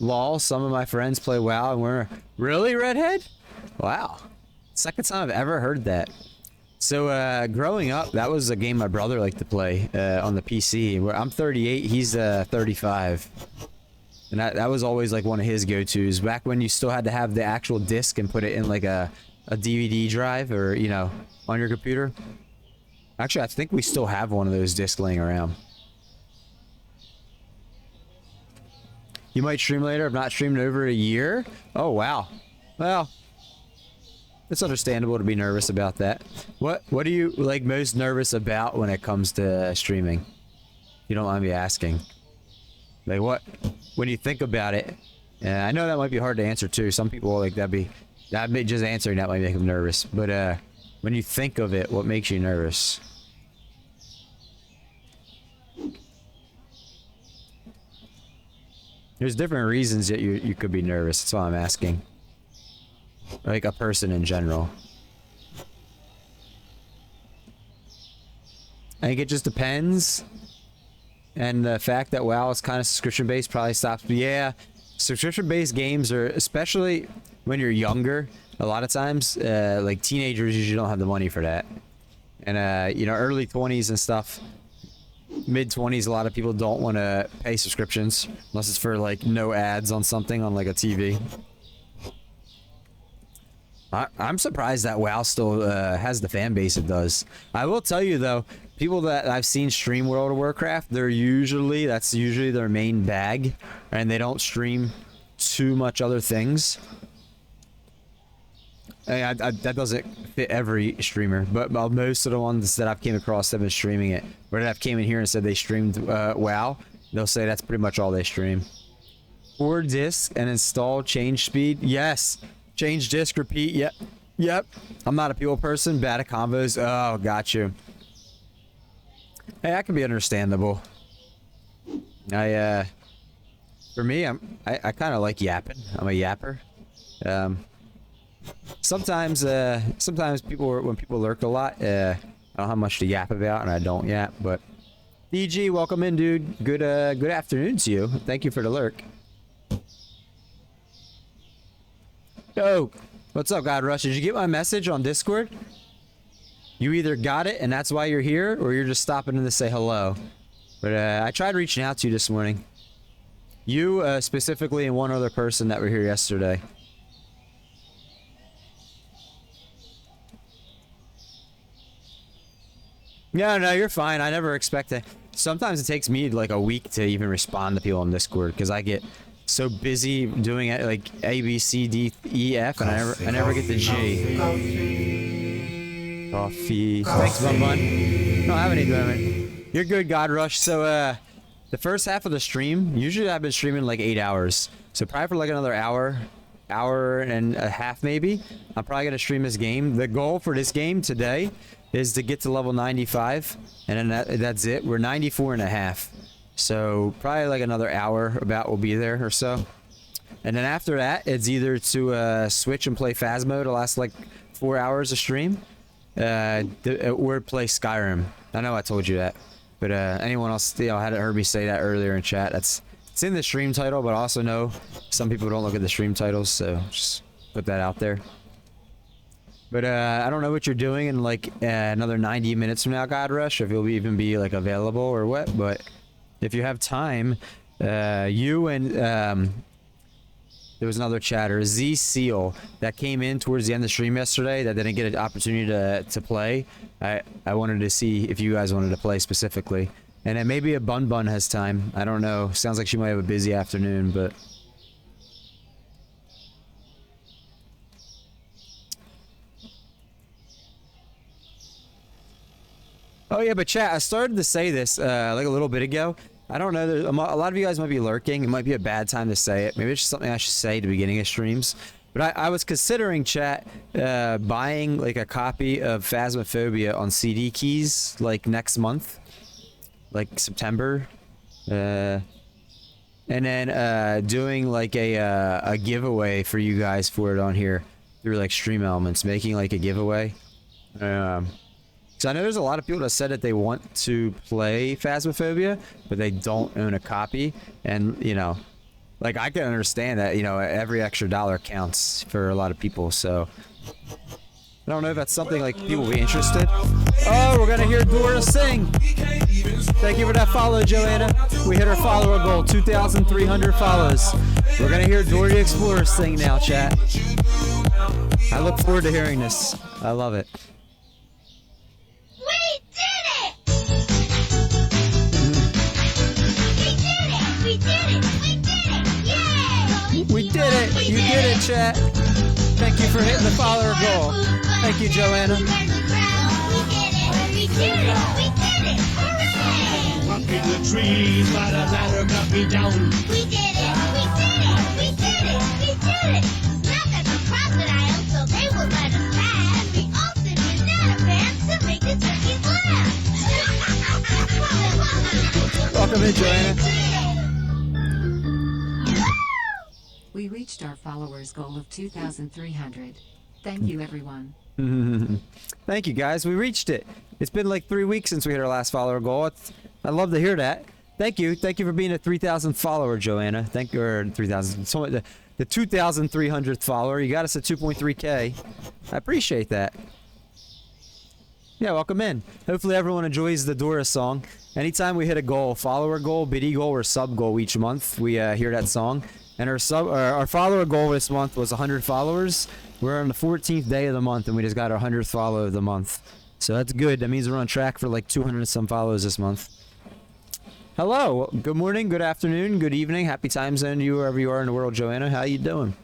Lol, some of my friends play WoW and we're... Really, Redhead? Wow. Second time I've ever heard that. So, growing up, that was a game my brother liked to play on the PC. Where I'm 38, he's 35. And that was always like one of his go-tos. Back when you still had to have the actual disc and put it in like a DVD drive or, you know, on your computer. Actually, I think we still have one of those discs laying around. You might stream later. I've not streamed in over a year. Oh, wow. Well, it's understandable to be nervous about that. What are you like most nervous about when it comes to streaming? You don't mind me asking. Like what? When you think about it, I know that might be hard to answer too. Some people like just answering that might make them nervous. But when you think of it, what makes you nervous? There's different reasons that you could be nervous. That's all I'm asking. Like a person in general. I think it just depends. And the fact that WoW is kind of subscription-based probably stops. But yeah, subscription-based games are, especially when you're younger, a lot of times, like teenagers usually don't have the money for that. And, you know, early 20s and stuff, mid-20s, a lot of people don't want to pay subscriptions unless it's for, like, no ads on something on, like, a TV. I'm surprised that WoW still has the fan base it does. I will tell you though, people that I've seen stream World of Warcraft, that's usually their main bag, and they don't stream too much other things. That doesn't fit every streamer, but most of the ones that I've came across have been streaming it. Where I've came in here and said they streamed WoW, they'll say that's pretty much all they stream. 4 disc and install, change speed. Yes. Change disc, repeat. Yep. Yep. I'm not a people person. Bad at combos. Oh, got you. Hey, that can be understandable. For me, I kind of like yapping. I'm a yapper. Sometimes people, when people lurk a lot, I don't have much to yap about, and I don't yap. But DG, welcome in, dude. Good afternoon to you. Thank you for the lurk. Yo, what's up, God Rush? Did you get my message on Discord? You either got it and that's why you're here, or you're just stopping in to say hello. But I tried reaching out to you this morning. You specifically, and one other person that were here yesterday. No, you're fine. I never expect it. Sometimes it takes me like a week to even respond to people on Discord because I get so busy doing it like A, B, C, D, E, F, and I never get the G. Coffee. Thanks, Bun Bun. Don't have any moment. You're good, God Rush. So the first half of the stream, usually I've been streaming like 8 hours. So probably for like another hour and a half maybe, I'm probably gonna stream this game. The goal for this game today is to get to level 95, and then that's it. We're 94 and a half. So probably like another hour about will be there or so. And then after that, it's either to switch and play Phasmo to last like 4 hours of stream, or play Skyrim. I know I told you that, but anyone else, hadn't heard me say that earlier in chat. It's in the stream title, but also know some people don't look at the stream titles, so just put that out there. But I don't know what you're doing in like another 90 minutes from now, God Rush, if you'll even be like available or what. But if you have time, you and there was another chatter, Z Seal, that came in towards the end of the stream yesterday that didn't get an opportunity to play. I wanted to see if you guys wanted to play specifically. And then maybe a Bun Bun has time. I don't know. Sounds like she might have a busy afternoon, but... Oh yeah, but chat, I started to say this like a little bit ago. I don't know, a lot of you guys might be lurking. It might be a bad time to say it. Maybe it's just something I should say at the beginning of streams. But I was considering, chat, buying like a copy of Phasmophobia on CD keys like next month. Like September. And then doing like a giveaway for you guys for it on here through like Stream Elements. Making like a giveaway. So I know there's a lot of people that said that they want to play Phasmophobia, but they don't own a copy. And, you know, like I can understand that, you know, every extra dollar counts for a lot of people. So I don't know if that's something like people will be interested. Oh, we're going to hear Dora sing. Thank you for that follow, Joanna. We hit our follower goal, 2,300 follows. We're going to hear Dora the Explorer sing now, chat. I look forward to hearing this. I love it. We did it! You did it, chat! Thank you for hitting the follower goal. Thank you, Joanna. We did it! Hooray! Up in the trees, by the ladder got me down. We did it! Not that the crowd that I am, so they will let us pass. We also did banana to make the turkeys laugh. Welcome in, Joanna. We reached our followers goal of 2,300. Thank you, everyone. Thank you, guys. We reached it. It's been like 3 weeks since we hit our last follower goal. I'd love to hear that. Thank you. Thank you for being a 3,000 follower, Joanna. Thank you, or 3,000. The 2,300th follower. You got us at 2.3K. I appreciate that. Yeah, welcome in. Hopefully everyone enjoys the Dora song. Anytime we hit a goal, follower goal, biddy goal, or sub goal each month, we hear that song. And our follower goal this month was 100 followers. We're on the 14th day of the month, and we just got our 100th follow of the month. So that's good. That means we're on track for like 200 some follows this month. Hello. Good morning, good afternoon, good evening. Happy time zone to you wherever you are in the world, Joanna. How you doing?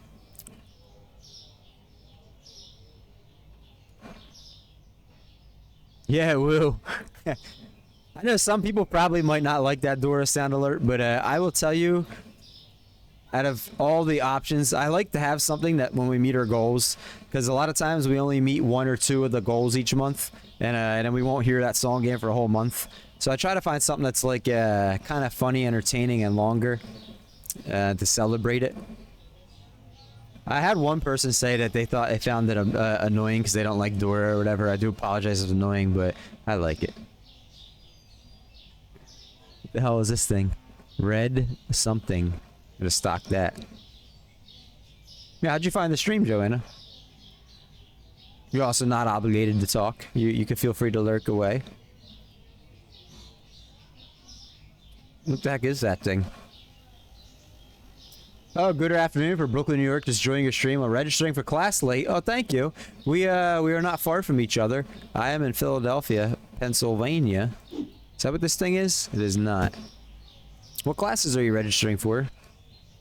Yeah, woo. I know some people probably might not like that Dora sound alert, but I will tell you, out of all the options, I like to have something that when we meet our goals, because a lot of times we only meet 1 or 2 of the goals each month, and then we won't hear that song again for a whole month. So I try to find something that's like kind of funny, entertaining, and longer to celebrate it. I had one person say that they found it annoying because they don't like Dora or whatever. I do apologize if it's annoying, but I like it. What the hell is this thing? Red something. I'm gonna stock that. Yeah, how'd you find the stream, Joanna? You're also not obligated to talk. You can feel free to lurk away. What the heck is that thing? Oh, good afternoon for Brooklyn, New York. Just joining your stream. I'm registering for class late. Oh, thank you. We are not far from each other. I am in Philadelphia, Pennsylvania. Is that what this thing is? It is not. What classes are you registering for? I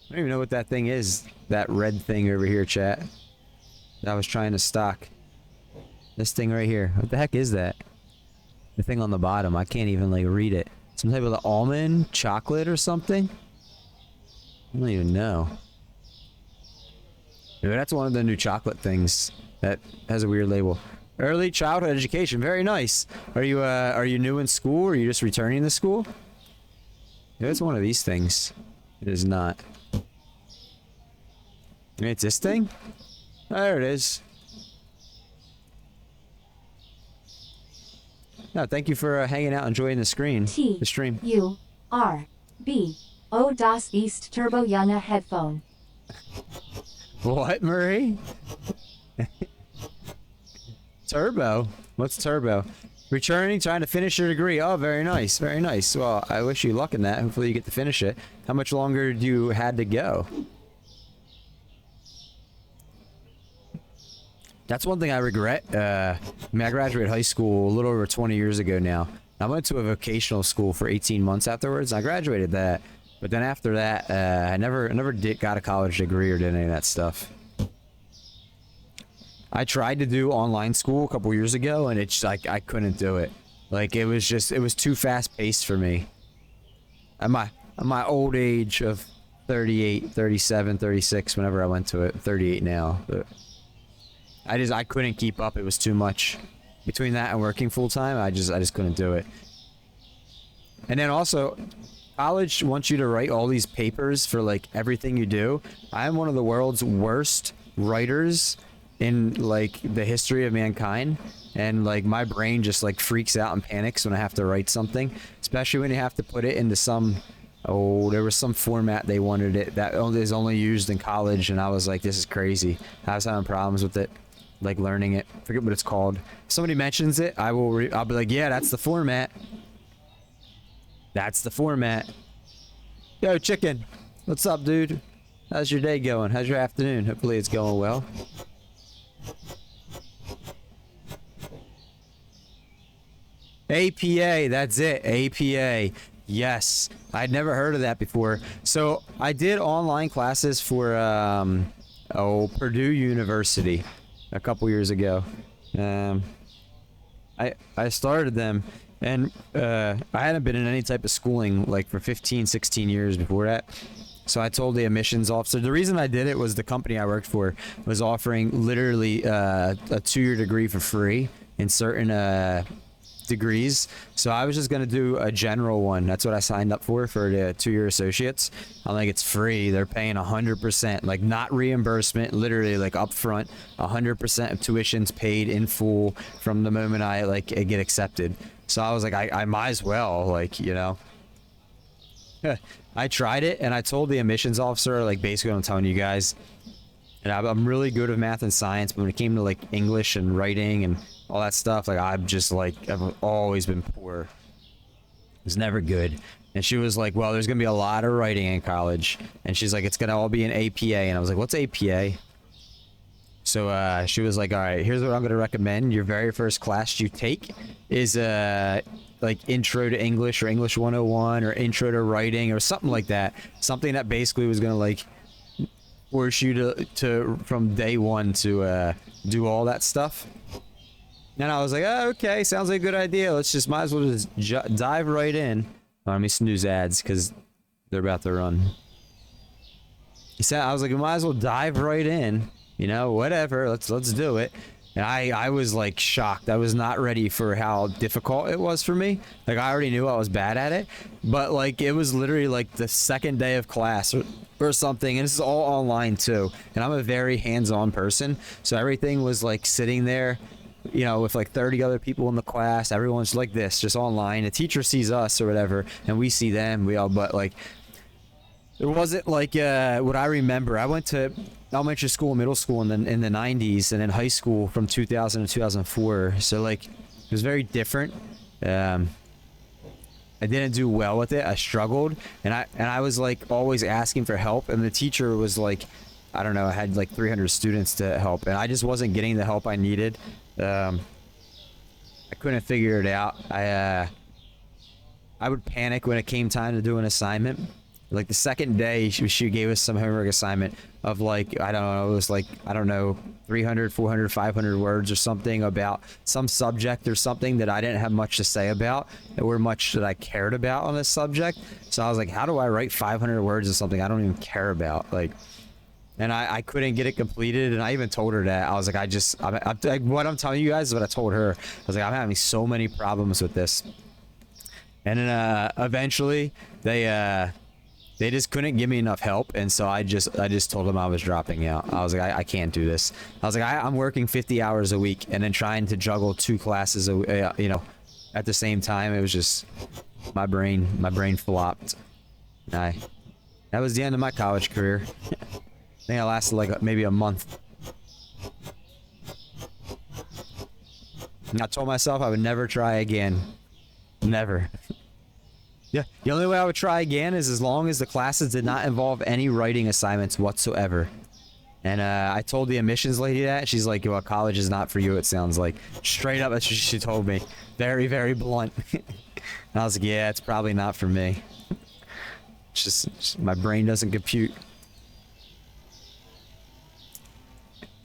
don't even know what that thing is. That red thing over here, chat. That I was trying to stock. This thing right here. What the heck is that? The thing on the bottom. I can't even like read it. Some type of almond chocolate or something? I don't even know. Maybe that's one of the new chocolate things that has a weird label. Early childhood education. Very nice. Are you new in school or are you just returning to school? Maybe it's one of these things. It is not. Maybe it's this thing? Oh, there it is. No, thank you for hanging out, enjoying the stream. T-U-R-B-O Das East Turbo Yana headphone. What, Murray? Turbo? What's turbo? Returning, trying to finish your degree. Oh, very nice, very nice. Well, I wish you luck in that. Hopefully you get to finish it. How much longer do you had to go? That's one thing I regret. I mean, I graduated high school a little over 20 years ago now. I went to a vocational school for 18 months afterwards. I graduated that. But then after that, I never got a college degree or did any of that stuff. I tried to do online school a couple years ago, and it's like I couldn't do it. Like it was too fast paced for me. At my old age of 38, 37, 36, whenever I went to it, 38 now. But I couldn't keep up. It was too much. Between that and working full time, I just couldn't do it. And then also, college wants you to write all these papers for like everything you do. I am one of the world's worst writers in like the history of mankind, and like my brain just like freaks out and panics when I have to write something, especially when you have to put it into some there was some format they wanted it that is only used in college, and I was like, this is crazy. I was having problems with it, like learning it. Forget what it's called. If somebody mentions it, I'll be like, yeah, that's the format. That's the format. Yo, chicken, what's up, dude? How's your day going? How's your afternoon? Hopefully it's going well. APA, that's it. APA. Yes, I'd never heard of that before. So I did online classes for Purdue University a couple years ago. I started them, and I hadn't been in any type of schooling like for 15, 16 years before that. So I told the admissions officer, the reason I did it was the company I worked for was offering literally a 2-year degree for free in certain degrees. So I was just going to do a general one. That's what I signed up for the 2-year associates. I'm like, it's free. They're paying 100%, like not reimbursement, literally like upfront, 100% of tuition's paid in full from the moment I like get accepted. So I was like, I might as well, like, you know. I tried it, and I told the admissions officer, like, basically what I'm telling you guys. And I'm really good at math and science, but when it came to, like, English and writing and all that stuff, like, I've always been poor. It was never good. And she was like, well, there's going to be a lot of writing in college. And she's like, it's going to all be an APA. And I was like, what's APA? So she was like, all right, here's what I'm going to recommend. Your very first class you take is like Intro to English or English 101 or Intro to Writing or something like that. Something that basically was going to like force you to from day one to do all that stuff. And I was like, oh, okay, sounds like a good idea. Let's just might as well just dive right in. Oh, let me snooze ads because they're about to run. He said, I was like, we might as well dive right in. You know, whatever. Let's do it. And I was like shocked. I was not ready for how difficult it was for me. Like I already knew I was bad at it, but like it was literally like the second day of class or something. And this is all online too. And I'm a very hands-on person, so everything was like sitting there, you know, with like 30 other people in the class. Everyone's like this, just online. The teacher sees us or whatever, and we see them. We all, but like, it wasn't like what I remember. I went to elementary school, middle school in the 90s, and then high school from 2000 to 2004. So like, it was very different. I didn't do well with it. I struggled, and I was like always asking for help, and the teacher was like, I don't know, I had like 300 students to help, and I just wasn't getting the help I needed. I couldn't figure it out. I would panic when it came time to do an assignment. Like the second day, she gave us some homework assignment of like, I don't know, it was like, I don't know, 300, 400, 500 words or something about some subject or something that I didn't have much to say about or much that I cared about on this subject. So I was like, how do I write 500 words of something I don't even care about? Like, and I couldn't get it completed. And I even told her that. I was like, what I'm telling you guys is what I told her. I was like, I'm having so many problems with this. And then eventually they just couldn't give me enough help, and so I just told them I was dropping out. I was like, I can't do this. I was like, I'm working 50 hours a week and then trying to juggle 2 classes you know, at the same time. It was just my brain flopped. That was the end of my college career. I think I lasted like maybe a month. And I told myself I would never try again. Never. Yeah, the only way I would try again is as long as the classes did not involve any writing assignments whatsoever. And I told the admissions lady that. She's like, well, college is not for you, it sounds like. Straight up, that's what she told me. Very, very blunt. And I was like, yeah, it's probably not for me. It's just my brain doesn't compute.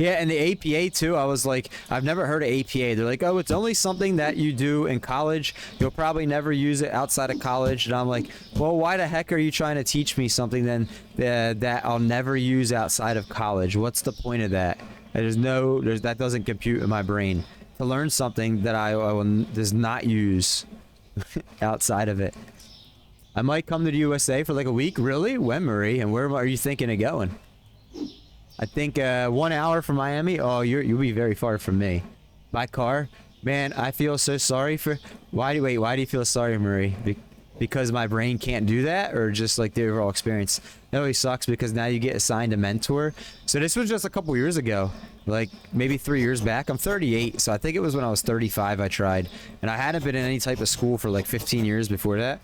Yeah, and the APA too, I was like, I've never heard of APA. They're like, oh, it's only something that you do in college. You'll probably never use it outside of college. And I'm like, well, why the heck are you trying to teach me something then that I'll never use outside of college? What's the point of that? That doesn't compute in my brain. To learn something that I does not use outside of it. I might come to the USA for like a week. Really? When, Marie? And where are you thinking of going? I think 1 hour from Miami. Oh, you'll be very far from me. By car, man. I feel so sorry for. Why do you feel sorry, Marie? Because my brain can't do that, or just like the overall experience? It always sucks because now you get assigned a mentor. So this was just a couple years ago, like maybe 3 years back. I'm 38, so I think it was when I was 35 I tried, and I hadn't been in any type of school for like 15 years before that.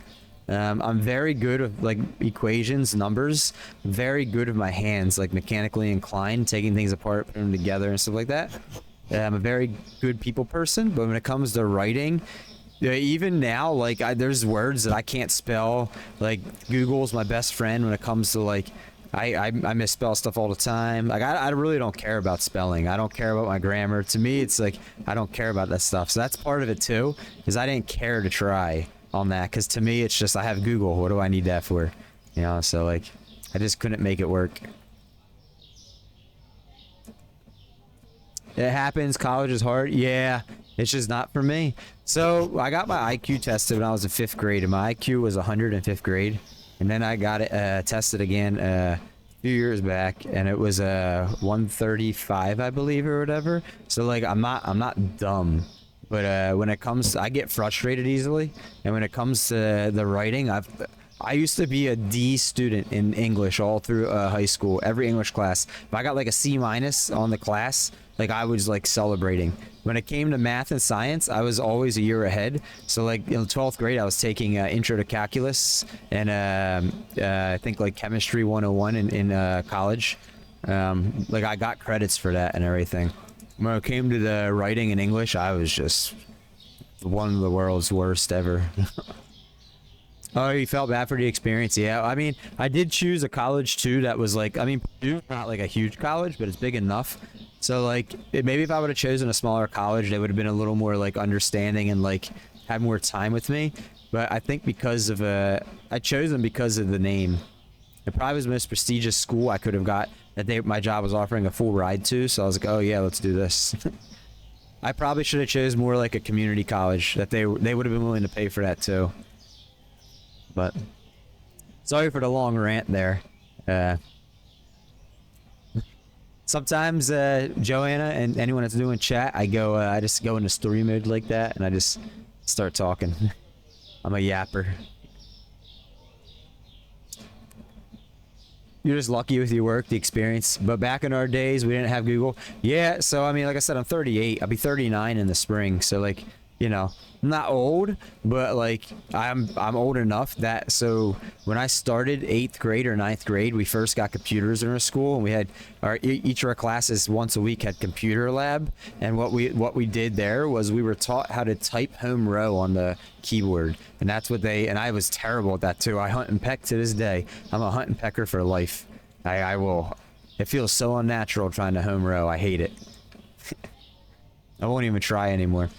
I'm very good with like equations, numbers, very good with my hands, like mechanically inclined, taking things apart, putting them together and stuff like that. I'm a very good people person, but when it comes to writing, even now, like there's words that I can't spell. Like Google's my best friend when it comes to like, I misspell stuff all the time. Like I really don't care about spelling. I don't care about my grammar. To me, it's like, I don't care about that stuff. So that's part of it too, is I didn't care to try on that, because to me it's just, I have Google, what do I need that for, you know? So like I just couldn't make it work. It happens. College is hard. Yeah, it's just not for me. So I got my IQ tested when I was in 5th grade, and my IQ was 100 in 5th grade, and then I got it tested again a few years back, and it was 135, I believe, or whatever. So like I'm not dumb. But when it comes to, I get frustrated easily, and when it comes to the writing, I used to be a D student in English all through high school, every English class. If I got like a C- on the class, like I was like celebrating. When it came to math and science, I was always a year ahead. So like in 12th grade, I was taking Intro to Calculus and I think like Chemistry 101 in college. Like I got credits for that and everything. When it came to the writing in English, I was just one of the world's worst ever. Oh, you felt bad for the experience? Yeah, I mean, I did choose a college too that was like, I mean, Purdue's not like a huge college, but it's big enough So like maybe if I would have chosen a smaller college, they would have been a little more like understanding and like had more time with me. But I think because of I chose them because of the name. It probably was the most prestigious school I could have got that my job was offering a full ride to. So I was like, oh yeah, let's do this. I probably should have chose more like a community college that they would have been willing to pay for that too. But sorry for the long rant there. Sometimes Joanna and anyone that's doing chat, I just go into story mode like that and I just start talking. I'm a yapper. You're just lucky with your work, the experience. But back in our days, we didn't have Google. Yeah, so I mean, like I said, I'm 38. I'll be 39 in the spring. So like, you know, I'm not old, but like I'm old enough that so when I started 8th grade or 9th grade, we first got computers in our school, and we had each of our classes once a week had computer lab. And what we did there was we were taught how to type home row on the keyboard, and that's what and I was terrible at that too. I hunt and peck to this day. I'm a hunt and pecker for life. I will. It feels so unnatural trying to home row. I hate it. I won't even try anymore.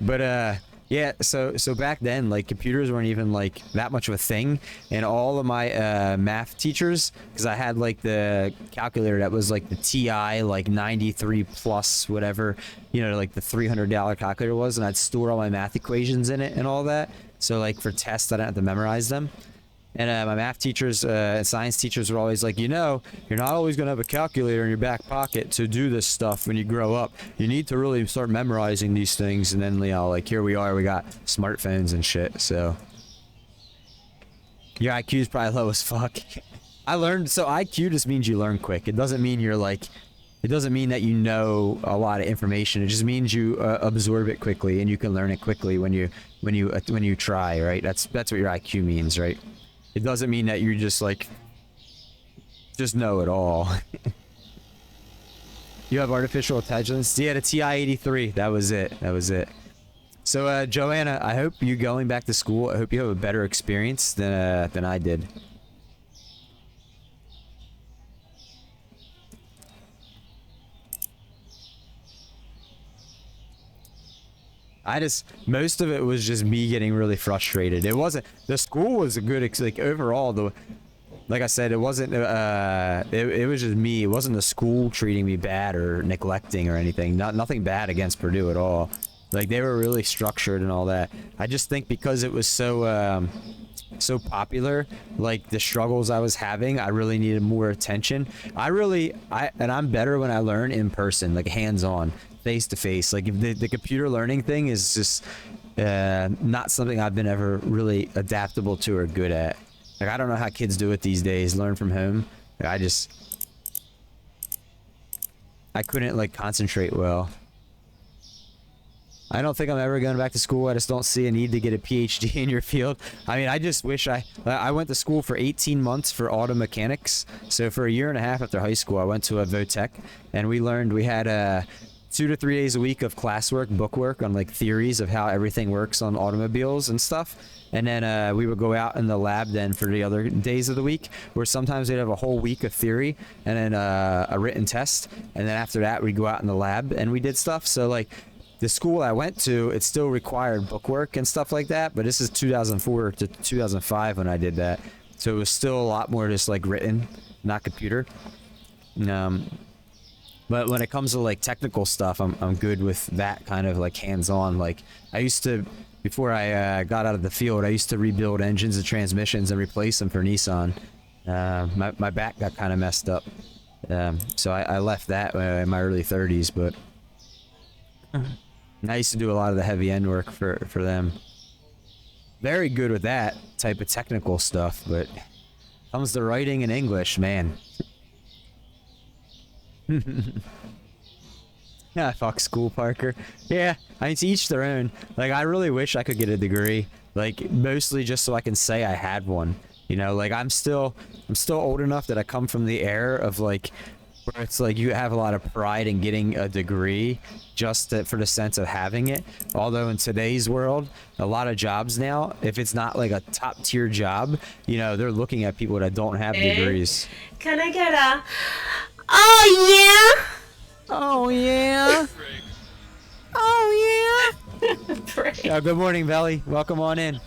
But yeah, so back then, like, computers weren't even like that much of a thing, and all of my math teachers, because I had like the calculator that was like the TI like 93 plus whatever, you know, like the $300 calculator was, and I'd store all my math equations in it and all that. So like for tests, I didn't have to memorize them. And my math teachers and science teachers were always like, you know, you're not always going to have a calculator in your back pocket to do this stuff when you grow up. You need to really start memorizing these things. And then, you know, like here we are, we got smartphones and shit. So your IQ is probably low as fuck. I learned, so IQ just means you learn quick. It doesn't mean you're like, it doesn't mean that you know a lot of information. It just means you absorb it quickly and you can learn it quickly when you try, right? That's what your IQ means, right? It doesn't mean that you just like just know it all. You have artificial intelligence. Yeah, the TI-83. That was it. So Joanna, I hope you going back to school. I hope you have a better experience than I did. Most of it was just me getting really frustrated. It wasn't, the school was a good, like overall, like I said, it wasn't, it was just me. It wasn't the school treating me bad or neglecting or anything. Nothing bad against Purdue at all. Like they were really structured and all that. I just think because it was so popular, like the struggles I was having, I really needed more attention. And I'm better when I learn in person, like hands-on, face-to-face. Like if the computer learning thing is just not something I've been ever really adaptable to or good at. Like I don't know how kids do it these days, learn from home. I couldn't like concentrate well. I don't think I'm ever going back to school. I just don't see a need to get a PhD in your field. I mean, I just wish I went to school for 18 months for auto mechanics. So for a year and a half after high school, I went to a Votech, and we had 2 to 3 days a week of classwork, bookwork on like theories of how everything works on automobiles and stuff. And then we would go out in the lab then for the other days of the week, where sometimes we'd have a whole week of theory and then a written test. And then after that, we'd go out in the lab and we did stuff. So like the school I went to, it still required bookwork and stuff like that. But this is 2004 to 2005 when I did that. So it was still a lot more just like written, not computer. But when it comes to like technical stuff, I'm good with that kind of like hands-on. Like I used to, before I got out of the field, I used to rebuild engines and transmissions and replace them for Nissan. My back got kind of messed up, so I left that in my early 30s. But I used to do a lot of the heavy end work for them. Very good with that type of technical stuff, but comes to writing in English, man. Yeah, fuck school, Parker. Yeah, I mean, to each their own. Like, I really wish I could get a degree. Like, mostly just so I can say I had one. You know, like, I'm still old enough that I come from the era of, like, where it's like you have a lot of pride in getting a degree just for the sense of having it. Although in today's world, a lot of jobs now, if it's not like a top tier job, you know, they're looking at people that don't have degrees. Can I get a... Oh, yeah? Good morning, Belly. Welcome on in.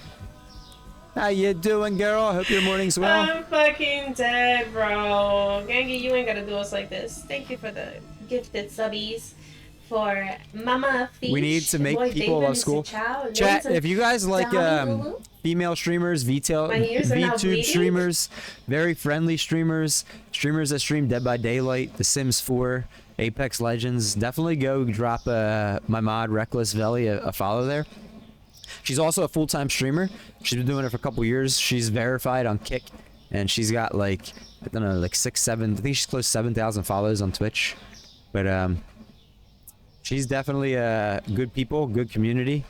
How you doing, girl? Hope your morning's well. I'm fucking dead, bro. Gangy, you ain't gotta do us like this. Thank you for the gifted subbies. For Mama Fish. We need to make Boy people David, love school. Mr. Chow, Chat, Nathan, if you guys like Donnie, female streamers, My ears are now VTube bleeding. streamers, very friendly streamers that stream Dead by Daylight, The Sims 4, Apex Legends, definitely go drop my mod Reckless Velly a follow there. She's also a full-time streamer. She's been doing it for a couple years. She's verified on Kick, and she's got like, I don't know, like 6, 7, I think she's close to 7,000 followers on Twitch. But she's definitely good people, good community.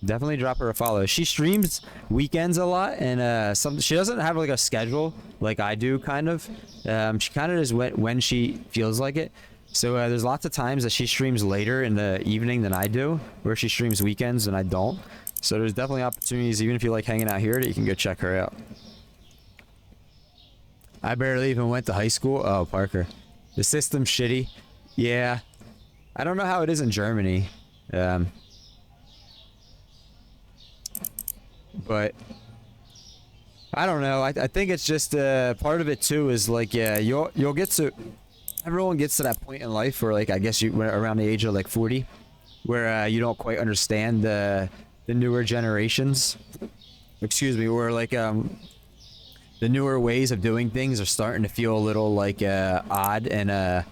Definitely drop her a follow. She streams weekends a lot, and she doesn't have like a schedule like I do, kind of. She kind of just when she feels like it. So there's lots of times that she streams later in the evening than I do, where she streams weekends and I don't. So there's definitely opportunities, even if you like hanging out here, that you can go check her out. I barely even went to high school. Oh, Parker. The system's shitty. Yeah. I don't know how it is in Germany. But I don't know. I think it's just part of it too is like, yeah, you'll get to, everyone gets to that point in life where, like, I guess you around the age of like 40, where you don't quite understand the newer generations. Excuse me, where like the newer ways of doing things are starting to feel a little like odd and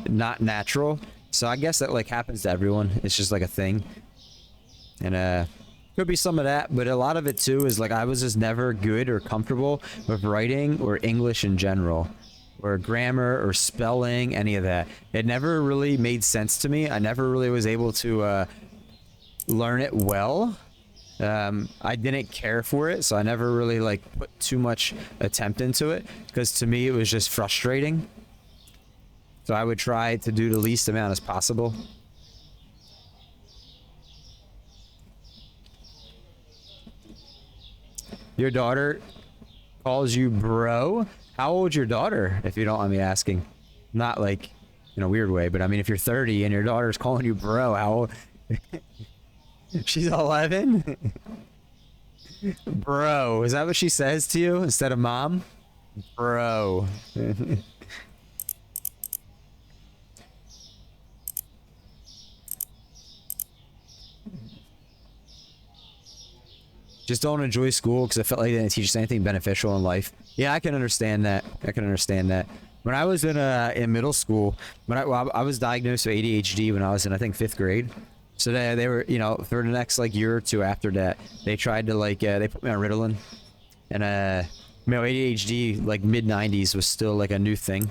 not natural. So I guess that like happens to everyone. It's just like a thing. And could be some of that, but a lot of it too is like I was just never good or comfortable with writing or English in general, or grammar or spelling, any of that. It never really made sense to me. I never really was able to learn it well. I didn't care for it, so I never really like put too much attempt into it, because to me it was just frustrating. So I would try to do the least amount as possible. Your daughter calls you bro? How old's your daughter, if you don't mind me asking? Not like in a weird way, but I mean, if you're 30 and your daughter's calling you bro, how old? She's 11? Bro, is that what she says to you instead of mom? Bro. Just don't enjoy school because I felt like they didn't teach us anything beneficial in life. Yeah, I can understand that. When I was in middle school, I was diagnosed with ADHD when I was in, I think, 5th grade. So they were, you know, for the next like year or two after that, they tried to like they put me on Ritalin, and you know, ADHD like mid 90s was still like a new thing.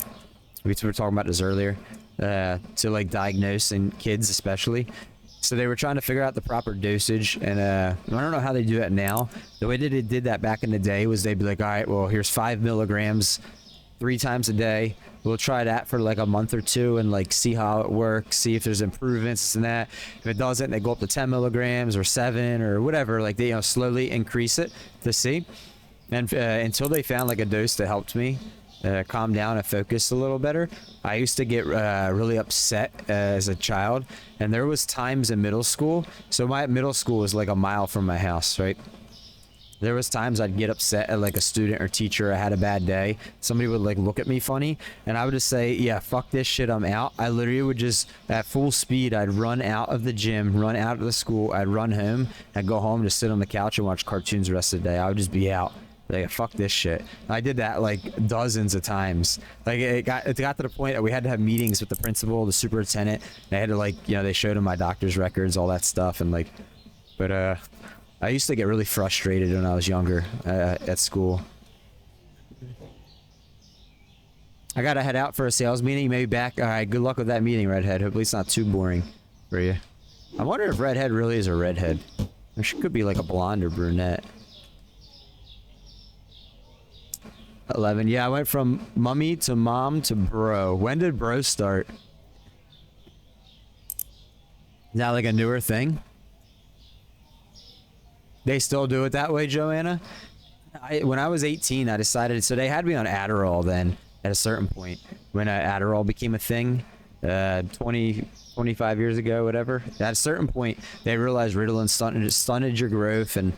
We were talking about this earlier, to like diagnose in kids especially. So they were trying to figure out the proper dosage, and I don't know how they do that now. The way that they did that back in the day was they'd be like, all right, well, here's 5 milligrams 3 times a day. We'll try that for like a month or 2 and like see how it works, see if there's improvements and that. If it doesn't, they go up to 10 milligrams or 7 or whatever. Like they, you know, slowly increase it to see. And until they found like a dose that helped me calm down and focus a little better. I used to get really upset as a child, and there was times in middle school. So my middle school was like a mile from my house, right? There was times I'd get upset at like a student or teacher. I had a bad day. Somebody would like look at me funny, and I would just say, yeah, fuck this shit, I'm out. I literally would just, at full speed, I'd run out of the gym, run out of the school, I'd run home, I'd go home, just sit on the couch and watch cartoons the rest of the day. I would just be out. Like, fuck this shit. I did that like dozens of times. Like it got to the point that we had to have meetings with the principal, the superintendent. And I had to like, you know, they showed him my doctor's records, all that stuff, and like, but I used to get really frustrated when I was younger at school. I gotta head out for a sales meeting, maybe back. All right, good luck with that meeting, Redhead. Hopefully it's not too boring for you. I wonder if Redhead really is a redhead. Or she could be like a blonde or brunette. 11. Yeah, I went from mummy to mom to bro. When did bro start? Is that like a newer thing? They still do it that way, Joanna? When I was 18, I decided, so they had me on Adderall then at a certain point when Adderall became a thing. 20, 25 years ago, whatever. At a certain point, they realized Ritalin stunted your growth, and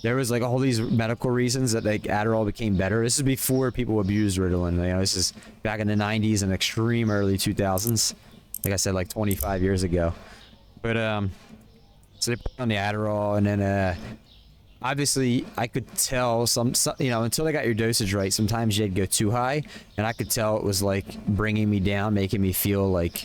there was like all these medical reasons that like Adderall became better. This is before people abused Ritalin. You know, this is back in the 90s and extreme early 2000s. Like I said, like 25 years ago. But so they put on the Adderall, and then obviously I could tell some, you know, until they got your dosage right, sometimes you'd go too high, and I could tell it was like bringing me down, making me feel like,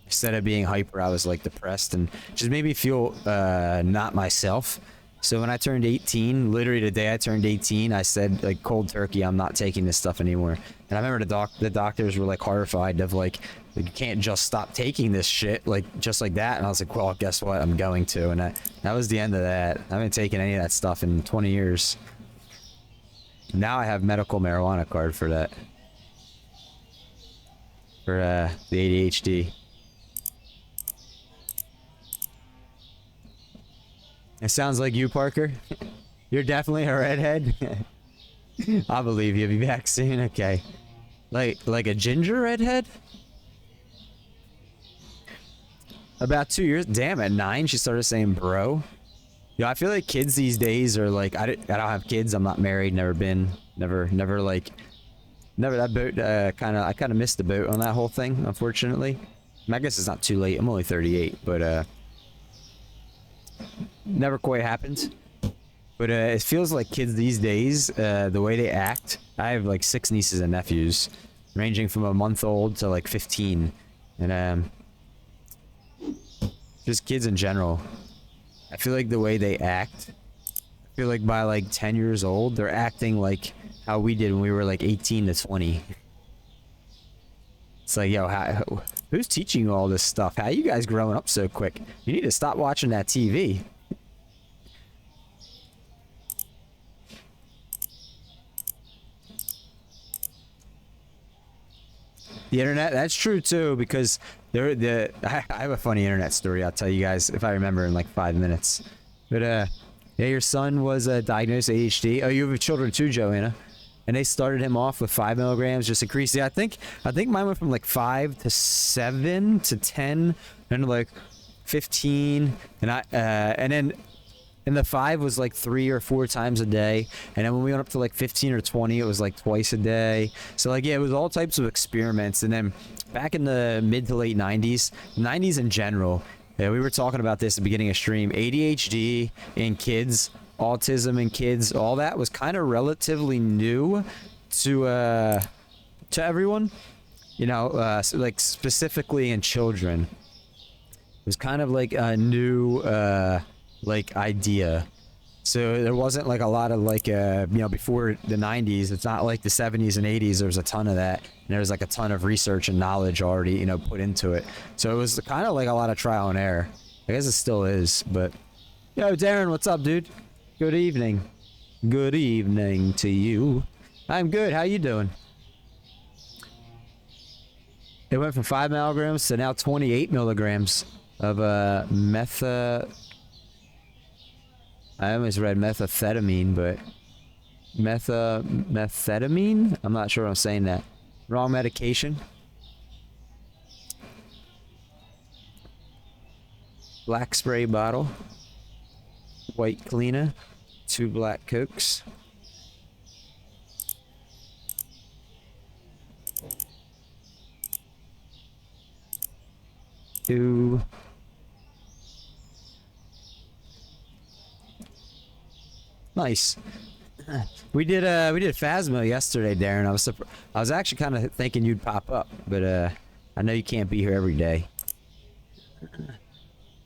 instead of being hyper, I was like depressed, and just made me feel not myself. So when I turned 18, literally the day I turned 18, I said, like, cold turkey, I'm not taking this stuff anymore. And I remember the doctors were like horrified of like you can't just stop taking this shit like just like that. And I was like, well, guess what, I'm going to. And that was the end of that. I haven't taken any of that stuff in 20 years. Now I have medical marijuana card for that, for the ADHD. It sounds like you, Parker. You're definitely a redhead. I believe you. Be back soon. Okay. Like a ginger redhead? About 2 years. Damn, at 9 she started saying bro. Yo, I feel like kids these days are like, I don't have kids. I'm not married. Never been. Never that boat. I kind of missed the boat on that whole thing, unfortunately. I guess it's not too late. I'm only 38, but never quite happened. But it feels like kids these days, the way they act. I have like 6 nieces and nephews, ranging from a month old to like 15, and just kids in general. I feel like the way they act, I feel like by like 10 years old, they're acting like how we did when we were like 18 to 20. It's like, yo, who's teaching you all this stuff? How you guys growing up so quick? You need to stop watching that TV. The internet, that's true too, because I have a funny internet story I'll tell you guys if I remember in like 5 minutes. But yeah, your son was diagnosed with ADHD. Oh, you have children too, Joanna. And they started him off with 5 milligrams, just increased. Yeah, I think mine went from like 5 to 7 to 10, and like 15, and then the 5 was like 3 or 4 times a day, and then when we went up to like 15 or 20, it was like twice a day. So like, yeah, it was all types of experiments. And then back in the mid to late 90s in general, yeah, we were talking about this at the beginning of stream. ADHD in kids, autism in kids, all that was kind of relatively new to everyone, you know, so like specifically in children. It was kind of like a new like idea. So there wasn't like a lot of like you know, before the 90s, it's not like the 70s and 80s there was a ton of that, and there was like a ton of research and knowledge already, you know, put into it. So it was kind of like a lot of trial and error. I guess it still is. But yo, Darren, what's up, dude? Good evening. Good evening to you. I'm good. How you doing? It went from 5 milligrams to now 28 milligrams of I almost read methamphetamine, but methamphetamine? I'm not sure I'm saying that. Wrong medication. Black spray bottle. White cleaner. 2 black cokes. Two. Nice. We did Phasma yesterday, Darren. I was actually kind of thinking you'd pop up, but I know you can't be here every day.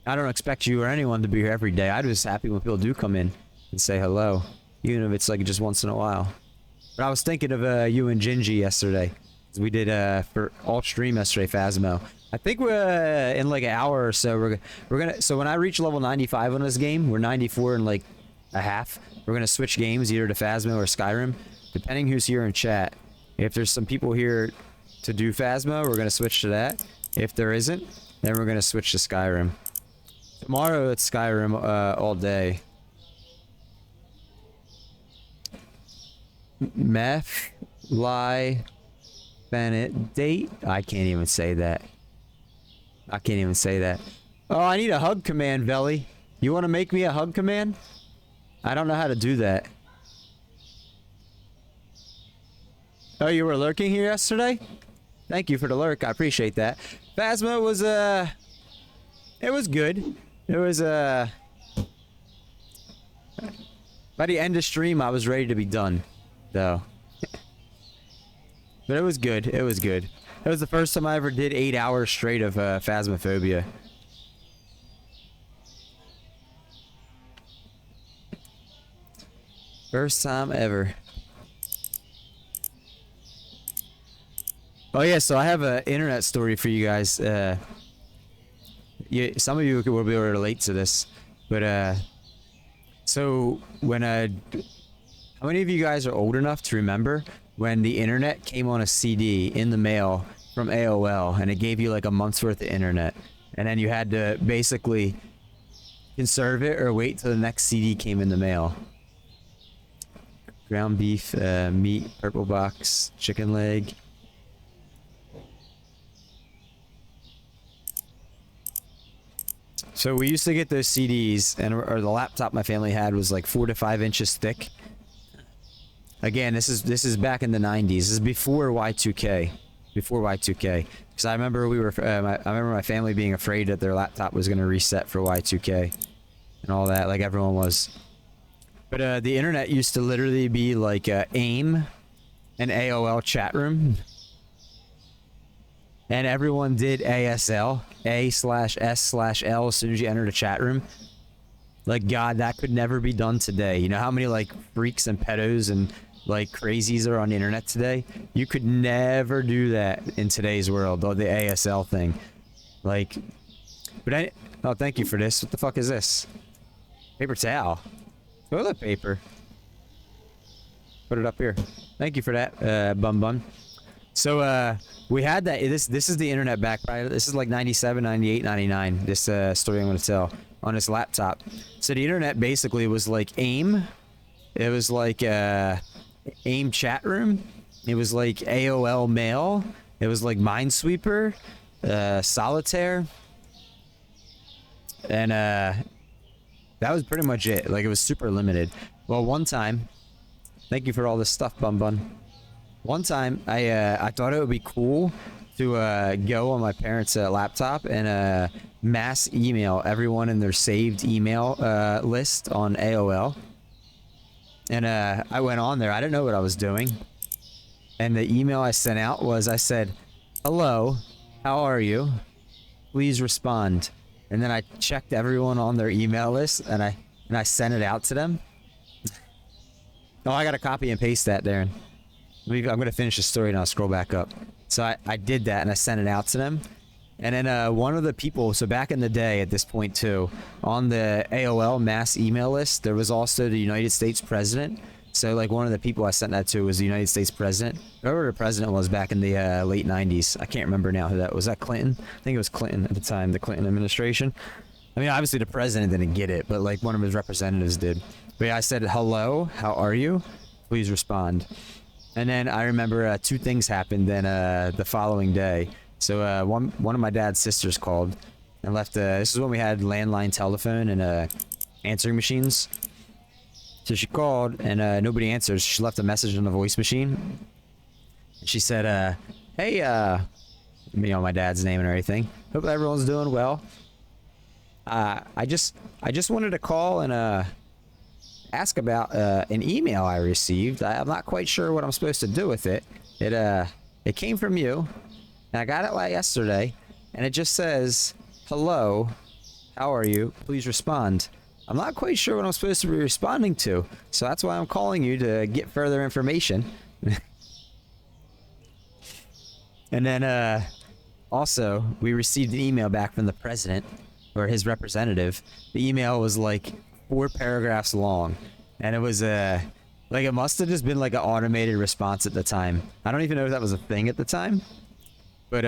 I don't expect you or anyone to be here every day. I'm just happy when people do come in and say hello, even if it's like just once in a while. But I was thinking of you and Gingy yesterday. We did for all stream yesterday, Phasmo. I think we're in like an hour or so. We're gonna. So when I reach level 95 on this game, we're 94 in like a half. We're gonna switch games either to Phasmo or Skyrim, depending who's here in chat. If there's some people here to do Phasmo, we're gonna switch to that. If there isn't, then we're gonna switch to Skyrim. Tomorrow it's Skyrim all day. Meth, lie, Bennett, date. I can't even say that. I can't even say that. Oh, I need a hug command, Velly. You want to make me a hug command? I don't know how to do that. Oh, you were lurking here yesterday? Thank you for the lurk. I appreciate that. Phasma was, it was good. It was, by the end of stream, I was ready to be done, though. But it was good. It was good. It was the first time I ever did 8 hours straight of Phasmophobia. First time ever. Oh yeah, so I have an internet story for you guys. Some of you will be able to relate to this, but so when how many of you guys are old enough to remember when the internet came on a CD in the mail from AOL, and it gave you like a month's worth of internet, and then you had to basically conserve it or wait till the next CD came in the mail? Ground beef, meat, purple box, chicken leg. So we used to get those CDs, and or the laptop my family had was like 4 to 5 inches thick. Again, this is back in the 90s. This is before Y2K, Because I remember I remember my family being afraid that their laptop was going to reset for Y2K, and all that, like everyone was. But the internet used to literally be like AIM, an AOL chat room. And everyone did ASL, A/S/L, as soon as you entered a chat room. Like, God, that could never be done today. You know how many, like, freaks and pedos and, like, crazies are on the internet today? You could never do that in today's world, or the ASL thing. Like, but oh, thank you for this. What the fuck is this? Paper towel. Toilet paper. Put it up here. Thank you for that, Bum Bum. So, we had that. This is the internet back. This is like 97, 98, 99. This story I'm going to tell on this laptop. So the internet basically was like AIM. It was like AIM chat room. It was like AOL Mail. It was like Minesweeper, Solitaire, and that was pretty much it. Like, it was super limited. Well, one time, thank you for all this stuff, Bum Bum. One time, I thought it would be cool to go on my parents' laptop and mass email everyone in their saved email list on AOL. And I went on there. I didn't know what I was doing. And the email I sent out was, I said, "Hello, how are you? Please respond." And then I checked everyone on their email list, and I sent it out to them. Oh, I got to copy and paste that, Darren. I'm going to finish the story and I'll scroll back up. So I did that and I sent it out to them. And then one of the people, so back in the day at this point too, on the AOL mass email list, there was also the United States president. So like one of the people I sent that to was the United States president. Whoever the president was back in the late 90s. I can't remember now who that was. Was that Clinton? I think it was Clinton at the time, the Clinton administration. I mean, obviously the president didn't get it, but like one of his representatives did. But yeah, I said, "Hello, how are you? Please respond." And then I remember 2 things happened then the following day. So one of my dad's sisters called and left. This is when we had landline telephone and answering machines. So she called and nobody answers. She left a message on the voice machine. She said, "Hey, you know, my dad's name and everything. Hope everyone's doing well. I just wanted to call and ask about an email I received. I'm not quite sure what I'm supposed to do with it. It came from you, and I got it like yesterday, and it just says, 'Hello, how are you? Please respond.' I'm not quite sure what I'm supposed to be responding to, so that's why I'm calling you to get further information." And then also, we received an email back from the president, or his representative. The email was like 4 paragraphs long, and it was like, it must have just been like an automated response at the time. I don't even know if that was a thing at the time, but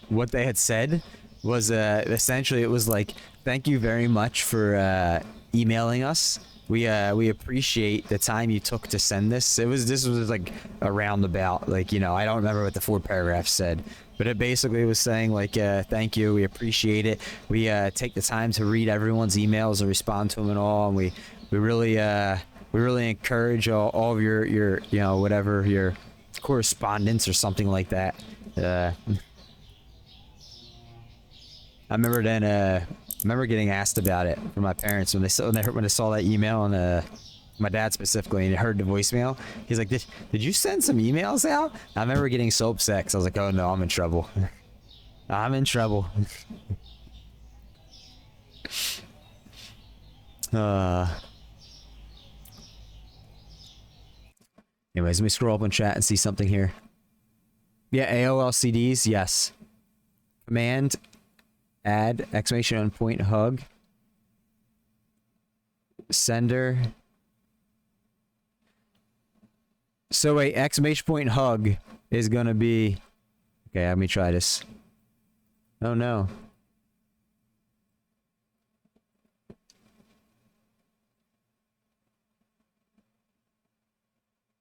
what they had said was essentially, it was like, "Thank you very much for emailing us. We appreciate the time you took to send this. This was like a roundabout, like, you know, I don't remember what the 4 paragraphs said, but it basically was saying like, thank you, we appreciate it. We take the time to read everyone's emails and respond to them and all, and we really encourage all of your you know, whatever, your correspondence or something like that. I remember getting asked about it from my parents when they saw that email, and my dad specifically, and heard the voicemail. He's like, did you send some emails out? I remember getting so upset because I was like, oh no, I'm in trouble. I'm in trouble. Anyways, let me scroll up in chat and see something here. Yeah, AOL CDs, yes. Command add exclamation point hug. Sender. So a exclamation point hug is gonna be, okay, let me try this. Oh no.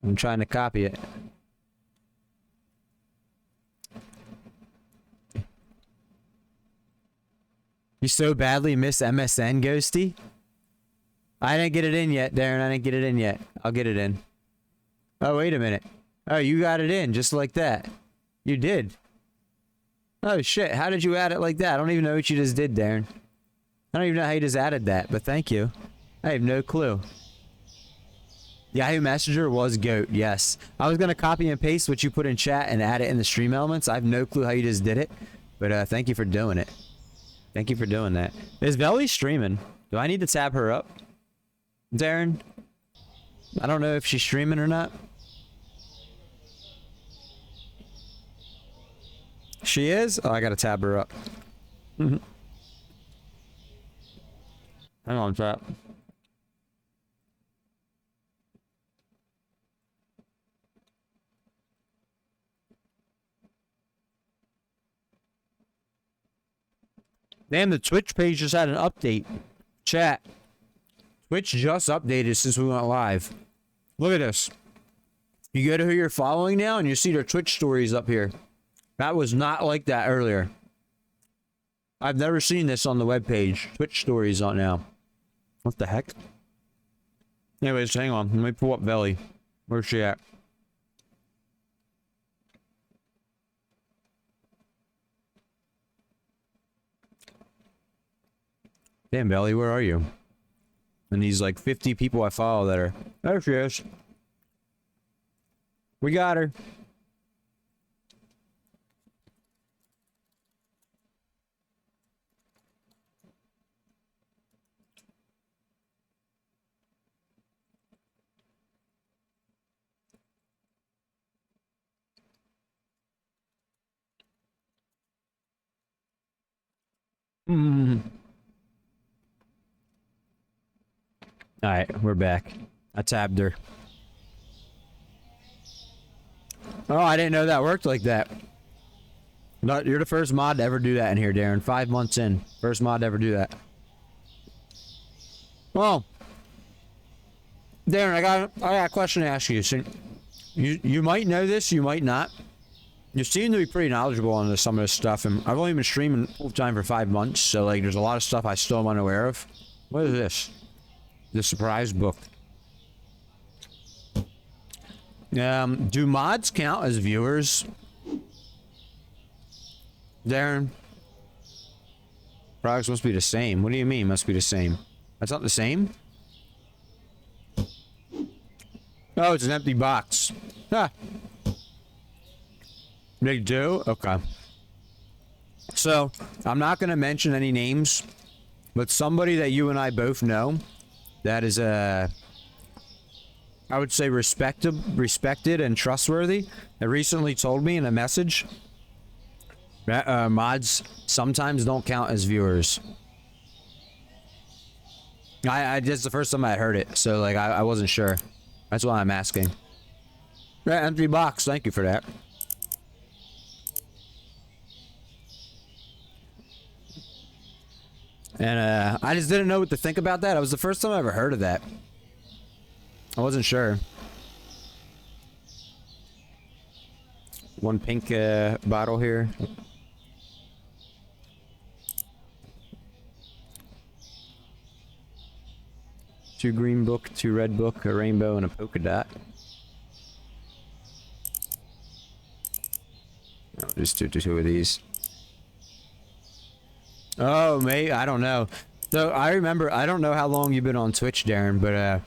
I'm trying to copy it. You so badly miss MSN, Ghosty? I didn't get it in yet, Darren. I didn't get it in yet. I'll get it in. Oh, wait a minute. Oh, you got it in just like that. You did. Oh, shit. How did you add it like that? I don't even know what you just did, Darren. I don't even know how you just added that, but thank you. I have no clue. Yahoo Messenger was GOAT, yes. I was going to copy and paste what you put in chat and add it in the stream elements. I have no clue how you just did it, but thank you for doing it. Thank you for doing that. Is Velly streaming? Do I need to tab her up? Darren? I don't know if she's streaming or not. She is? Oh, I gotta tab her up. Hang on, chat. Damn, the Twitch page just had an update. Chat. Twitch just updated since we went live. Look at this. You go to who you're following now and you see their Twitch stories up here. That was not like that earlier. I've never seen this on the webpage. Twitch stories on now. What the heck? Anyways, hang on. Let me pull up Belly. Where's she at? Damn, Belly, where are you? And these like 50 people I follow that are... There she is. We got her. Alright, we're back. I tabbed her. Oh, I didn't know that worked like that. No, you're the first mod to ever do that in here, Darren. 5 months in. First mod to ever do that. Well, Darren, I got a question to ask you. So you might know this, you might not. You seem to be pretty knowledgeable on some of this stuff, and I've only been streaming full time for 5 months, so like there's a lot of stuff I still am unaware of. What is this? The surprise book. Do mods count as viewers? Darren? Products must be the same. What do you mean must be the same? That's not the same? Oh, it's an empty box. Huh. They do? Okay. So, I'm not going to mention any names, but somebody that you and I both know that is I would say respected and trustworthy, that recently told me in a message that mods sometimes don't count as viewers. I this is the first time I heard it, so like I wasn't sure. That's why I'm asking. That empty box, thank you for that. And I just didn't know what to think about that. It was the first time I ever heard of that. I wasn't sure. One pink bottle here. Two green book, two red book, a rainbow, and a polka dot. No, just two of these. Oh, mate, I don't know. So I remember, I don't know how long you've been on Twitch, Darren, but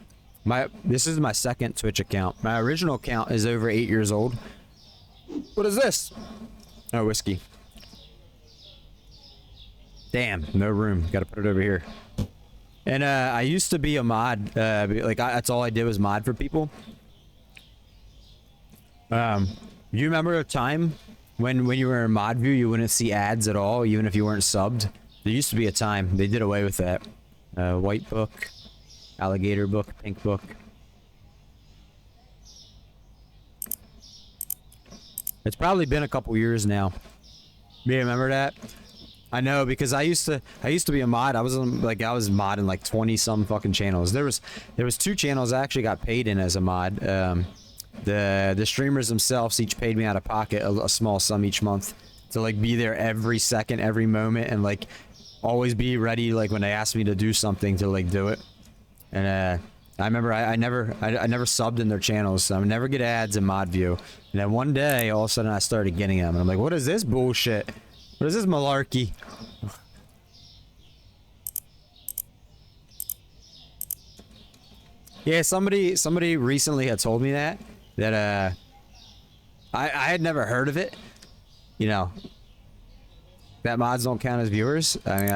this is my second Twitch account. My original account is over 8 years old. What is this? Oh, whiskey. Damn, no room. Got to put it over here. And I used to be a mod. That's all I did was mod for people. You remember a time when you were in mod view, you wouldn't see ads at all, even if you weren't subbed? There used to be a time. They did away with that. White book, alligator book, pink book. It's probably been a couple years now. You remember that? I know, because I used to be a mod. I was modding like 20 some fucking channels. There was 2 channels I actually got paid in as a mod. The streamers themselves each paid me out of pocket a small sum each month to like be there every second, every moment, and like always be ready like when they asked me to do something to like do it. And I remember I never subbed in their channels, so I would never get ads in mod view. And then one day all of a sudden I started getting them, and I'm like, what is this bullshit? What is this malarkey? Yeah, somebody recently had told me that I had never heard of it. You know, that mods don't count as viewers. I mean,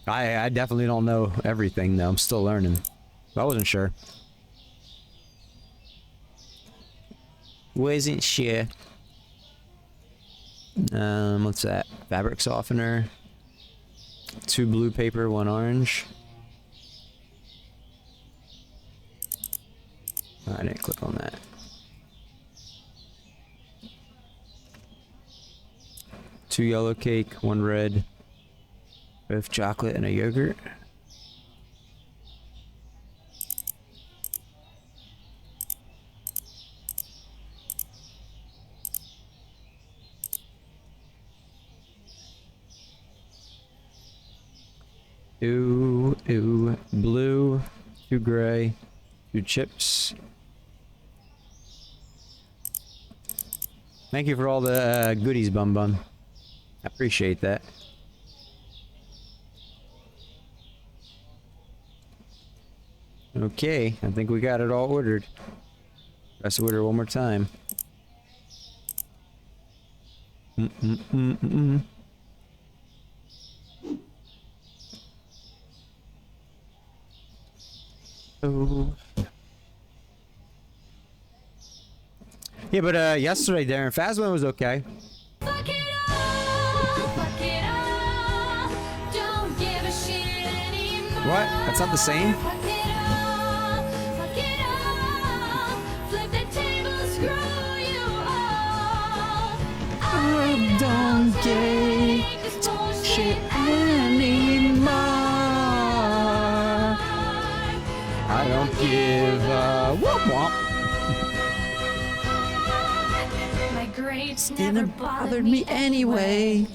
I definitely don't know everything though. I'm still learning. I wasn't sure. Wasn't sure. What's that? Fabric softener. 2 blue paper, 1 orange. Oh, I didn't click on that. 2 yellow cake, 1 red. Both chocolate and a yogurt. Ooh, blue, 2 gray, 2 chips. Thank you for all the goodies, Bum Bum. I appreciate that. Okay, I think we got it all ordered. Press order one more time. Oh. Yeah, but yesterday, Darren, Phasma was okay. Fuck it all, fuck it all. Don't give a shit anymore. What? That's not the same? Fuck it all, fuck it all. Flip the table, screw you all. I don't give this bullshit anymore. I don't give a whoop whoop. My grades never bothered me anyway.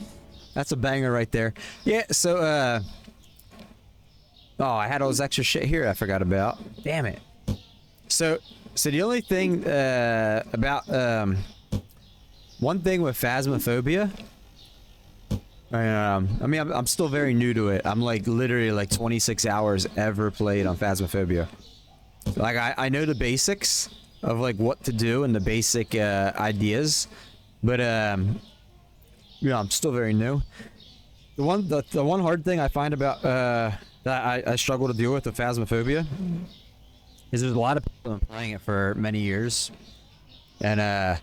That's a banger right there. Yeah, so oh, I had all this extra shit here I forgot about. Damn it. So the only thing about one thing with Phasmophobia, I mean, I'm still very new to it. I'm like literally like 26 hours ever played on Phasmophobia. Like I know the basics of like what to do and the basic ideas, but I'm still very new. The one hard thing I find about that I struggle to deal with Phasmophobia is there's a lot of people been playing it for many years, and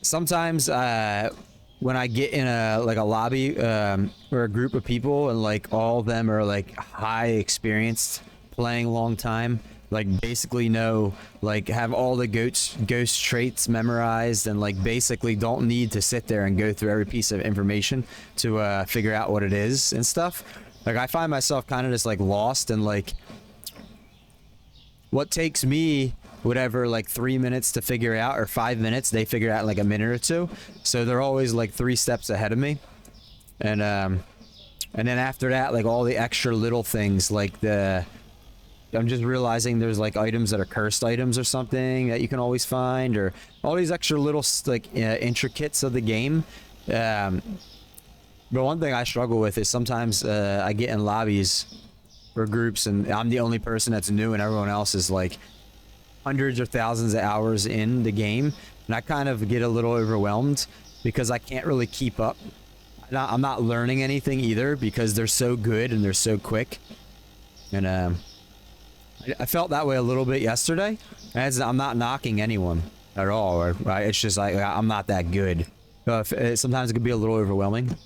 sometimes when I get in a lobby or a group of people and like all of them are like high experienced playing a long time, like basically know, like have all the ghost traits memorized and like basically don't need to sit there and go through every piece of information to figure out what it is and stuff. Like I find myself kind of just like lost and like what takes me whatever like 3 minutes to figure out or 5 minutes, they figure out in like a minute or two. So they're always like 3 steps ahead of me. And then after that, like all the extra little things, like I'm just realizing there's like items that are cursed items or something that you can always find, or all these extra little like intricates of the game. But one thing I struggle with is sometimes I get in lobbies or groups and I'm the only person that's new and everyone else is like hundreds or thousands of hours in the game, and I kind of get a little overwhelmed because I can't really keep up. I'm not learning anything either because they're so good and they're so quick. And I felt that way a little bit yesterday. As I'm not knocking anyone at all, or it's just like I'm not that good. So sometimes it can be a little overwhelming.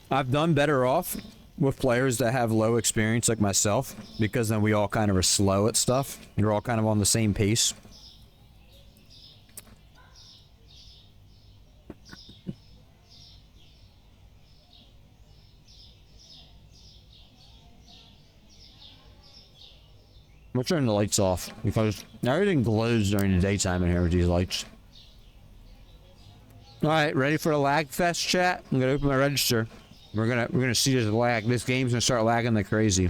I've done better off with players that have low experience like myself, because then we all kind of are slow at stuff. You're all kind of on the same pace. I'm gonna turn the lights off because everything glows during the daytime in here with these lights. All right, ready for a lag fest, chat? I'm gonna open my register. We're gonna see this lag. This game's gonna start lagging like crazy.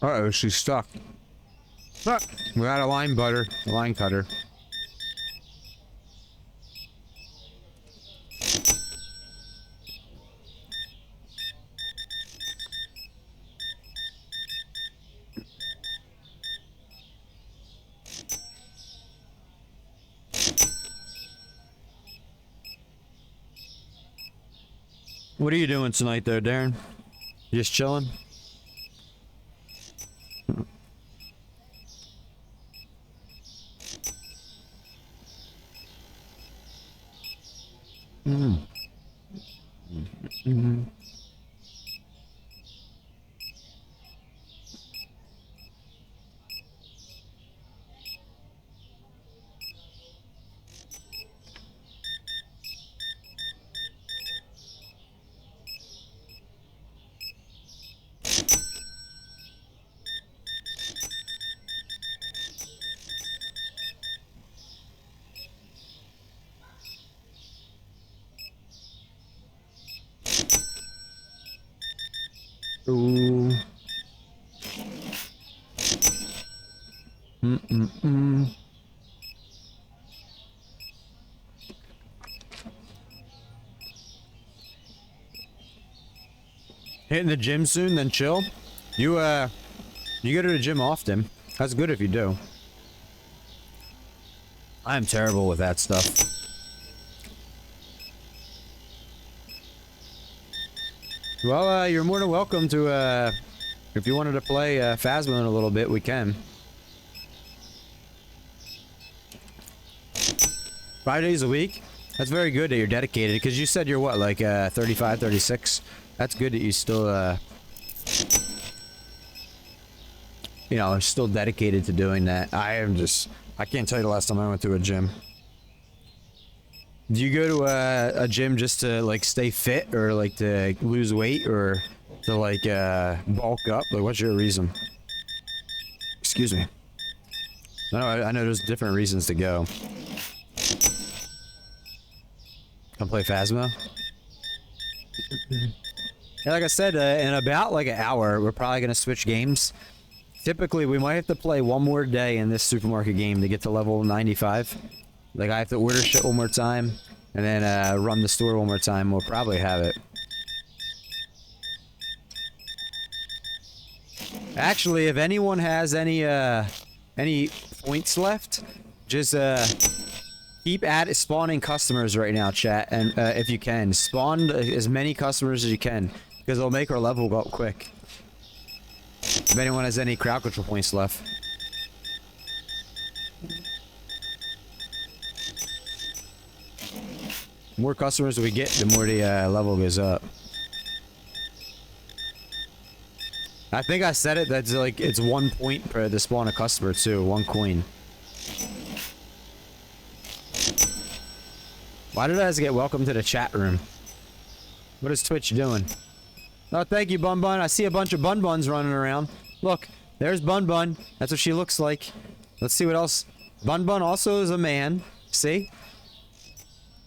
Uh-oh, she's stuck. Look, we got a line cutter. What are you doing tonight though, Darren? Just chilling? Ooh. Hitting the gym soon, then chill. You go to the gym often. That's good if you do. I am terrible with that stuff. Well, you're more than welcome to, if you wanted to play Phasma in a little bit, we can. 5 days a week? That's very good that you're dedicated, because you said you're what, like 35, 36? That's good that you still, you know, are still dedicated to doing that. I can't tell you the last time I went to a gym. Do you go to a gym just to like stay fit, or like to lose weight, or to like bulk up? Like, what's your reason? Excuse me. No, I know there's different reasons to go. Come play Phasma? Yeah, like I said, in about like an hour, we're probably gonna switch games. Typically, we might have to play one more day in this supermarket game to get to level 95. Like, I have to order shit one more time, and then run the store one more time. We'll probably have it. Actually, if anyone has any points left, just keep at spawning customers right now, chat, and if you can, spawn as many customers as you can, because it'll make our level go up quick. If anyone has any crowd control points left. The more customers we get, the more the level goes up. I think I said it, that's like, it's 1 point per to spawn a customer too, 1 coin. Why did I just get welcome to the chat room? What is Twitch doing? Oh, thank you, Bun Bun. I see a bunch of Bun Buns running around. Look, there's Bun Bun. That's what she looks like. Let's see what else. Bun Bun also is a man. See?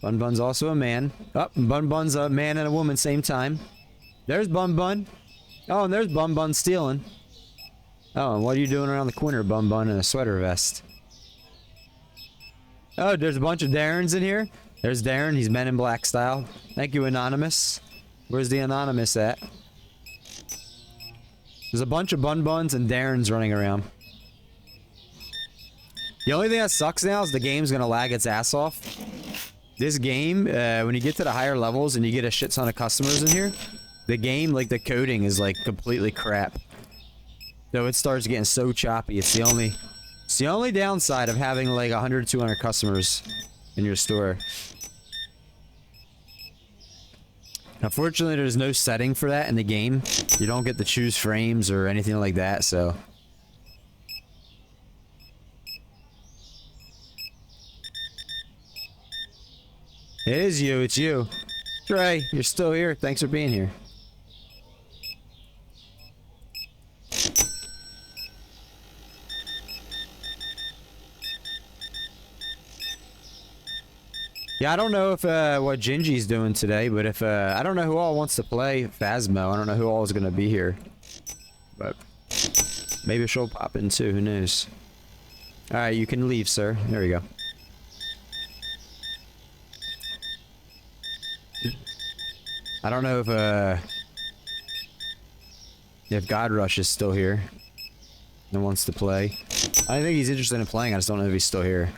Bun Bun's also a man. Oh, Bun Bun's a man and a woman same time. There's Bun Bun. Oh, and there's Bun Bun stealing. Oh, and what are you doing around the corner, Bun Bun, in a sweater vest? Oh, there's a bunch of Darrens in here. There's Darren. He's Men in Black style. Thank you, Anonymous. Where's the Anonymous at? There's a bunch of Bun Buns and Darrens running around. The only thing that sucks now is the game's gonna lag its ass off. This game, when you get to the higher levels and you get a shit ton of customers in here, the game, like the coding is like completely crap. So it starts getting so choppy. It's the only downside of having like 100, 200 customers in your store. Unfortunately, there's no setting for that in the game. You don't get to choose frames or anything like that, so. It is you, it's you. Trey, you're still here. Thanks for being here. Yeah, I don't know if what Gingy's doing today, but if I don't know who all wants to play Phasmo. I don't know who all is gonna be here, but maybe she'll pop in too. Who knows? All right, you can leave, sir. There we go. I don't know if God Rush is still here and wants to play. I think he's interested in playing. I just don't know if he's still here.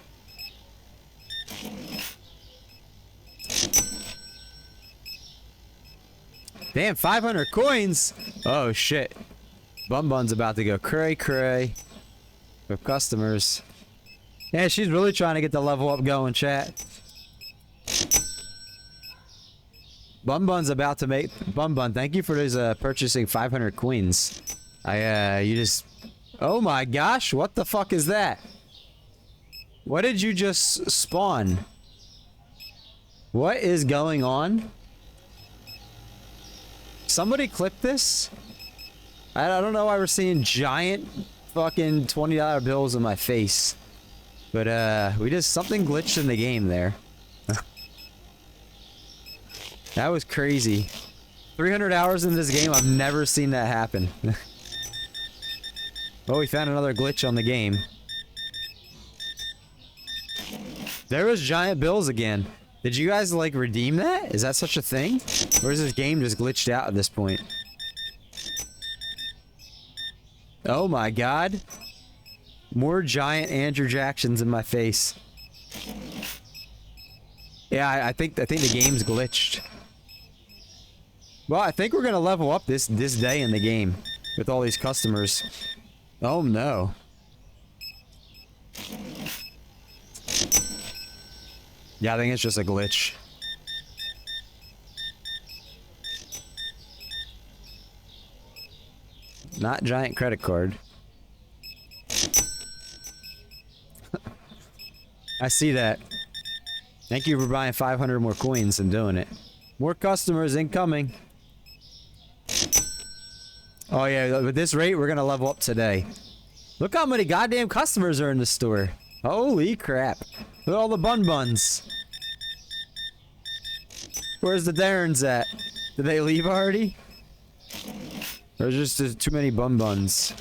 Damn, 500 coins! Oh shit. Bun Bun's about to go cray cray with customers. Yeah, she's really trying to get the level up going, chat. Bun Bun's about to make... Bun Bun, thank you for those purchasing 500 coins. You just... Oh my gosh, what the fuck is that? What did you just spawn? What is going on? Somebody clip this? I don't know why we're seeing giant fucking $20 bills in my face. But something glitched in the game there. That was crazy. 300 hours in this game, I've never seen that happen. Well, we found another glitch on the game. There was giant bills again. Did you guys like redeem that? Is that such a thing? Or is this game just glitched out at this point? Oh my god. More giant Andrew Jacksons in my face. Yeah, I think the game's glitched. Well, I think we're gonna level up this day in the game with all these customers. Oh no. Yeah, I think it's just a glitch. Not giant credit card. I see that. Thank you for buying 500 more coins and doing it. More customers incoming. Oh yeah, with this rate, we're gonna level up today. Look how many goddamn customers are in the store. Holy crap. Look at all the Bun Buns. Where's the Darrens at? Did they leave already? There's just too many Bun Buns.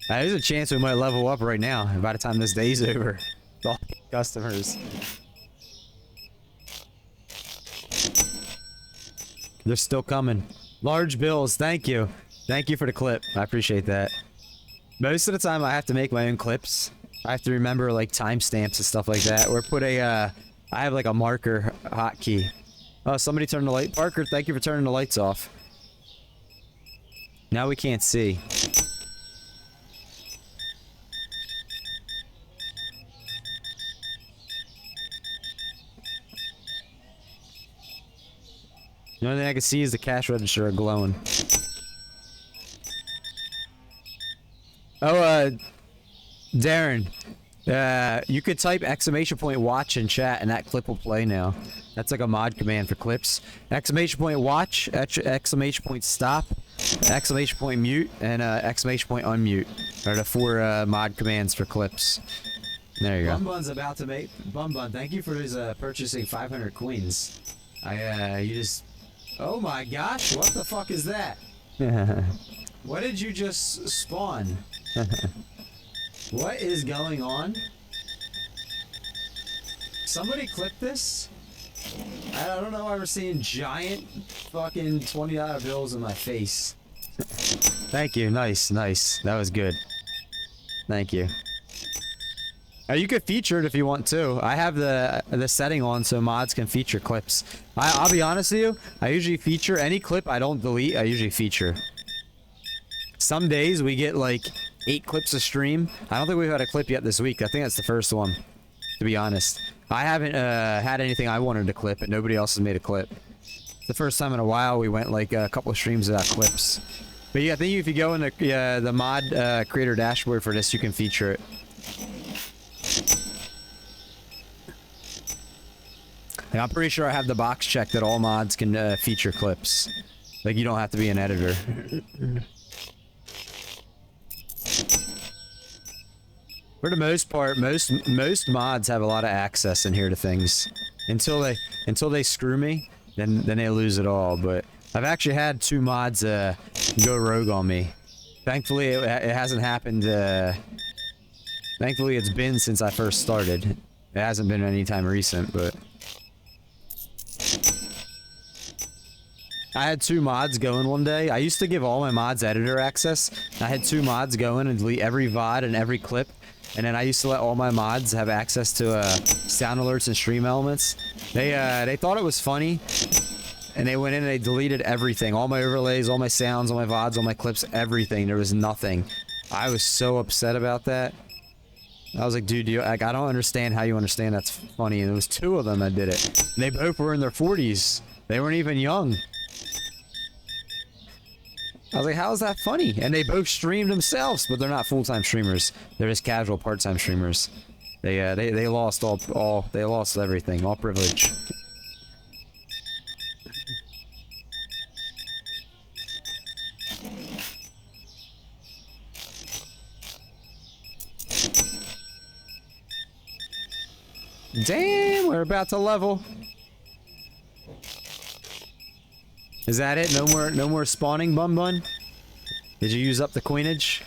There's a chance we might level up right now by the time this day's over. With all the customers. They're still coming. Large bills. Thank you. Thank you for the clip. I appreciate that. Most of the time I have to make my own clips. I have to remember like timestamps and stuff like that. Or put a, I have like a marker hotkey. Oh, somebody turned the light. Parker, thank you for turning the lights off. Now we can't see. The only thing I can see is the cash register glowing. Oh, Darren, you could type !watch in chat and that clip will play now. That's like a mod command for clips. !watch, !stop, !mute, and !unmute are the 4 mod commands for clips. There you go. Bumbun's about to make Bumbun. Thank you for his purchasing 500 coins. You just. Oh my gosh! What the fuck is that? What did you just spawn? What is going on? Somebody clip this? I don't know why we're seeing giant fucking $20 bills in my face. Thank you. Nice, nice. That was good. Thank you. You could feature it if you want to. I have the setting on so mods can feature clips. I'll be honest with you. I usually feature any clip I don't delete. I usually feature. Some days we get like 8 clips a stream. I don't think we've had a clip yet this week. I think that's the first one, to be honest. I haven't had anything I wanted to clip, and nobody else has made a clip. It's the first time in a while we went like a couple of streams without clips. But yeah, I think if you go in the mod creator dashboard for this, you can feature it. And I'm pretty sure I have the box checked that all mods can feature clips. Like, you don't have to be an editor. For the most part, most mods have a lot of access in here to things. Until they screw me, then they lose it all. But I've actually had 2 mods go rogue on me. Thankfully, it hasn't happened. Thankfully, it's been since I first started. It hasn't been any time recent, but I had 2 mods going one day. I used to give all my mods editor access. I had 2 mods going and delete every VOD and every clip. And then I used to let all my mods have access to sound alerts and stream elements. They thought it was funny. And they went in and they deleted everything. All my overlays, all my sounds, all my VODs, all my clips, everything. There was nothing. I was so upset about that. I was like, dude, I don't understand how you understand that's funny. And there was 2 of them that did it. And they both were in their 40s. They weren't even young. I was like, how is that funny? And they both streamed themselves, but they're not full-time streamers. They're just casual part-time streamers. They lost they lost everything, all privilege. Damn, we're about to level. Is that it? No more spawning, Bun Bun? Did you use up the coinage?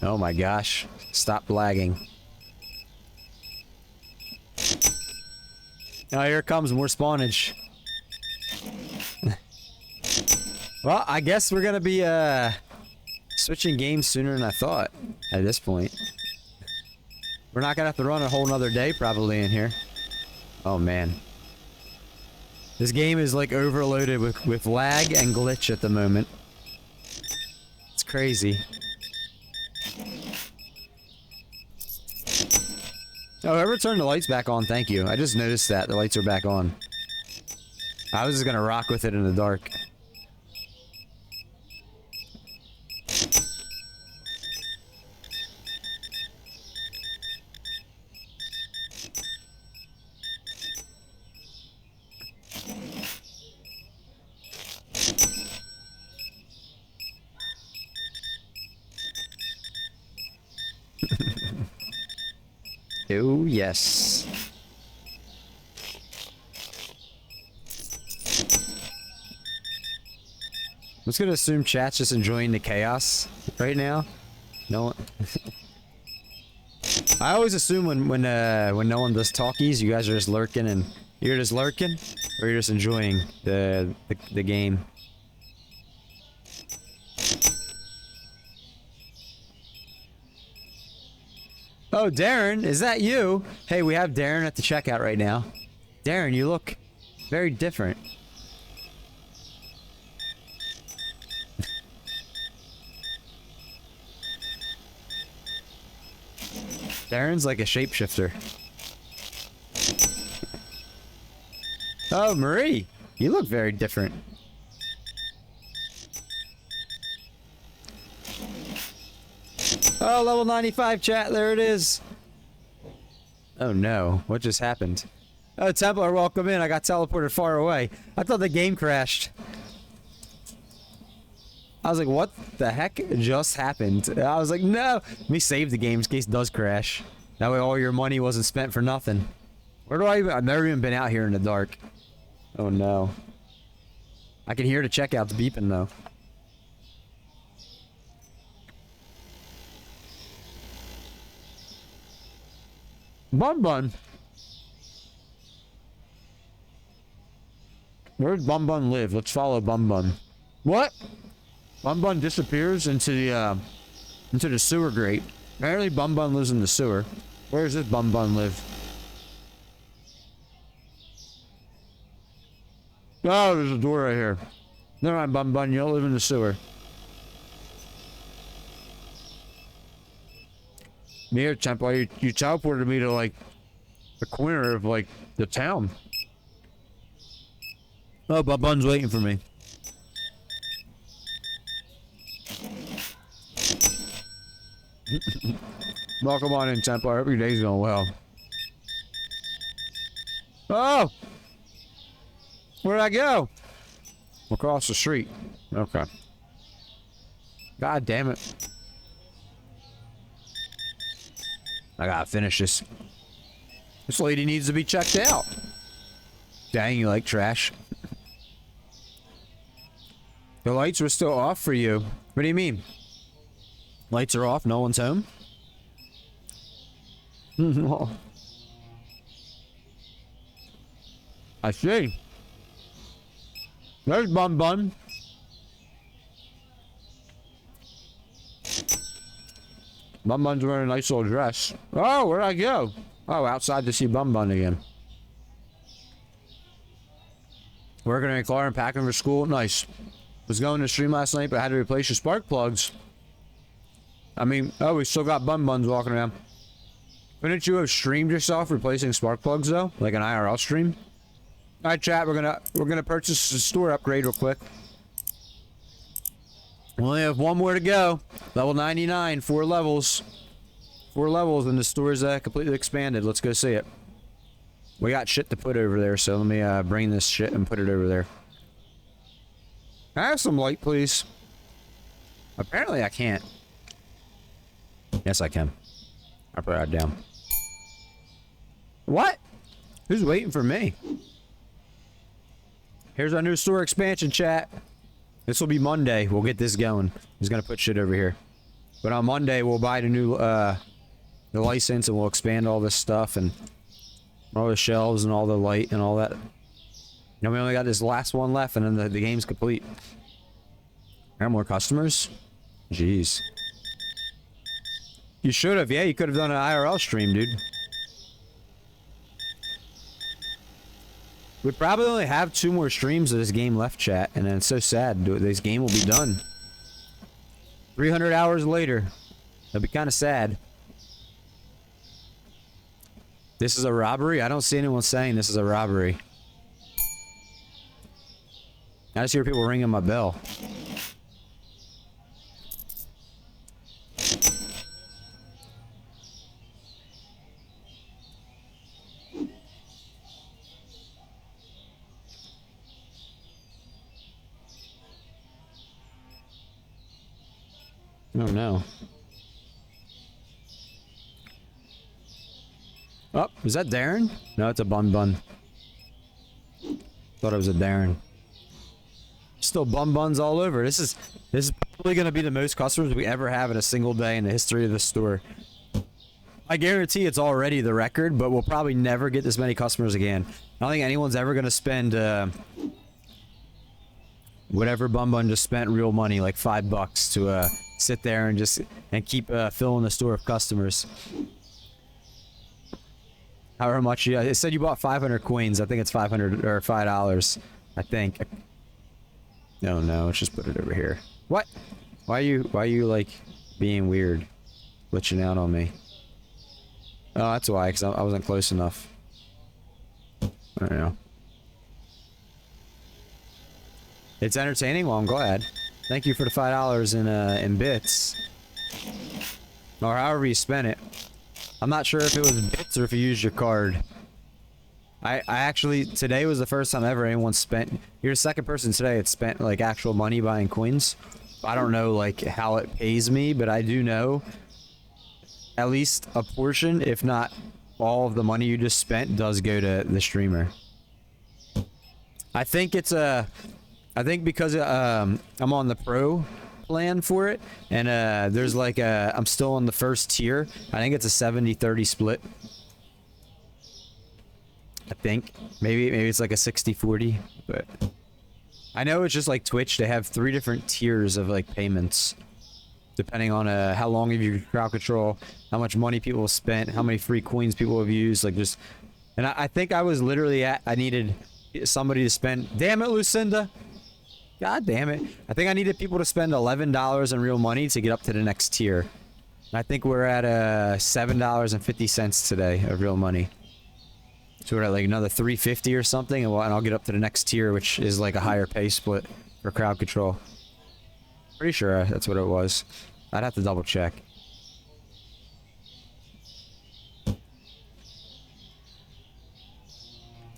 Oh my gosh. Stop lagging. Oh, here comes more spawnage. Well, I guess we're gonna be switching games sooner than I thought at this point. We're not gonna have to run a whole nother day probably in here. Oh man. This game is like overloaded with lag and glitch at the moment. It's crazy. Oh, whoever turned the lights back on, thank you. I just noticed that the lights are back on. I was just gonna rock with it in the dark. Oh, yes. I'm just gonna assume chat's just enjoying the chaos right now. No one... I always assume when no one does talkies, you guys are just lurking and you're just lurking, or you're just enjoying the game. Oh, Darren, is that you? Hey, we have Darren at the checkout right now. Darren, you look very different. Darren's like a shapeshifter. Oh, Marie, you look very different. Oh, level 95 chat, there it is. Oh no, what just happened? Oh, Templar, welcome in. I got teleported far away. I thought the game crashed. I was like, what the heck just happened? I was like, no. Let me save the game in case it does crash. That way all your money wasn't spent for nothing. Where do I even... I've never even been out here in the dark. Oh no. I can hear the checkouts beeping though. Bun Bun. Where does Bun Bun live? Let's follow Bun Bun. What? Bun Bun disappears into the sewer grate. Apparently Bun Bun lives in the sewer. Where does this Bun Bun live? Oh, there's a door right here. Never mind, Bun Bun. You don't live in the sewer. Near Temple, you teleported me to like the corner of like the town. Oh, Bun Bun's waiting for me. Welcome on in, Templar. Every day's going well. Oh! Where'd I go? Across the street. Okay. God damn it. I gotta finish this. This lady needs to be checked out. Dang, you like trash. The lights were still off for you. What do you mean? Lights are off, no one's home? I see. There's Bun Bun. Bun Bun's wearing a nice little dress. Oh, where'd I go? Oh, outside to see Bun Bun again. Working in a car and packing for school. Nice. Was going to stream last night, but I had to replace your spark plugs. I mean, oh, we still got Bun Buns walking around. Couldn't you have streamed yourself replacing spark plugs though, like an IRL stream? All right, chat. We're gonna purchase a store upgrade real quick. We only have one more to go. Level 99, 4 levels. 4 levels, and the store's completely expanded. Let's go see it. We got shit to put over there, so let me bring this shit and put it over there. Can I have some light, please? Apparently I can't. Yes, I can. I'll put that down. What? Who's waiting for me? Here's our new store expansion, chat. This will be Monday. We'll get this going. He's gonna put shit over here. But on Monday, we'll buy the new the license and we'll expand all this stuff and all the shelves and all the light and all that. Now we only got this last one left and then the game's complete. Are more customers? Jeez. You should have. Yeah, you could have done an IRL stream, dude. We probably only have 2 more streams of this game left, chat, and then it's so sad. This game will be done. 300 hours later. That'd be kind of sad. This is a robbery? I don't see anyone saying this is a robbery. I just hear people ringing my bell. Oh no. Oh, is that Darren? No, it's a Bun Bun. Thought it was a Darren. Still Bun Buns all over. This is probably gonna be the most customers we ever have in a single day in the history of the store. I guarantee it's already the record, but we'll probably never get this many customers again. I don't think anyone's ever gonna spend whatever Bun Bun just spent real money, like $5 to sit there and just keep filling the store with customers. However much it said you bought 500 coins. I think it's 500 or $5. I think. No, let's just put it over here. What? Why are you like being weird, glitching out on me? Oh, that's why, because I wasn't close enough. I don't know. It's entertaining. Well, I'm glad. Thank you for the $5 in bits, or however you spent it. I'm not sure if it was bits or if you used your card. I actually, today was the first time ever anyone spent. You're the second person today that spent like actual money buying coins. I don't know like how it pays me, but I do know at least a portion, if not all of the money you just spent, does go to the streamer. I think because I'm on the pro plan for it, and there's like I'm still on the first tier. I think it's a 70-30 split. I think maybe it's like a 60-40, but I know it's just like Twitch. They have 3 different tiers of like payments, depending on how long of your crowd control, how much money people have spent, how many free coins people have used, like just. And I think I was literally I needed somebody to spend. Damn it, Lucinda! God damn it! I think I needed people to spend $11 in real money to get up to the next tier. And I think we're at $7.50 today of real money. So we're at like another $3.50 or something, and I'll get up to the next tier, which is like a higher pay split for crowd control. Pretty sure that's what it was. I'd have to double check.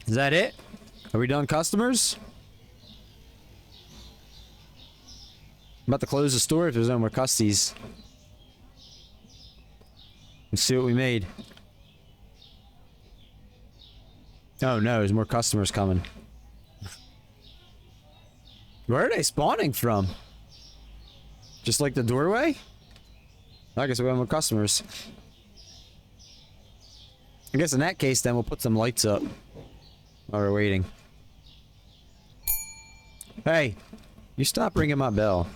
Is that it? Are we done customers? I'm about to close the store if there's no more custies. Let's see what we made. Oh no, there's more customers coming. Where are they spawning from? Just like the doorway? I guess we have more customers. I guess in that case then we'll put some lights up while we're waiting. Hey, you stop ringing my bell.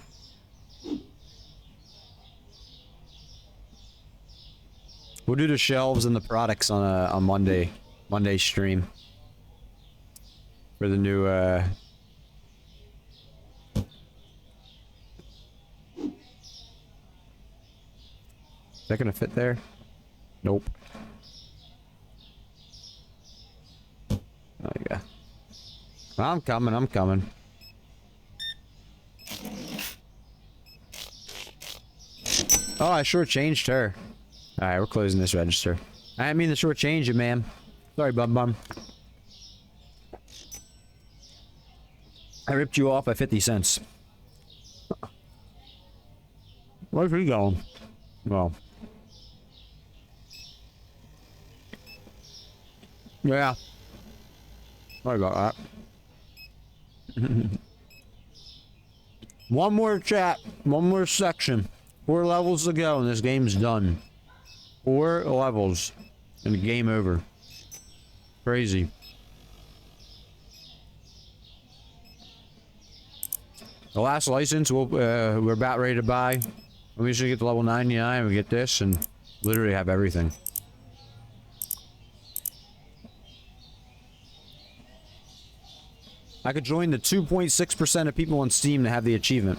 We'll do the shelves and the products on Monday stream for the new Is that gonna fit there? Nope. Oh yeah. I'm coming. Oh, I sure changed her. Alright, we're closing this register. I didn't mean to shortchange you, ma'am. Sorry, Bum. I ripped you off by 50 cents. Where's he going? Well. Yeah. Sorry about that. One more chat. One more section. 4 levels to go and this game's done. 4 levels. And the game over. Crazy. The last license we're about ready to buy. We should get to level 99. We get this and literally have everything. I could join the 2.6% of people on Steam to have the achievement.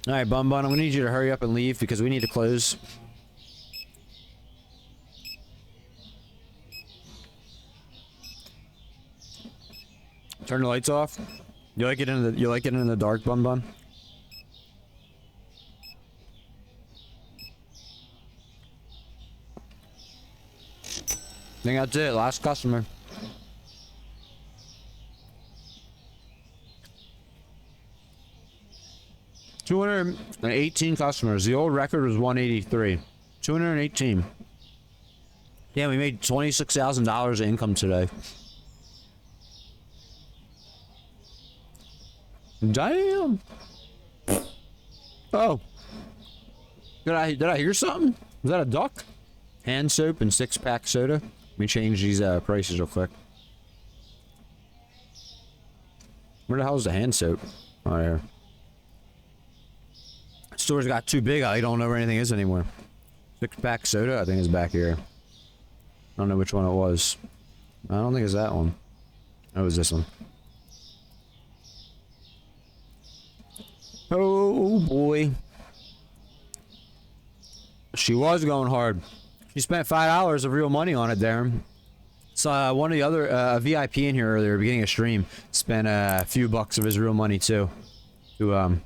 Alright, Bun, I'm gonna need you to hurry up and leave because we need to close. Turn the lights off. You like it in the dark, Bun? I think that's it. Last customer. $218 customers. The old record was 183. 218. Yeah, we made $26,000 in income today. Damn. Oh. Did I hear something? Was that a duck? Hand soap and 6-pack soda. Let me change these prices real quick. Where the hell's the hand soap? Oh, there. Stores got too big. I don't know where anything is anymore. 6-pack soda, I think is back here. I don't know which one it was. I don't think it's that one. That was this one. Oh boy. She was going hard. She spent $5 of real money on it, Darren. So one of the other VIP in here earlier, beginning of stream, spent a few bucks of his real money too, to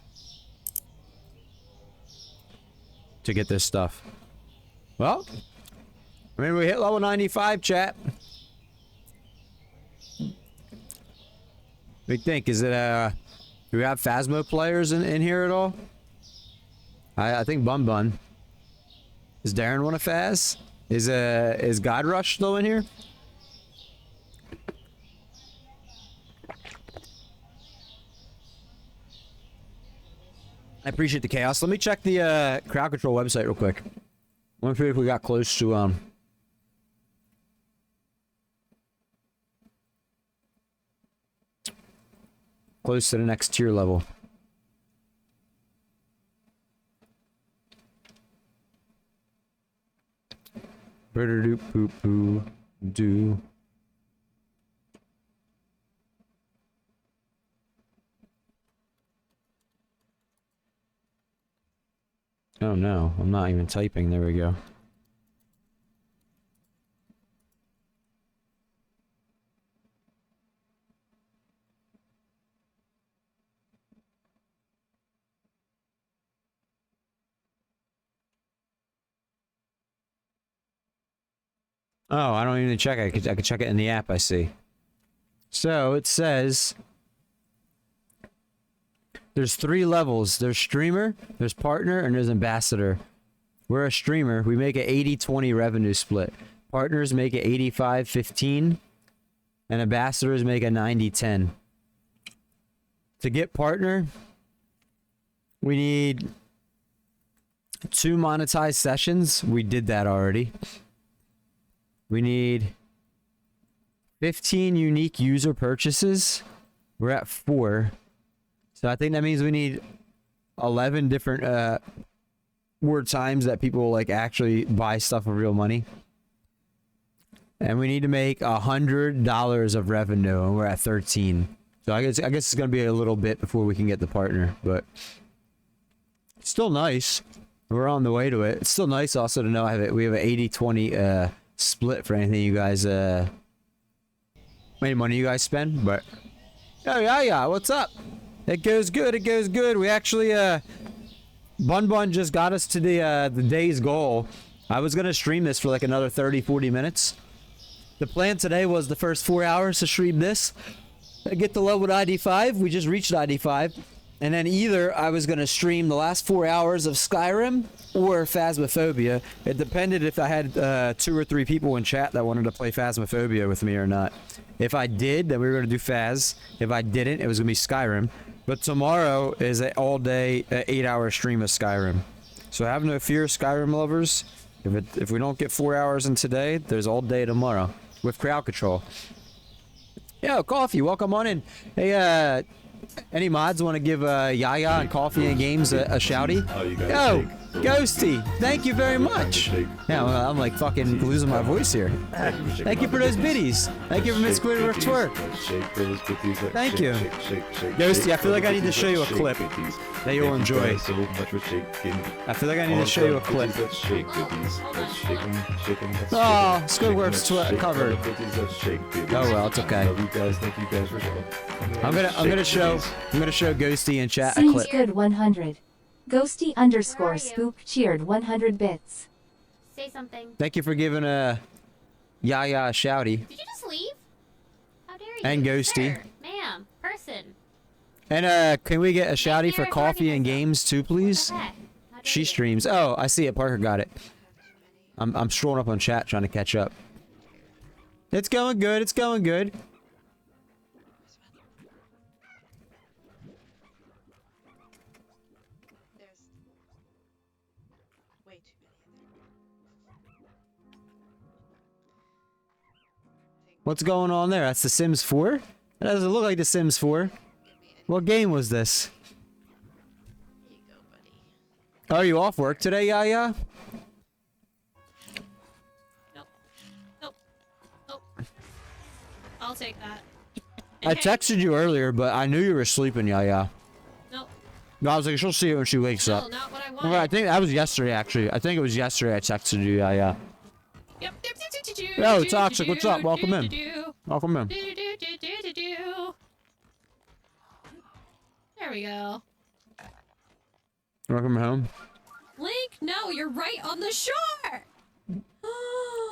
get this stuff. Well, I mean, we hit level 95, chat. What do you think? Is it do we have Phasmo players in here at all? I think Bun Bun. Is Darren one of Phaz? Is God Rush still in here? I appreciate the chaos. Let me check the crowd control website real quick. I want to see if we got close to close to the next tier level. Doop boop boo do. Oh no, I'm not even typing. There we go. Oh, I don't even check it. I could check it in the app, I see. So it says there's 3 levels. There's streamer, there's partner, and there's ambassador. We're a streamer. We make an 80-20 revenue split. Partners make it 85-15, and ambassadors make a 90-10. To get partner, we need 2 monetized sessions. We did that already. We need 15 unique user purchases. We're at 4. So I think that means we need 11 different more times that people like actually buy stuff with real money. And we need to make $100 of revenue, and we're at 13. So I guess it's gonna be a little bit before we can get the partner, but it's still nice. We're on the way to it. It's still nice also to know we have an 80-20 split for anything you guys any money you guys spend. But oh yeah, what's up? It goes good. It goes good. We actually Bun Bun just got us to the day's goal. I was gonna stream this for like another 30-40 minutes. The plan today was the first 4 hours to stream this, get to level 95. We just reached 95. And then either I was going to stream the last 4 hours of Skyrim or Phasmophobia. It depended if I had 2 or 3 people in chat that wanted to play Phasmophobia with me or not. If I did, then we were going to do Phaz. If I didn't, it was going to be Skyrim. But tomorrow is an all-day, 8-hour stream of Skyrim. So have no fear, Skyrim lovers. If we don't get 4 hours in today, there's all day tomorrow with crowd control. Yo, Coffee, welcome on in. Hey, any mods want to give Yaya and Coffee and Games a shouty? Oh, you got Yo, Ghosty, thank you very much. Yeah, well, I'm like fucking losing my voice here. Thank you for those biddies. Thank you for Miss Squidward Twerk. Thank you. Ghosty, I feel like I need to show you a clip that you'll enjoy. I feel like I need to show you a clip. Oh, Squidward's covered. Oh well, it's okay. I'm gonna show Ghosty in chat a Seems clip. good 100. Ghosty _ spook cheered 100 bits. Say something. Thank you for giving Yaya a shouty. Did you just leave? How dare you? And Ghosty. Sir, ma'am, person. And can we get a shouty for here Coffee recording and myself. Games too, please? Okay. How dare She you? streams. Oh, I see it. Parker got it. I'm strolling up on chat trying to catch up. It's going good. It's going good. way too many. What's going on there? That's The Sims 4? That doesn't look like The Sims 4. What game was this? Here you go, buddy. Are you off work today, Yaya? Nope. I'll take that. I texted you earlier, but I knew you were sleeping, Yaya. Nope. No, I was like, she'll see it when she wakes No, up. not what I Well, wanted. I think that was yesterday, actually. I think it was yesterday I texted you, Yaya. Yep. Yo, Toxic, what's up? Welcome in. Welcome in. There we go. Welcome home. Link, no, you're right on the shore.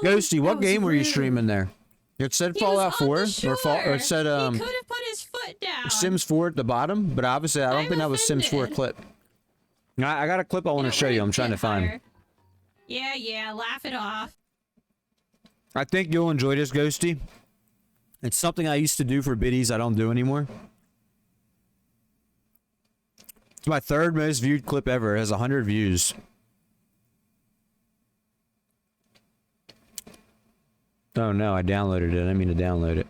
Ghosty, what That was game were you rude. streaming there? It said He was Fallout on 4 the shore. or it said He could have put his foot down. Sims 4 at the bottom, but obviously I don't I'm think that was Sims 4 offended. clip. I got a clip I want to Yeah, show you. we're I'm trying to find. campfire. Yeah, laugh it off. I think you'll enjoy this, Ghosty. It's something I used to do for biddies I don't do anymore. It's my third most viewed clip ever. It has 100 views. Oh no, I downloaded it. I didn't mean to download it.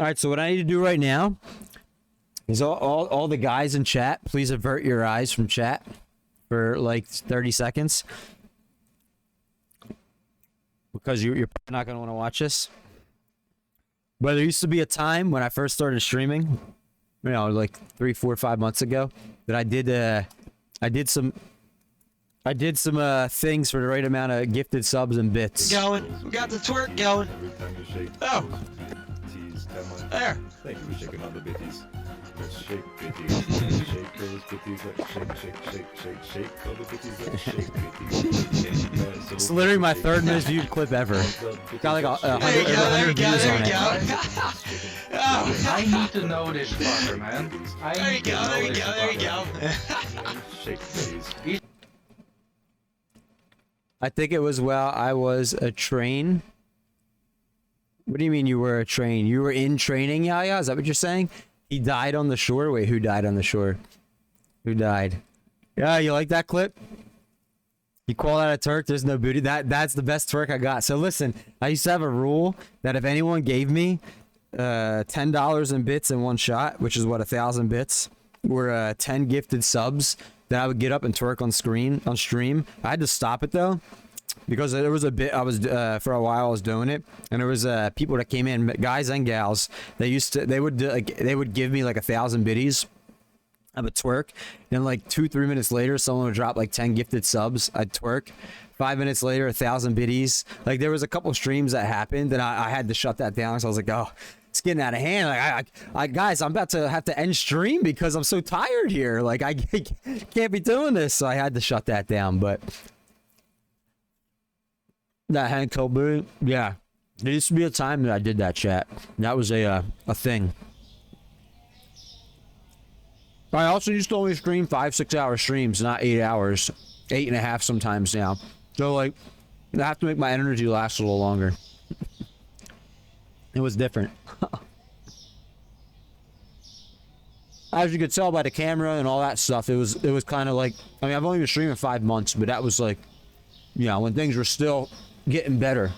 Alright, so what I need to do right now is all the guys in chat, please avert your eyes from chat for like 30 seconds. Because you're not going to want to watch this. But there used to be a time when I first started streaming, you know, like 3, 4, 5 months ago, that I did some things for the right amount of gifted subs and bits. Going. We got the twerk going. Every time you shake. Oh. Tease, come on. There. Thank you for shaking all the bitties. Let's shake bitties. Shake those bitties. Let's shake all the bitties. Let's shake bitties. It's literally my third most viewed clip ever. Got like a There you go, there you 100 go, views there on you go. it. Oh. I need to know this fucker, man. There you go, there you go, there you go. Shake bitties. I think it was while I was a train. What do you mean you were a train? You were in training, Yaya? Is that what you're saying? He died on the shore? Wait, who died on the shore? Who died? Yeah, you like that clip? You call that a Turk? There's no booty. That's the best Turk I got. So listen, I used to have a rule that if anyone gave me $10 in bits in one shot, which is what 1,000 bits, or 10 gifted subs, that I would get up and twerk on stream. I had to stop it though, because there was a bit I was for a while I was doing it, and there was people that came in, guys and gals. They would give me like 1,000 biddies. I would twerk, and like 2-3 minutes later, someone would drop like 10 gifted subs. I'd twerk. 5 minutes later, 1,000 biddies. Like there was a couple streams that happened, and I had to shut that down. So I was like, oh, it's getting out of hand. Like I guys, I'm about to have to end stream because I'm so tired here. Like I can't be doing this. So I had to shut that down. But that hand cold booty, yeah. There used to be a time that I did that, chat. That was a thing. I also used to only stream 5-6 hour streams, not 8 hours, 8.5 sometimes now. So like, I have to make my energy last a little longer. It was different. As you could tell by the camera and all that stuff, it was kind of like, I mean, I've only been streaming 5 months, but that was like, you know, when things were still getting better.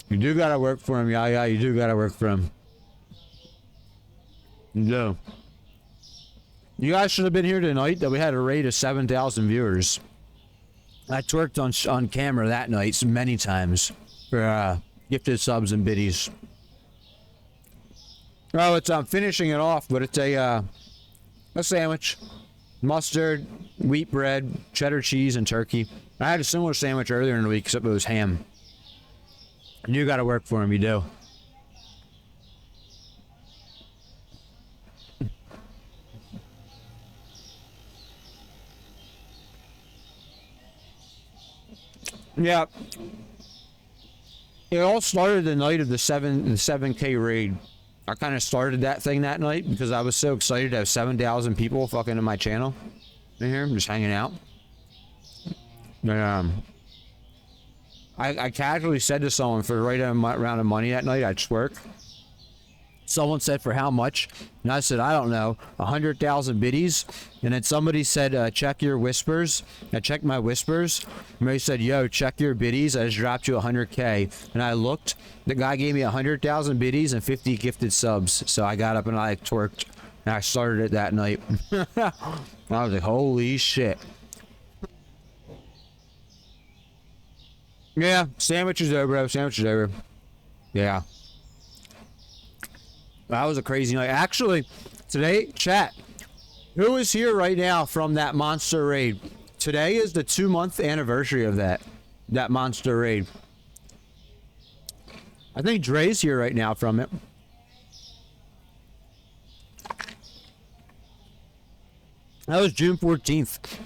You do gotta work for him, yeah, you do gotta work for him. You do. You guys should have been here tonight that we had a rate of 7,000 viewers. I twerked on camera that night so many times for gifted subs and biddies. Oh, it's finishing it off, but it's a sandwich. Mustard, wheat bread, cheddar cheese, and turkey. I had a similar sandwich earlier in the week, except it was ham. And you gotta work for him, you do. Yeah. It all started the night of the 7K raid. I kind of started that thing that night because I was so excited to have 7,000 people fucking in my channel in here, just hanging out. And, I casually said to someone for the right amount of money that night, I'd twerk. Someone said, for how much? And I said, I don't know, 100,000 biddies. And then somebody said, check your whispers. I checked my whispers. And they said, yo, check your biddies. I just dropped you 100K. And I looked. The guy gave me 100,000 biddies and 50 gifted subs. So I got up and I twerked. And I started it that night. I was like, holy shit. Yeah, sandwich is over, bro. Sandwich is over. Yeah. That was a crazy night. Actually, today, chat, who is here right now from that monster raid? Today is the 2-month anniversary of that monster raid. I think Dre's here right now from it. That was June 14th.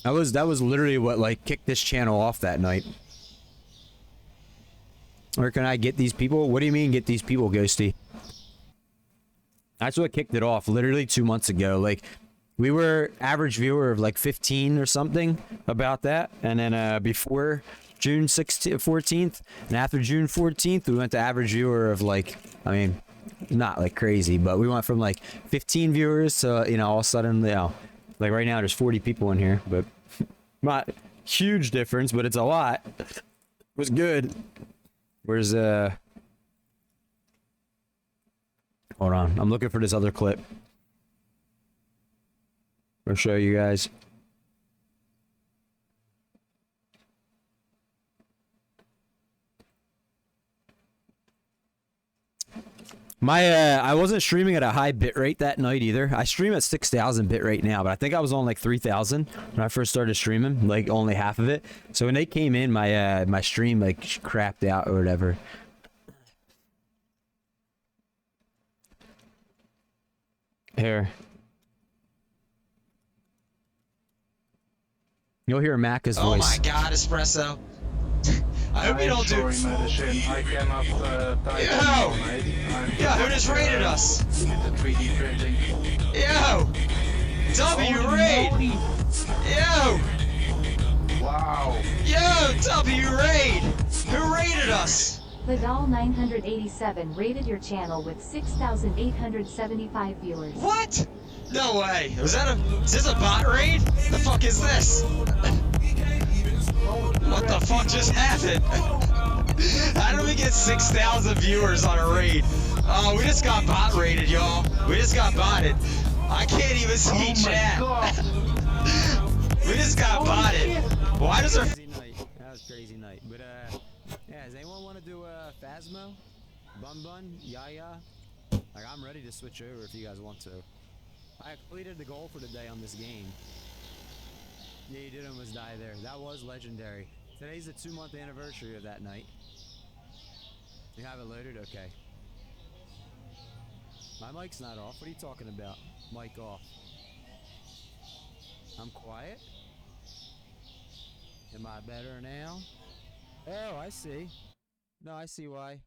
That was literally what like kicked this channel off that night. Where can I get these people? What do you mean get these people, Ghosty? That's what kicked it off literally 2 months ago. Like, we were average viewer of like 15 or something about that. And then before June 14th and after June 14th, we went to average viewer of like, I mean, not like crazy, but we went from like 15 viewers to, you know, all of a sudden, you know, like right now there's 40 people in here, but not huge difference, but it's a lot. It was good. Where's hold on, I'm looking for this other clip. I'll show you guys. My I wasn't streaming at a high bit rate that night either. I stream at 6,000 bit rate now, but I think I was on like 3,000 when I first started streaming, like only half of it. So when they came in, my my stream like crapped out or whatever. Here. You'll hear Macca's Oh voice. my god, espresso. I hope you don't do. Yo! Yo, who just raided us? Yo! W raid! Yo! Wow. Yo, W raid! Who raided us? Vidal 987 rated your channel with 6,875 viewers. What? No way. Is this a bot raid? The fuck is this? What the fuck just happened? How did we get 6,000 viewers on a raid? Oh, we just got bot raided, y'all. We just got botted. I can't even see chat. We just got botted. Why does our... That was a crazy night. But yeah, does anyone want to do Phasmo? Bun Bun? Yaya? Like, I'm ready to switch over if you guys want to. I completed the goal for the day on this game. Yeah, you did almost die there. That was legendary. Today's the 2-month anniversary of that night. You have it loaded? Okay. My mic's not off. What are you talking about? Mic off. I'm quiet? Am I better now? Oh, I see. No, I see why.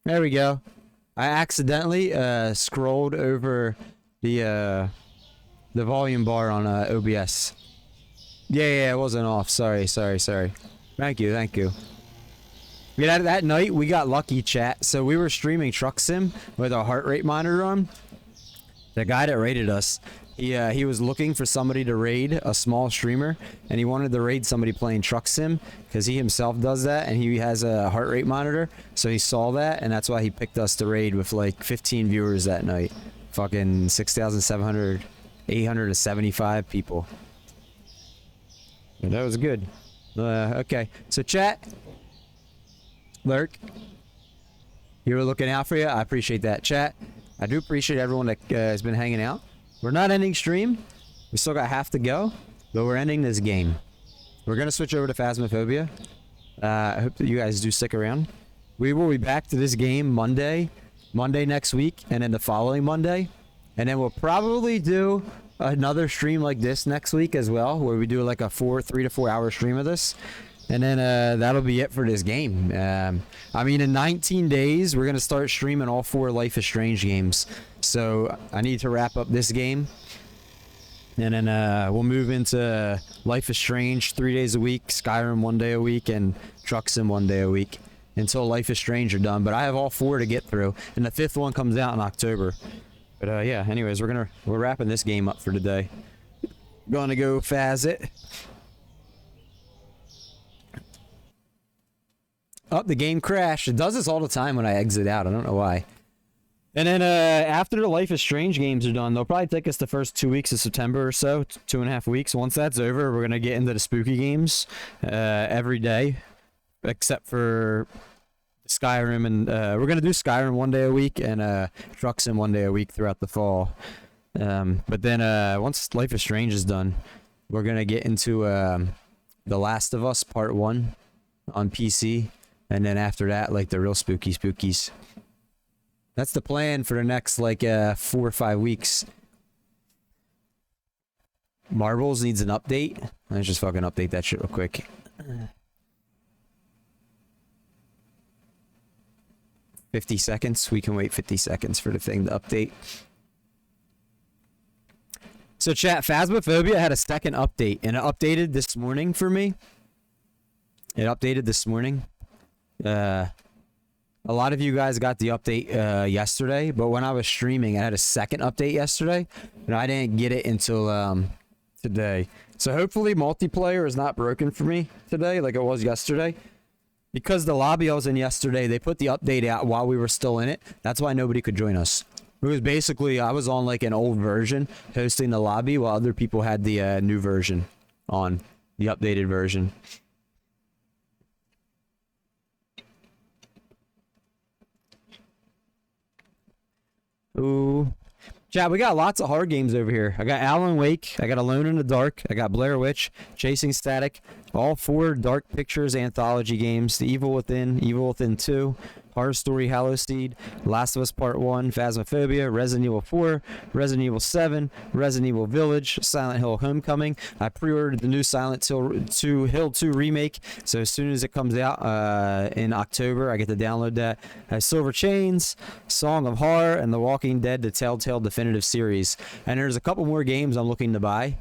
There we go. I accidentally scrolled over the volume bar on OBS. Yeah, it wasn't off. Sorry. Thank you. Yeah, that night we got lucky, chat. So we were streaming Truck Sim with a heart rate monitor on. The guy that raided us, he was looking for somebody to raid, a small streamer, and he wanted to raid somebody playing Truck Sim because he himself does that and he has a heart rate monitor. So he saw that and that's why he picked us to raid with like 15 viewers that night. Fucking 6,700, 875 people. And that was good. Okay, so chat. Lurk, you were looking out for you. I appreciate that, chat. I do appreciate everyone that has been hanging out. We're not ending stream. We still got half to go, but we're ending this game. We're gonna switch over to Phasmophobia. I hope that you guys do stick around. We will be back to this game Monday next week, and then the following Monday, and then we'll probably do another stream like this next week as well, where we do like a 3 to 4 hour stream of this. And then that'll be it for this game. I mean, in 19 days, we're going to start streaming all 4 Life is Strange games. So I need to wrap up this game. And then we'll move into Life is Strange 3 days a week, Skyrim 1 day a week, and Truck Sim 1 day a week. until Life is Strange are done. But I have all 4 to get through, and the 5th one comes out in October. But yeah, anyways, we're wrapping this game up for today. Gonna go Faz it. Oh, the game crashed. It does this all the time when I exit out. I don't know why. And then after the Life is Strange games are done, they'll probably take us the first 2 weeks of September or so, 2.5 weeks. Once that's over, we're gonna get into the spooky games every day, except for Skyrim, and we're gonna do Skyrim 1 day a week and Truck Sim 1 day a week throughout the fall. But then once Life is Strange is done, we're gonna get into The Last of Us Part 1 on PC, and then after that, like the real spookies. That's the plan for the next like 4 or 5 weeks. Marbles needs an update. Let's just fucking update that shit real quick. 50 seconds. We can wait 50 seconds for the thing to update. So chat, Phasmophobia had a second update, and it updated this morning for me. It updated this morning. A lot of you guys got the update yesterday, but when I was streaming, I had a second update yesterday, and I didn't get it until today. So hopefully multiplayer is not broken for me today like it was yesterday. Because the lobby I was in yesterday, they put the update out while we were still in it. That's why nobody could join us. It was basically, I was on like an old version hosting the lobby while other people had the new version on, the updated version. Ooh. Chat, we got lots of horror games over here. I got Alan Wake, I got Alone in the Dark, I got Blair Witch, Chasing Static, all 4 Dark Pictures anthology games, The Evil Within, Evil Within 2, Horror Story Hallowseed, Last of Us Part 1, Phasmophobia, Resident Evil 4, Resident Evil 7, Resident Evil Village, Silent Hill Homecoming. I pre-ordered the new Silent Hill 2 remake, so as soon as it comes out in October, I get to download that. I have Silver Chains, Song of Horror, and The Walking Dead: The Telltale Definitive Series. And there's a couple more games I'm looking to buy.